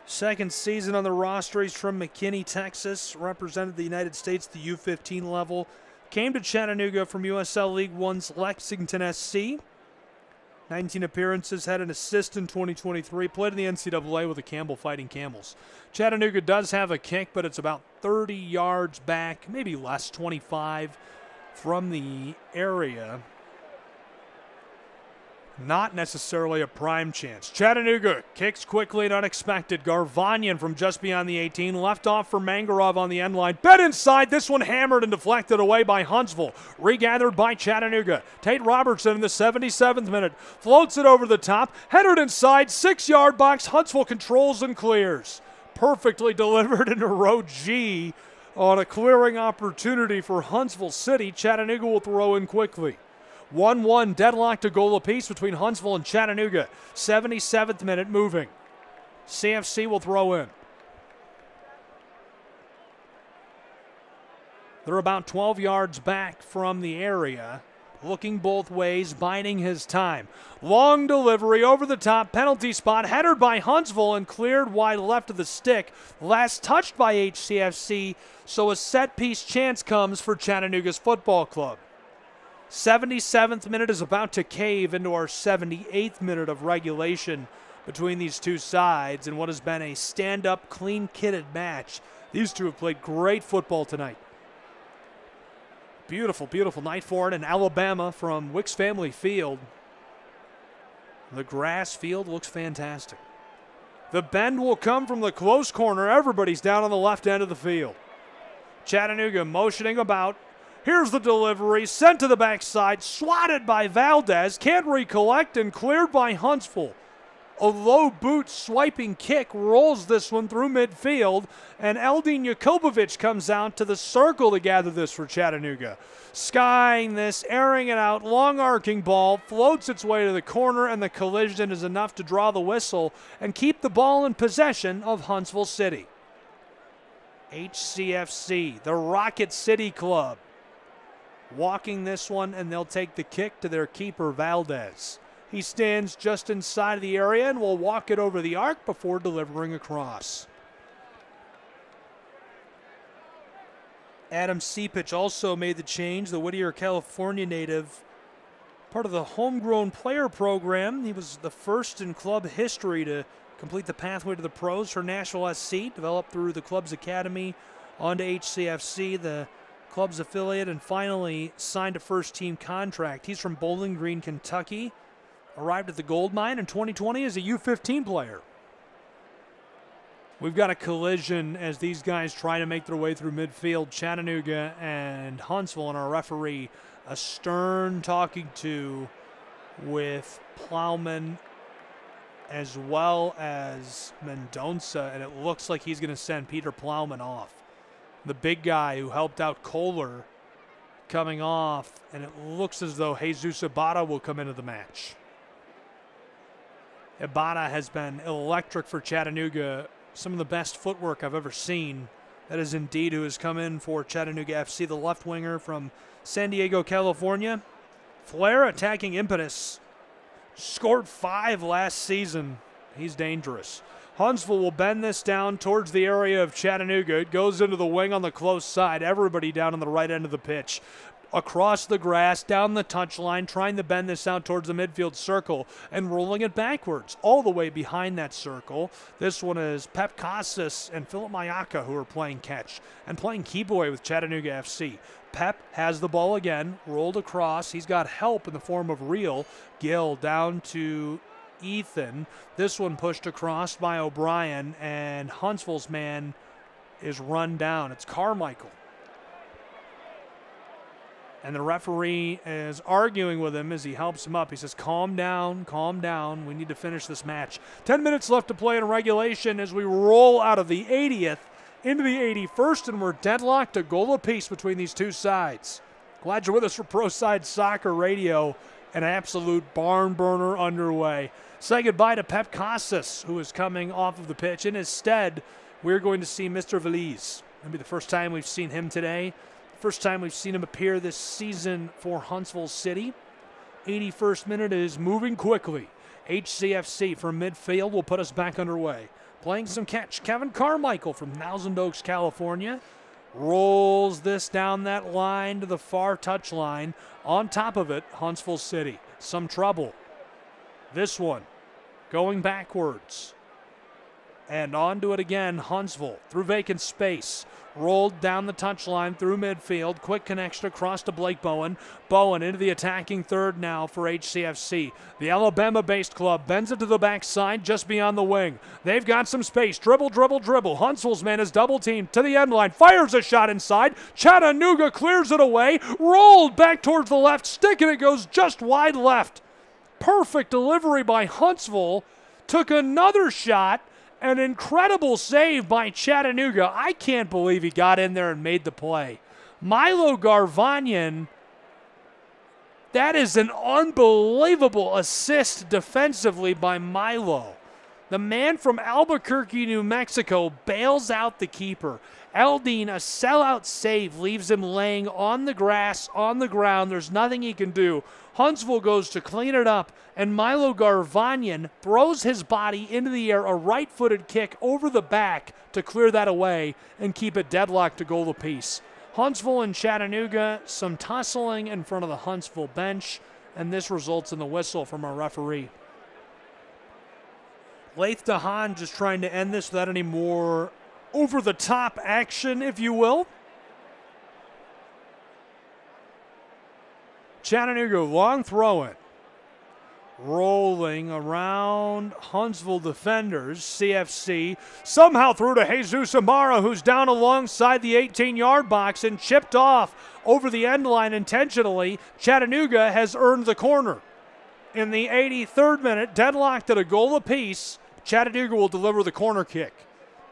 Second season on the roster. He's from McKinney, Texas. Represented the United States at the U15 level. Came to Chattanooga from USL League One's Lexington SC. 19 appearances, had an assist in 2023, played in the NCAA with the Campbell Fighting Camels. Chattanooga does have a kick, but it's about 30 yards back, maybe less, 25 from the area. Not necessarily a prime chance. Chattanooga kicks quickly and unexpected. Garvanyan from just beyond the 18. Left off for Mangarov on the end line. Bet inside. This one hammered and deflected away by Huntsville. Regathered by Chattanooga. Tate Robertson in the 77th minute. Floats it over the top. Headed inside. 6-yard box. Huntsville controls and clears. Perfectly delivered into row G on a clearing opportunity for Huntsville City. Chattanooga will throw in quickly. 1-1 deadlocked a goal apiece between Huntsville and Chattanooga. 77th minute moving. CFC will throw in. They're about 12 yards back from the area. looking both ways, biding his time. Long delivery over the top, penalty spot, headed by Huntsville and cleared wide left of the stick. Last touched by HCFC, so a set-piece chance comes for Chattanooga's football club. 77th minute is about to cave into our 78th minute of regulation between these two sides in what has been a stand-up, clean-kitted match. These two have played great football tonight. Beautiful, beautiful night for it in Alabama from Wicks Family Field. The grass field looks fantastic. The bend will come from the close corner. Everybody's down on the left end of the field. Chattanooga motioning about. Here's the delivery, sent to the backside, swatted by Valdez, can't recollect, and cleared by Huntsville. A low boot swiping kick rolls this one through midfield, and Eldin Jakobovic comes out to the circle to gather this for Chattanooga. Skying this, airing it out, long arcing ball, floats its way to the corner, and the collision is enough to draw the whistle and keep the ball in possession of Huntsville City. HCFC, the Rocket City Club, walking this one, and they'll take the kick to their keeper, Valdez. He stands just inside of the area and will walk it over the arc before delivering across. Adam Sepich also made the change, the Whittier, California native, part of the homegrown player program. He was the first in club history to complete the pathway to the pros for Nashville SC, developed through the club's academy onto HCFC, the club's affiliate, and finally signed a first-team contract. He's from Bowling Green, Kentucky. Arrived at the gold mine in 2020 as a U15 player. We've got a collision as these guys try to make their way through midfield. Chattanooga and Huntsville, and our referee, a stern talking to with Plowman as well as Mendonça, and it looks like he's going to send Peter Plowman off. The big guy who helped out Kohler coming off, and it looks as though Jesus Ibarra will come into the match. Ibarra has been electric for Chattanooga. Some of the best footwork I've ever seen. That is indeed who has come in for Chattanooga FC, the left winger from San Diego, California. Flair attacking impetus. Scored 5 last season. He's dangerous. Huntsville will bend this down towards the area of Chattanooga. It goes into the wing on the close side. Everybody down on the right end of the pitch. Across the grass, down the touchline, trying to bend this out towards the midfield circle and rolling it backwards, all the way behind that circle. This one is Pep Casas and Philip Mayaka who are playing catch and playing key boy with Chattanooga FC. Pep has the ball again, rolled across. He's got help in the form of Reel. Gill down to Ethan. This one pushed across by O'Brien, and Huntsville's man is run down. It's Carmichael. And the referee is arguing with him as he helps him up. He says, calm down, calm down. We need to finish this match. 10 minutes left to play in regulation as we roll out of the 80th into the 81st, and we're deadlocked, a goal apiece between these two sides. Glad you're with us for Pro Side Soccer Radio. An absolute barn burner underway. Say goodbye to Pep Casas, who is coming off of the pitch. In his stead, we're going to see Mr. Veliz. It'll be the first time we've seen him today. First time we've seen him appear this season for Huntsville City. 81st minute is moving quickly. HCFC from midfield will put us back underway. Playing some catch, Kevin Carmichael from Thousand Oaks, California. Rolls this down that line to the far touchline. On top of it, Huntsville City. Some trouble. This one going backwards. And onto it again, Huntsville through vacant space. Rolled down the touchline through midfield. Quick connection across to Blake Bowen. Bowen into the attacking third now for HCFC. The Alabama-based club bends it to the backside just beyond the wing. They've got some space. Dribble, dribble, dribble. Huntsville's man is double-teamed to the end line. Fires a shot inside. Chattanooga clears it away. Rolled back towards the left stick, and it goes just wide left. Perfect delivery by Huntsville. Took another shot. An incredible save by Chattanooga. I can't believe he got in there and made the play. Milo Garvanyan, that is an unbelievable assist defensively by Milo. The man from Albuquerque, New Mexico, bails out the keeper. Eldine, a sellout save, leaves him laying on the grass, on the ground. There's nothing he can do. Huntsville goes to clean it up, and Milo Garvanyan throws his body into the air, a right-footed kick over the back to clear that away and keep it deadlocked to goal apiece. Huntsville and Chattanooga, some tussling in front of the Huntsville bench, and this results in the whistle from our referee. Laith DeHaan just trying to end this without any more over-the-top action, if you will. Chattanooga long throw it. Rolling around Huntsville defenders, CFC, somehow through to Jesus Amara, who's down alongside the 18-yard box and chipped off over the end line intentionally. Chattanooga has earned the corner. In the 83rd minute, deadlocked at a goal apiece, Chattanooga will deliver the corner kick.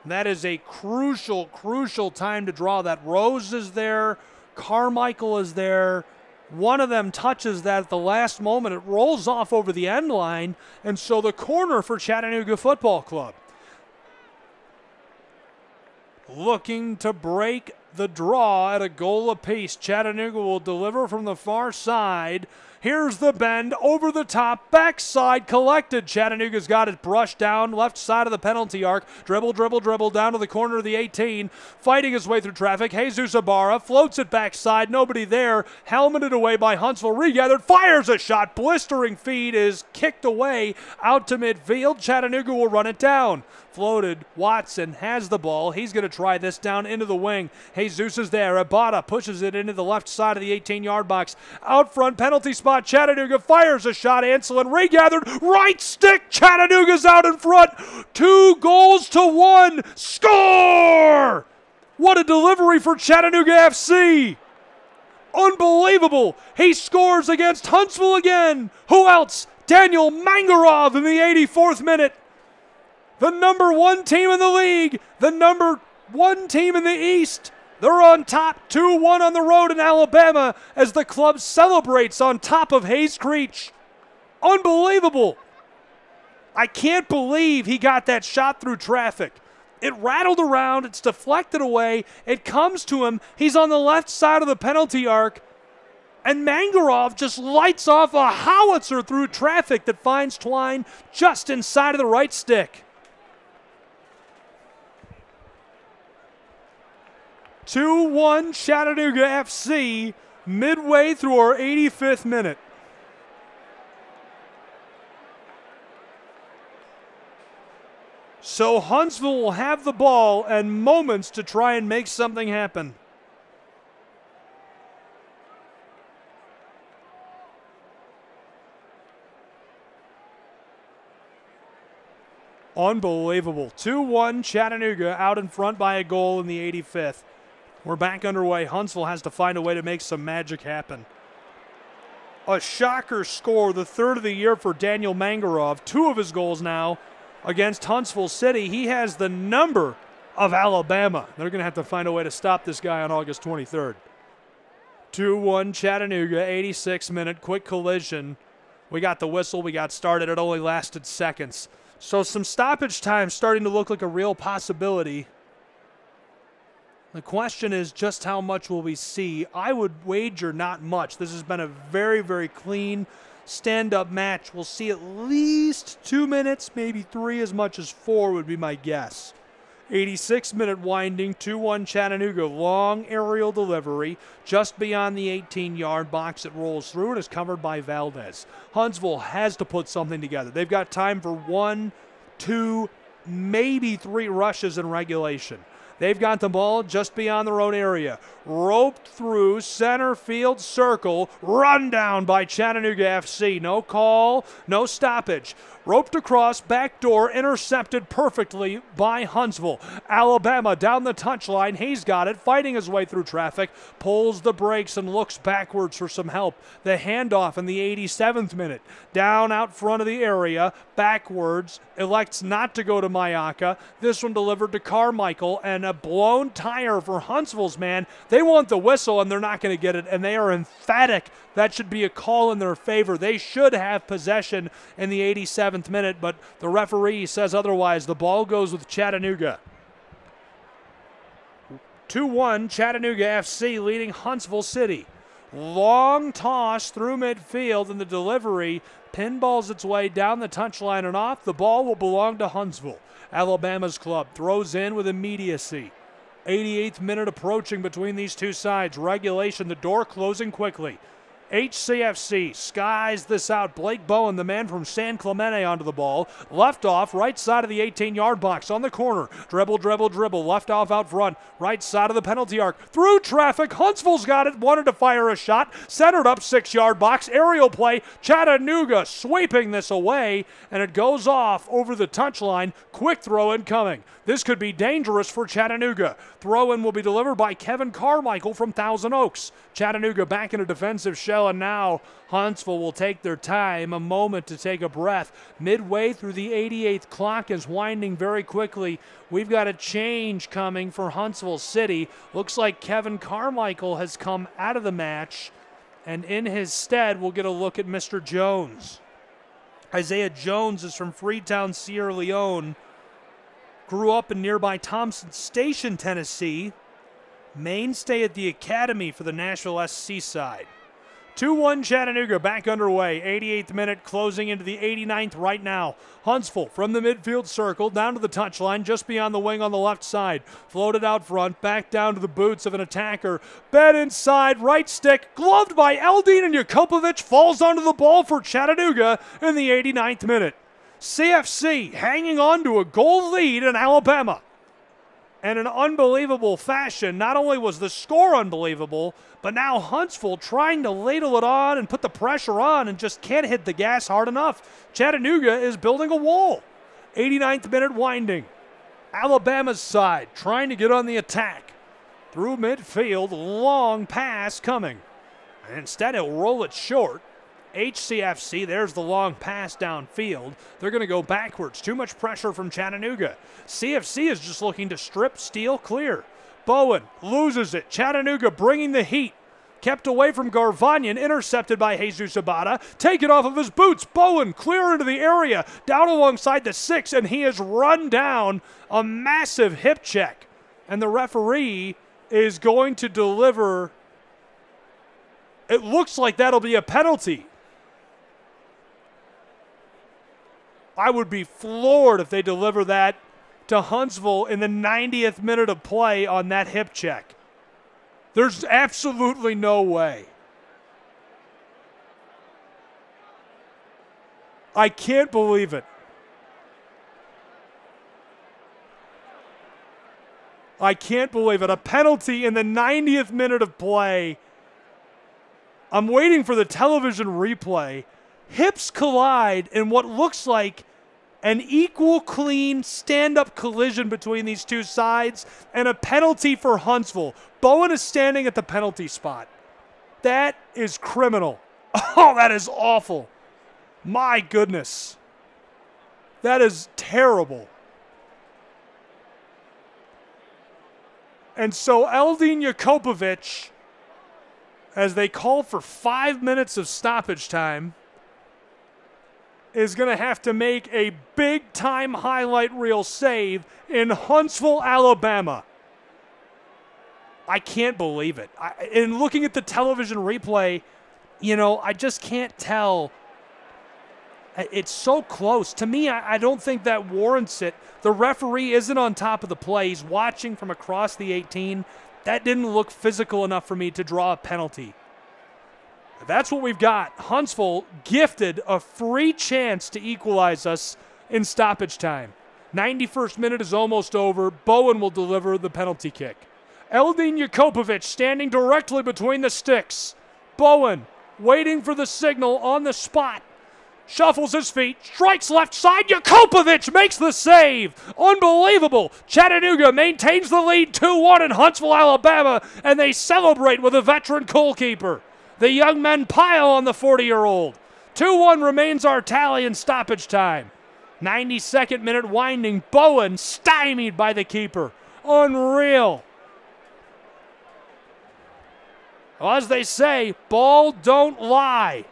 That is a crucial, crucial time to draw that. Rose is there, Carmichael is there. One of them touches that at the last moment. It rolls off over the end line, and so the corner for Chattanooga Football Club. Looking to break the draw at a goal apiece. Chattanooga will deliver from the far side. Here's the bend, over the top, backside collected. Chattanooga's got it brushed down, left side of the penalty arc. Dribble, dribble, dribble, down to the corner of the 18. Fighting his way through traffic. Jesus Ibarra floats it backside, nobody there. Helmeted away by Huntsville, regathered, fires a shot. Blistering feed is kicked away out to midfield. Chattanooga will run it down. Floated, Watson has the ball. He's going to try this down into the wing. Jesus is there. Abada pushes it into the left side of the 18-yard box. Out front, penalty spot. Chattanooga fires a shot. Anselin regathered. Right stick. Chattanooga's out in front. 2-1. Score! What a delivery for Chattanooga FC. Unbelievable. He scores against Huntsville again. Who else? Daniel Mangarov in the 84th minute. The number 1 team in the league. The number 1 team in the East. They're on top, 2-1 on the road in Alabama as the club celebrates on top of Hayes Creech. Unbelievable. I can't believe he got that shot through traffic. It rattled around, it's deflected away, it comes to him, he's on the left side of the penalty arc, and Mangarov just lights off a howitzer through traffic that finds Twine just inside of the right stick. 2-1 Chattanooga FC midway through our 85th minute. So Huntsville will have the ball and moments to try and make something happen. Unbelievable. 2-1 Chattanooga out in front by a goal in the 85th. We're back underway. Huntsville has to find a way to make some magic happen. A shocker score, the 3rd of the year for Daniel Mangarov. 2 of his goals now against Huntsville City. He has the number of Alabama. They're going to have to find a way to stop this guy on August 23rd. 2-1 Chattanooga, 86th minute, quick collision. We got the whistle. We got started. It only lasted seconds. So some stoppage time starting to look like a real possibility. The question is just how much will we see? I would wager not much. This has been a very, very clean stand-up match. We'll see at least 2 minutes, maybe 3, as much as 4 would be my guess. 86-minute winding, 2-1 Chattanooga. Long aerial delivery just beyond the 18-yard box. It rolls through and is covered by Valdez. Huntsville has to put something together. They've got time for 1, 2, maybe 3 rushes in regulation. They've got the ball just beyond their own area. Roped through center field circle. Run down by Chattanooga FC. No call, no stoppage. Roped across, back door, intercepted perfectly by Huntsville. Alabama down the touchline. He's got it, fighting his way through traffic. Pulls the brakes and looks backwards for some help. The handoff in the 87th minute. Down out front of the area, backwards. Elects not to go to Mayaka. This one delivered to Carmichael, and a blown tire for Huntsville's man. They want the whistle, and they're not going to get it, and they are emphatic. That should be a call in their favor. They should have possession in the 87th minute, but the referee says otherwise. The ball goes with Chattanooga. 2-1, Chattanooga FC leading Huntsville City. Long toss through midfield, and the delivery pinballs its way down the touchline and off. The ball will belong to Huntsville. Alabama's club throws in with immediacy. 88th minute approaching between these two sides. Regulation, the door closing quickly. HCFC skies this out. Blake Bowen, the man from San Clemente, onto the ball. Left off, right side of the 18-yard box on the corner. Dribble, dribble, dribble. Left off out front. Right side of the penalty arc. Through traffic. Huntsville's got it. Wanted to fire a shot. Centered up 6-yard box. Aerial play. Chattanooga sweeping this away, and it goes off over the touchline. Quick throw incoming. This could be dangerous for Chattanooga. Throw-in will be delivered by Kevin Carmichael from Thousand Oaks. Chattanooga back in a defensive shell, and now Huntsville will take their time, a moment to take a breath. Midway through the 88th, clock is winding very quickly. We've got a change coming for Huntsville City. Looks like Kevin Carmichael has come out of the match, and in his stead, we'll get a look at Mr. Jones. Isaiah Jones is from Freetown, Sierra Leone. Grew up in nearby Thompson Station, Tennessee. Mainstay at the academy for the Nashville SC side. 2-1 Chattanooga back underway. 88th minute closing into the 89th right now. Huntsville from the midfield circle down to the touchline just beyond the wing on the left side. Floated out front, back down to the boots of an attacker. Bed inside, right stick, gloved by Eldin, and Jakobovic falls onto the ball for Chattanooga in the 89th minute. CFC hanging on to a goal lead in Alabama. And in unbelievable fashion, not only was the score unbelievable, but now Huntsville trying to ladle it on and put the pressure on and just can't hit the gas hard enough. Chattanooga is building a wall. 89th minute winding. Alabama's side trying to get on the attack. Through midfield, long pass coming. And instead he'll roll it short. HCFC, there's the long pass downfield. They're going to go backwards. Too much pressure from Chattanooga. CFC is just looking to strip, steal, clear. Bowen loses it. Chattanooga bringing the heat. Kept away from Garvanyan, intercepted by Jesus Abada. Taken off of his boots. Bowen clear into the area, down alongside the 6, and he has run down a massive hip check. And the referee is going to deliver. It looks like that'll be a penalty. I would be floored if they deliver that to Huntsville in the 90th minute of play on that hip check. There's absolutely no way. I can't believe it. I can't believe it. A penalty in the 90th minute of play. I'm waiting for the television replay. Hips collide in what looks like an equal, clean, stand-up collision between these two sides, and a penalty for Huntsville. Bowen is standing at the penalty spot. That is criminal. Oh, that is awful. My goodness. That is terrible. And so Eldin Jakobovic, as they call for 5 minutes of stoppage time, is going to have to make a big-time highlight reel save in Huntsville, Alabama. I can't believe it. In looking at the television replay, I just can't tell. It's so close. To me, I don't think that warrants it. The referee isn't on top of the play. He's watching from across the 18. That didn't look physical enough for me to draw a penalty. That's what we've got. Huntsville gifted a free chance to equalize us in stoppage time. 91st minute is almost over. Bowen will deliver the penalty kick. Eldin Jakobovic standing directly between the sticks. Bowen waiting for the signal on the spot. Shuffles his feet, strikes left side. Jakobovic makes the save. Unbelievable. Chattanooga maintains the lead 2-1 in Huntsville, Alabama, and they celebrate with a veteran goalkeeper. The young men pile on the 40-year-old. 2-1 remains our tally in stoppage time. 92nd minute winding. Bowen stymied by the keeper. Unreal. Well, as they say, ball don't lie.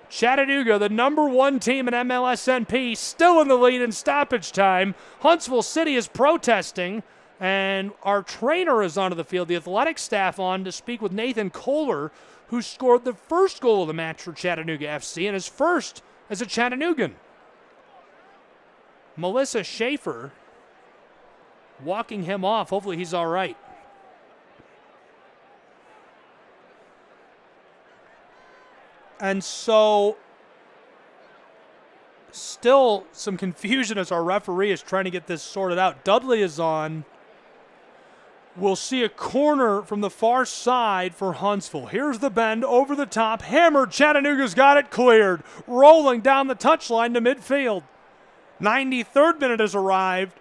Chattanooga, the number 1 team in MLSNP, still in the lead in stoppage time. Huntsville City is protesting. And our trainer is onto the field, the athletic staff on to speak with Nathan Kohler, who scored the first goal of the match for Chattanooga FC and his first as a Chattanoogan. Melissa Schaefer walking him off. Hopefully he's all right. And so, still some confusion as our referee is trying to get this sorted out. Dudley is on. We'll see a corner from the far side for Huntsville. Here's the bend over the top. Hammered. Chattanooga's got it cleared. Rolling down the touchline to midfield. 93rd minute has arrived.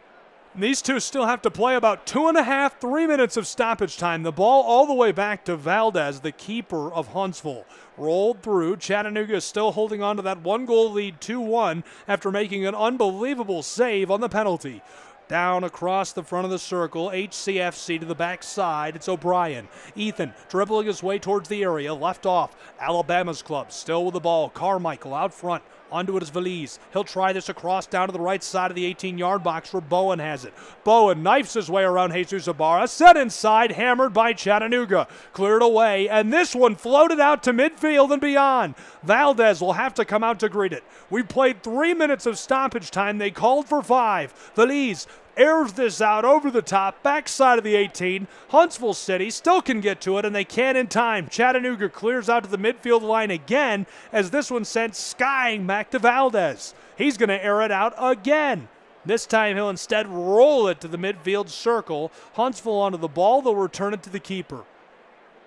These two still have to play about 2.5, 3 minutes of stoppage time. The ball all the way back to Valdez, the keeper of Huntsville. Rolled through. Chattanooga is still holding on to that 1-goal lead, 2-1, after making an unbelievable save on the penalty. Down across the front of the circle, HCFC to the backside. It's O'Brien. Ethan dribbling his way towards the area, left off. Alabama's club still with the ball. Carmichael out front. Onto it is Valise. He'll try this across down to the right side of the 18-yard box where Bowen has it. Bowen knifes his way around Jesus Ibarra. Set inside, hammered by Chattanooga. Cleared away, and this one floated out to midfield and beyond. Valdez will have to come out to greet it. We've played 3 minutes of stoppage time. They called for 5. Valise airs this out over the top, backside of the 18. Huntsville City still can get to it, and they can't in time. Chattanooga clears out to the midfield line again as this one sent skying back to Valdez. He's going to air it out again. This time he'll instead roll it to the midfield circle. Huntsville onto the ball. They'll return it to the keeper.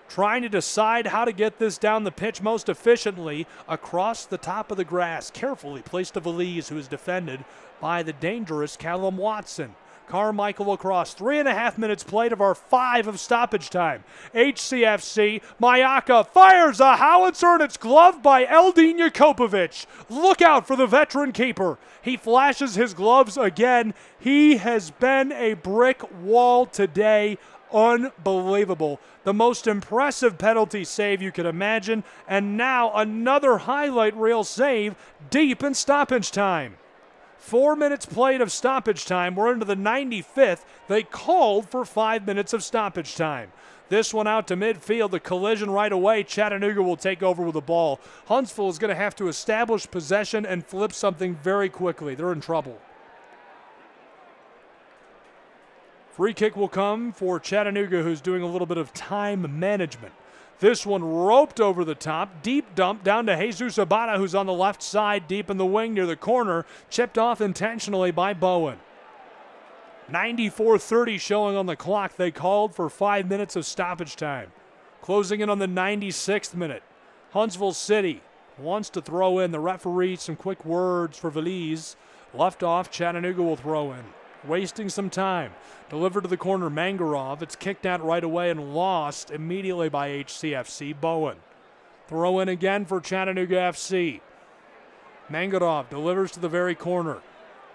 Trying to decide how to get this down the pitch most efficiently across the top of the grass. Carefully placed to Valise, who is defended by the dangerous Callum Watson. Carmichael across. 3.5 minutes played of our 5 of stoppage time. HCFC, Mayaka fires a howitzer, and it's gloved by Eldin Jakopovic. Look out for the veteran keeper. He flashes his gloves again. He has been a brick wall today. Unbelievable. The most impressive penalty save you could imagine, and now another highlight reel save deep in stoppage time. 4 minutes played of stoppage time. We're into the 95th. They called for 5 minutes of stoppage time. This one out to midfield, the collision right away. Chattanooga will take over with the ball. Huntsville is going to have to establish possession and flip something very quickly. They're in trouble. Free kick will come for Chattanooga, who's doing a little bit of time management. This one roped over the top. Deep dump down to Jesus Abada, who's on the left side, deep in the wing near the corner. Chipped off intentionally by Bowen. 94:30 showing on the clock. They called for 5 minutes of stoppage time. Closing in on the 96th minute. Huntsville City wants to throw in. The referee, some quick words for Valise. Left off, Chattanooga will throw in. Wasting some time. Delivered to the corner, Mangarov. It's kicked out right away and lost immediately by HCFC. Bowen. Throw in again for Chattanooga FC. Mangarov delivers to the very corner.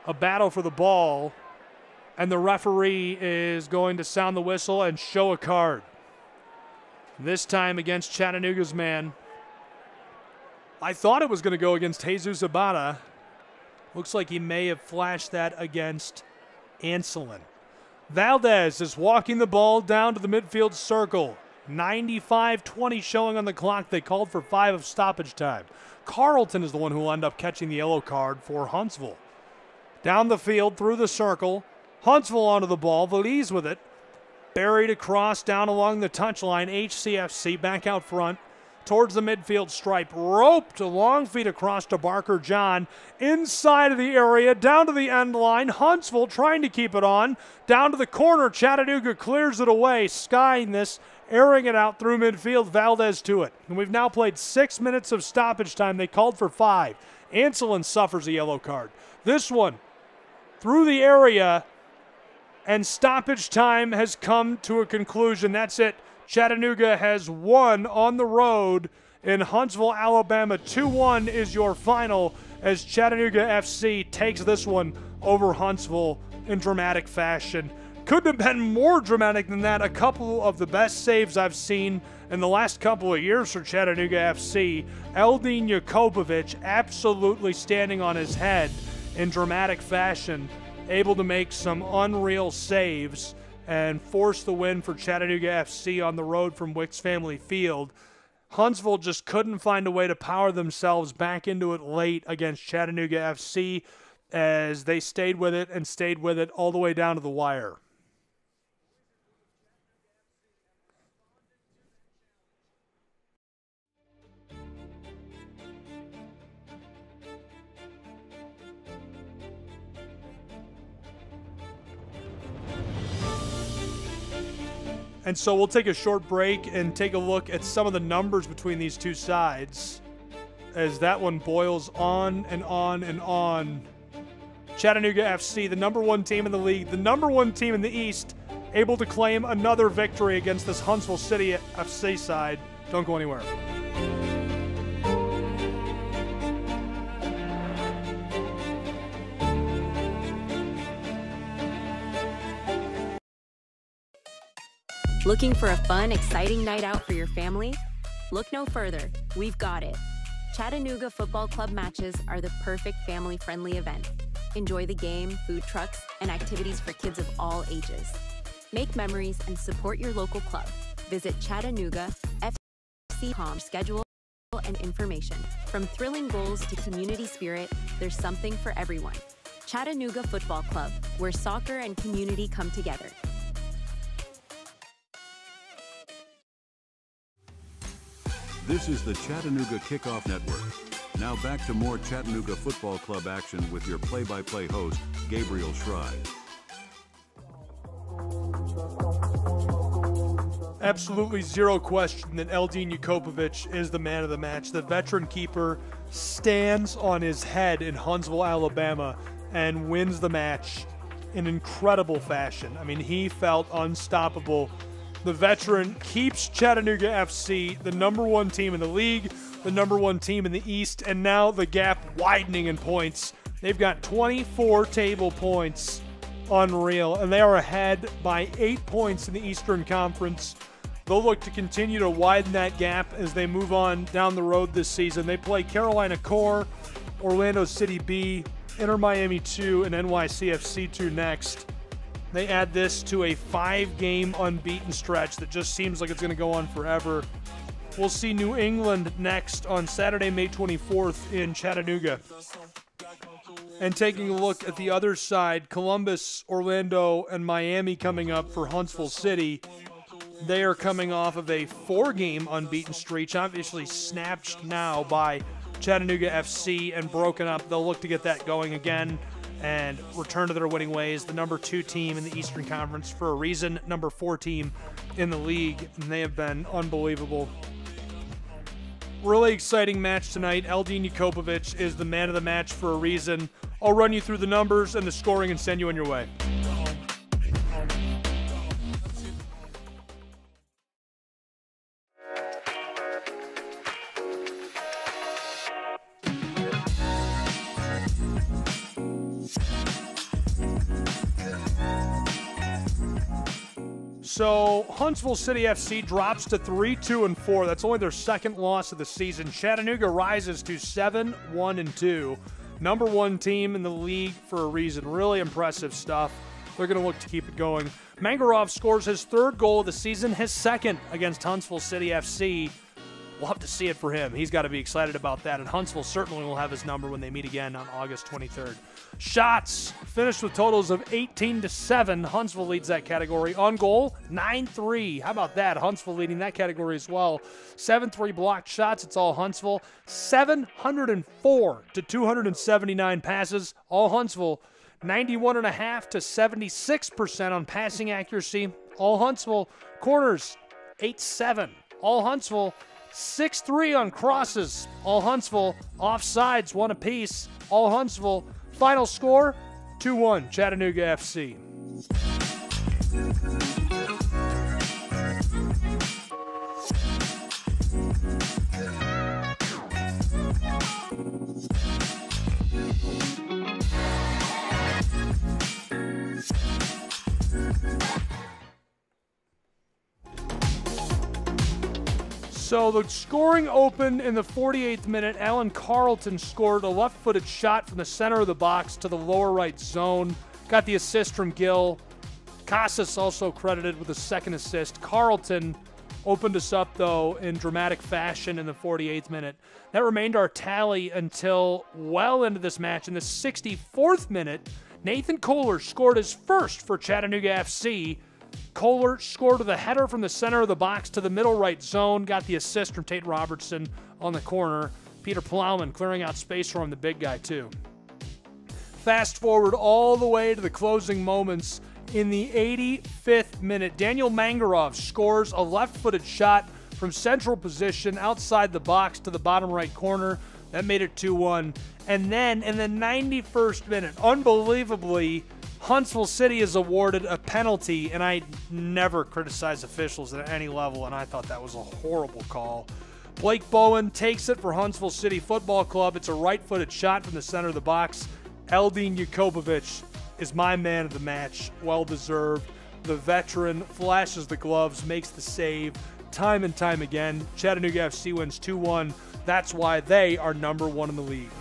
A battle for the ball, and the referee is going to sound the whistle and show a card. This time against Chattanooga's man. I thought it was going to go against Jesus Abada. Looks like he may have flashed that against Anselin. Valdez is walking the ball down to the midfield circle. 95:20 showing on the clock. They called for 5 of stoppage time. Carlton is the one who will end up catching the yellow card for Huntsville. Down the field, through the circle. Huntsville onto the ball. Valise with it. Buried across down along the touchline. HCFC back out front. Towards the midfield stripe, roped a long feet across to Barker John, inside of the area, down to the end line. Huntsville trying to keep it on, down to the corner. Chattanooga clears it away, skying this, airing it out through midfield. Valdez to it. And we've now played 6 minutes of stoppage time. They called for 5. Anselin suffers a yellow card. This one through the area, and stoppage time has come to a conclusion. That's it. Chattanooga has won on the road in Huntsville, Alabama. 2-1 is your final as Chattanooga FC takes this one over Huntsville in dramatic fashion. Couldn't have been more dramatic than that. A couple of the best saves I've seen in the last couple of years for Chattanooga FC. Eldin Jakopovic absolutely standing on his head in dramatic fashion, able to make some unreal saves. and forced the win for Chattanooga FC on the road from Wicks Family Field. Huntsville just couldn't find a way to power themselves back into it late against Chattanooga FC as they stayed with it all the way down to the wire. And so we'll take a short break and take a look at some of the numbers between these two sides as that one boils on and on and on. Chattanooga FC, the number one team in the league, the number one team in the East, able to claim another victory against this Huntsville City FC side. Don't go anywhere. Looking for a fun, exciting night out for your family? Look no further. We've got it. Chattanooga Football Club matches are the perfect family-friendly event. Enjoy the game, food trucks, and activities for kids of all ages. Make memories and support your local club. Visit ChattanoogaFC.com schedule and information. From thrilling goals to community spirit, there's something for everyone. Chattanooga Football Club, where soccer and community come together. This is the Chattanooga Kickoff Network. Now back to more Chattanooga Football Club action with your play-by-play host, Gabriel Schrei. Absolutely zero question that Eldin Jakobovic is the man of the match. The veteran keeper stands on his head in Huntsville, Alabama, and wins the match in incredible fashion. I mean, he felt unstoppable. The veteran keeps Chattanooga FC the number one team in the league, the number one team in the East, and now the gap widening in points. They've got 24 table points. Unreal. And they are ahead by 8 points in the Eastern Conference. They'll look to continue to widen that gap as they move on down the road this season. They play Carolina Core, Orlando City B, Inter Miami 2, and NYCFC 2 next. They add this to a 5-game unbeaten stretch that just seems like it's going to go on forever. We'll see New England next on Saturday, May 24th in Chattanooga. And taking a look at the other side, Columbus, Orlando, and Miami coming up for Huntsville City. They are coming off of a 4-game unbeaten streak, obviously snatched now by Chattanooga FC and broken up. They'll look to get that going again and return to their winning ways. The number 2 team in the Eastern Conference for a reason, number 4 team in the league, and they have been unbelievable. Really exciting match tonight. Eldin Jakobovic is the man of the match for a reason. I'll run you through the numbers and the scoring and send you on your way. So Huntsville City FC drops to 3-2-4. That's only their second loss of the season. Chattanooga rises to 7-1-2. Number 1 team in the league for a reason. Really impressive stuff. They're going to look to keep it going. Mangarov scores his 3rd goal of the season, his 2nd against Huntsville City FC. Love to see it for him. He's got to be excited about that, and Huntsville certainly will have his number when they meet again on August 23rd. Shots finished with totals of 18-7. Huntsville leads that category. On goal, 9-3. How about that? Huntsville leading that category as well. 7-3 blocked shots. It's all Huntsville. 704 to 279 passes. All Huntsville. 91.5 to 76% on passing accuracy. All Huntsville. Corners, 8-7. All Huntsville. 6-3 on crosses. All Huntsville. Offsides, 1 apiece. All Huntsville. Final score, 2-1, Chattanooga FC. So the scoring opened in the 48th minute. Alan Carlton scored a left-footed shot from the center of the box to the lower right zone. Got the assist from Gill. Casas also credited with a second assist. Carlton opened us up, though, in dramatic fashion in the 48th minute. That remained our tally until well into this match. In the 64th minute, Nathan Kohler scored his first for Chattanooga FC. Kohler scored with a header from the center of the box to the middle right zone, got the assist from Tate Robertson on the corner. Peter Plowman clearing out space for him, the big guy, too. Fast forward all the way to the closing moments. In the 85th minute, Daniel Mangarov scores a left-footed shot from central position outside the box to the bottom right corner. That made it 2-1. And then in the 91st minute, unbelievably, Huntsville City is awarded a penalty, and I never criticize officials at any level, and I thought that was a horrible call. Blake Bowen takes it for Huntsville City Football Club. It's a right-footed shot from the center of the box. Eldin Jakobovic is my man of the match. Well-deserved. The veteran flashes the gloves, makes the save time and time again. Chattanooga FC wins 2-1. That's why they are number one in the league.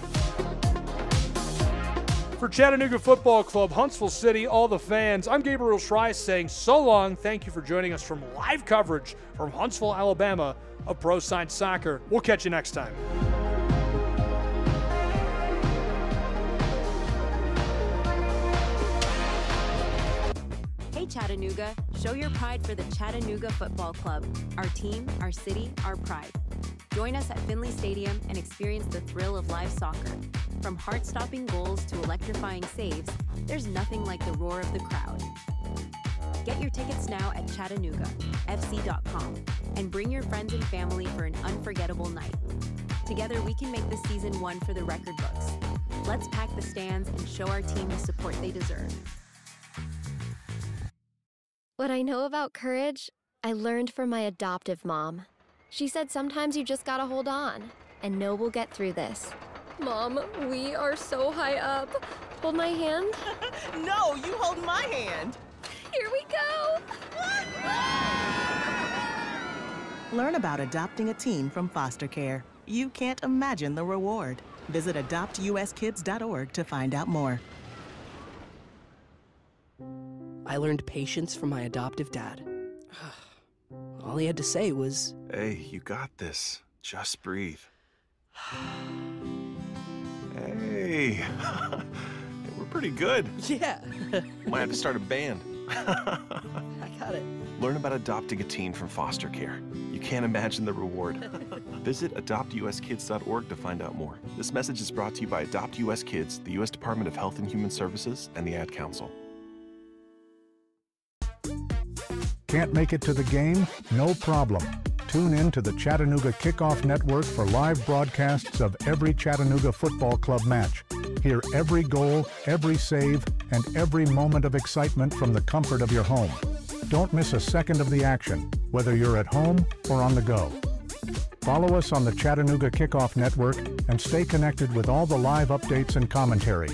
For Chattanooga Football Club, Huntsville City, all the fans, I'm Gabriel Schreiss saying so long. Thank you for joining us from live coverage from Huntsville, Alabama of Pro Science Soccer. We'll catch you next time. Hey Chattanooga, show your pride for the Chattanooga Football Club. Our team, our city, our pride. Join us at Finley Stadium and experience the thrill of live soccer. From heart-stopping goals to electrifying saves, there's nothing like the roar of the crowd. Get your tickets now at ChattanoogaFC.com and bring your friends and family for an unforgettable night. Together we can make this season one for the record books. Let's pack the stands and show our team the support they deserve. What I know about courage, I learned from my adoptive mom. She said sometimes you just gotta hold on and know we'll get through this. Mom, we are so high up. Hold my hand. No, you hold my hand. Here we go. Learn about adopting a teen from foster care. You can't imagine the reward. Visit adoptuskids.org to find out more. I learned patience from my adoptive dad. All he had to say was, "Hey, you got this. Just breathe." Hey, we're pretty good. Yeah. Might have to start a band. I got it. Learn about adopting a teen from foster care. You can't imagine the reward. Visit adoptuskids.org to find out more. This message is brought to you by Adopt US Kids, the U.S. Department of Health and Human Services, and the Ad Council. Can't make it to the game? No problem. Tune in to the Chattanooga Kickoff Network for live broadcasts of every Chattanooga Football Club match. Hear every goal, every save, and every moment of excitement from the comfort of your home. Don't miss a second of the action, whether you're at home or on the go. Follow us on the Chattanooga Kickoff Network and stay connected with all the live updates and commentary.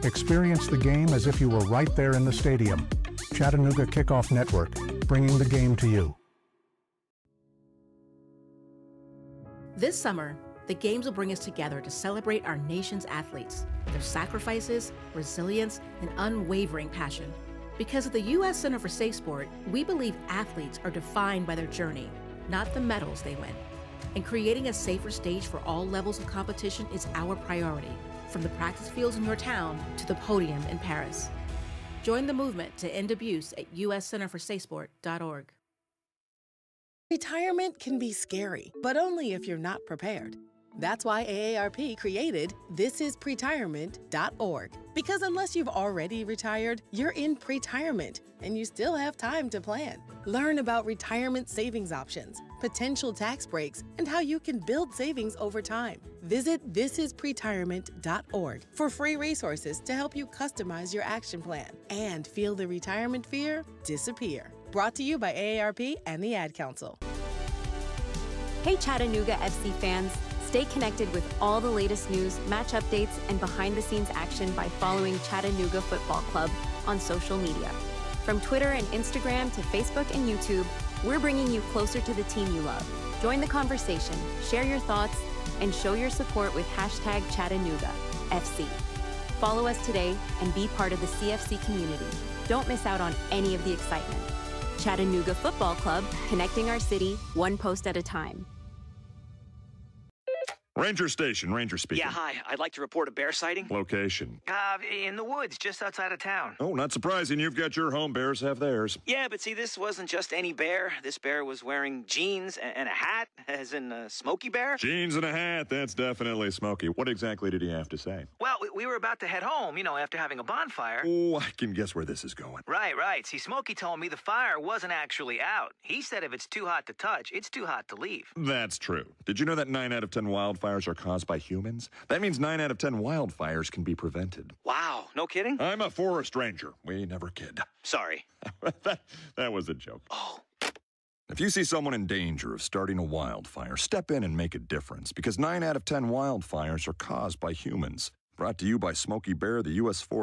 Experience the game as if you were right there in the stadium. Chattanooga Kickoff Network, bringing the game to you. This summer, the Games will bring us together to celebrate our nation's athletes, their sacrifices, resilience, and unwavering passion. Because at the U.S. Center for Safe Sport, we believe athletes are defined by their journey, not the medals they win. And creating a safer stage for all levels of competition is our priority, from the practice fields in your town to the podium in Paris. Join the movement to end abuse at uscenterforsafesport.org. Retirement can be scary, but only if you're not prepared. That's why AARP created thisispretirement.org. Because unless you've already retired, you're in pretirement, and you still have time to plan. Learn about retirement savings options, potential tax breaks, and how you can build savings over time. Visit thisispretirement.org for free resources to help you customize your action plan and feel the retirement fear disappear. Brought to you by AARP and the Ad Council. Hey Chattanooga FC fans, stay connected with all the latest news, match updates, and behind-the-scenes action by following Chattanooga Football Club on social media. From Twitter and Instagram to Facebook and YouTube, we're bringing you closer to the team you love. Join the conversation, share your thoughts, and show your support with #ChattanoogaFC. Follow us today and be part of the CFC community. Don't miss out on any of the excitement. Chattanooga Football Club, connecting our city one post at a time. Ranger Station, Ranger speaking. Yeah, hi. I'd like to report a bear sighting. Location. In the woods, just outside of town. Oh, not surprising. You've got your home. Bears have theirs. Yeah, but see, this wasn't just any bear. This bear was wearing jeans and a hat, as in Smokey Bear. Jeans and a hat. That's definitely Smokey. What exactly did he have to say? Well, we were about to head home, after having a bonfire. Oh, I can guess where this is going. Right. See, Smokey told me the fire wasn't actually out. He said if it's too hot to touch, it's too hot to leave. That's true. Did you know that 9 out of 10 wildfires are caused by humans? That means 9 out of 10 wildfires can be prevented. Wow, no kidding? I'm a forest ranger. We never kid. Sorry. that was a joke. Oh. If you see someone in danger of starting a wildfire, step in and make a difference, because 9 out of 10 wildfires are caused by humans. Brought to you by Smokey Bear, the U.S. Forest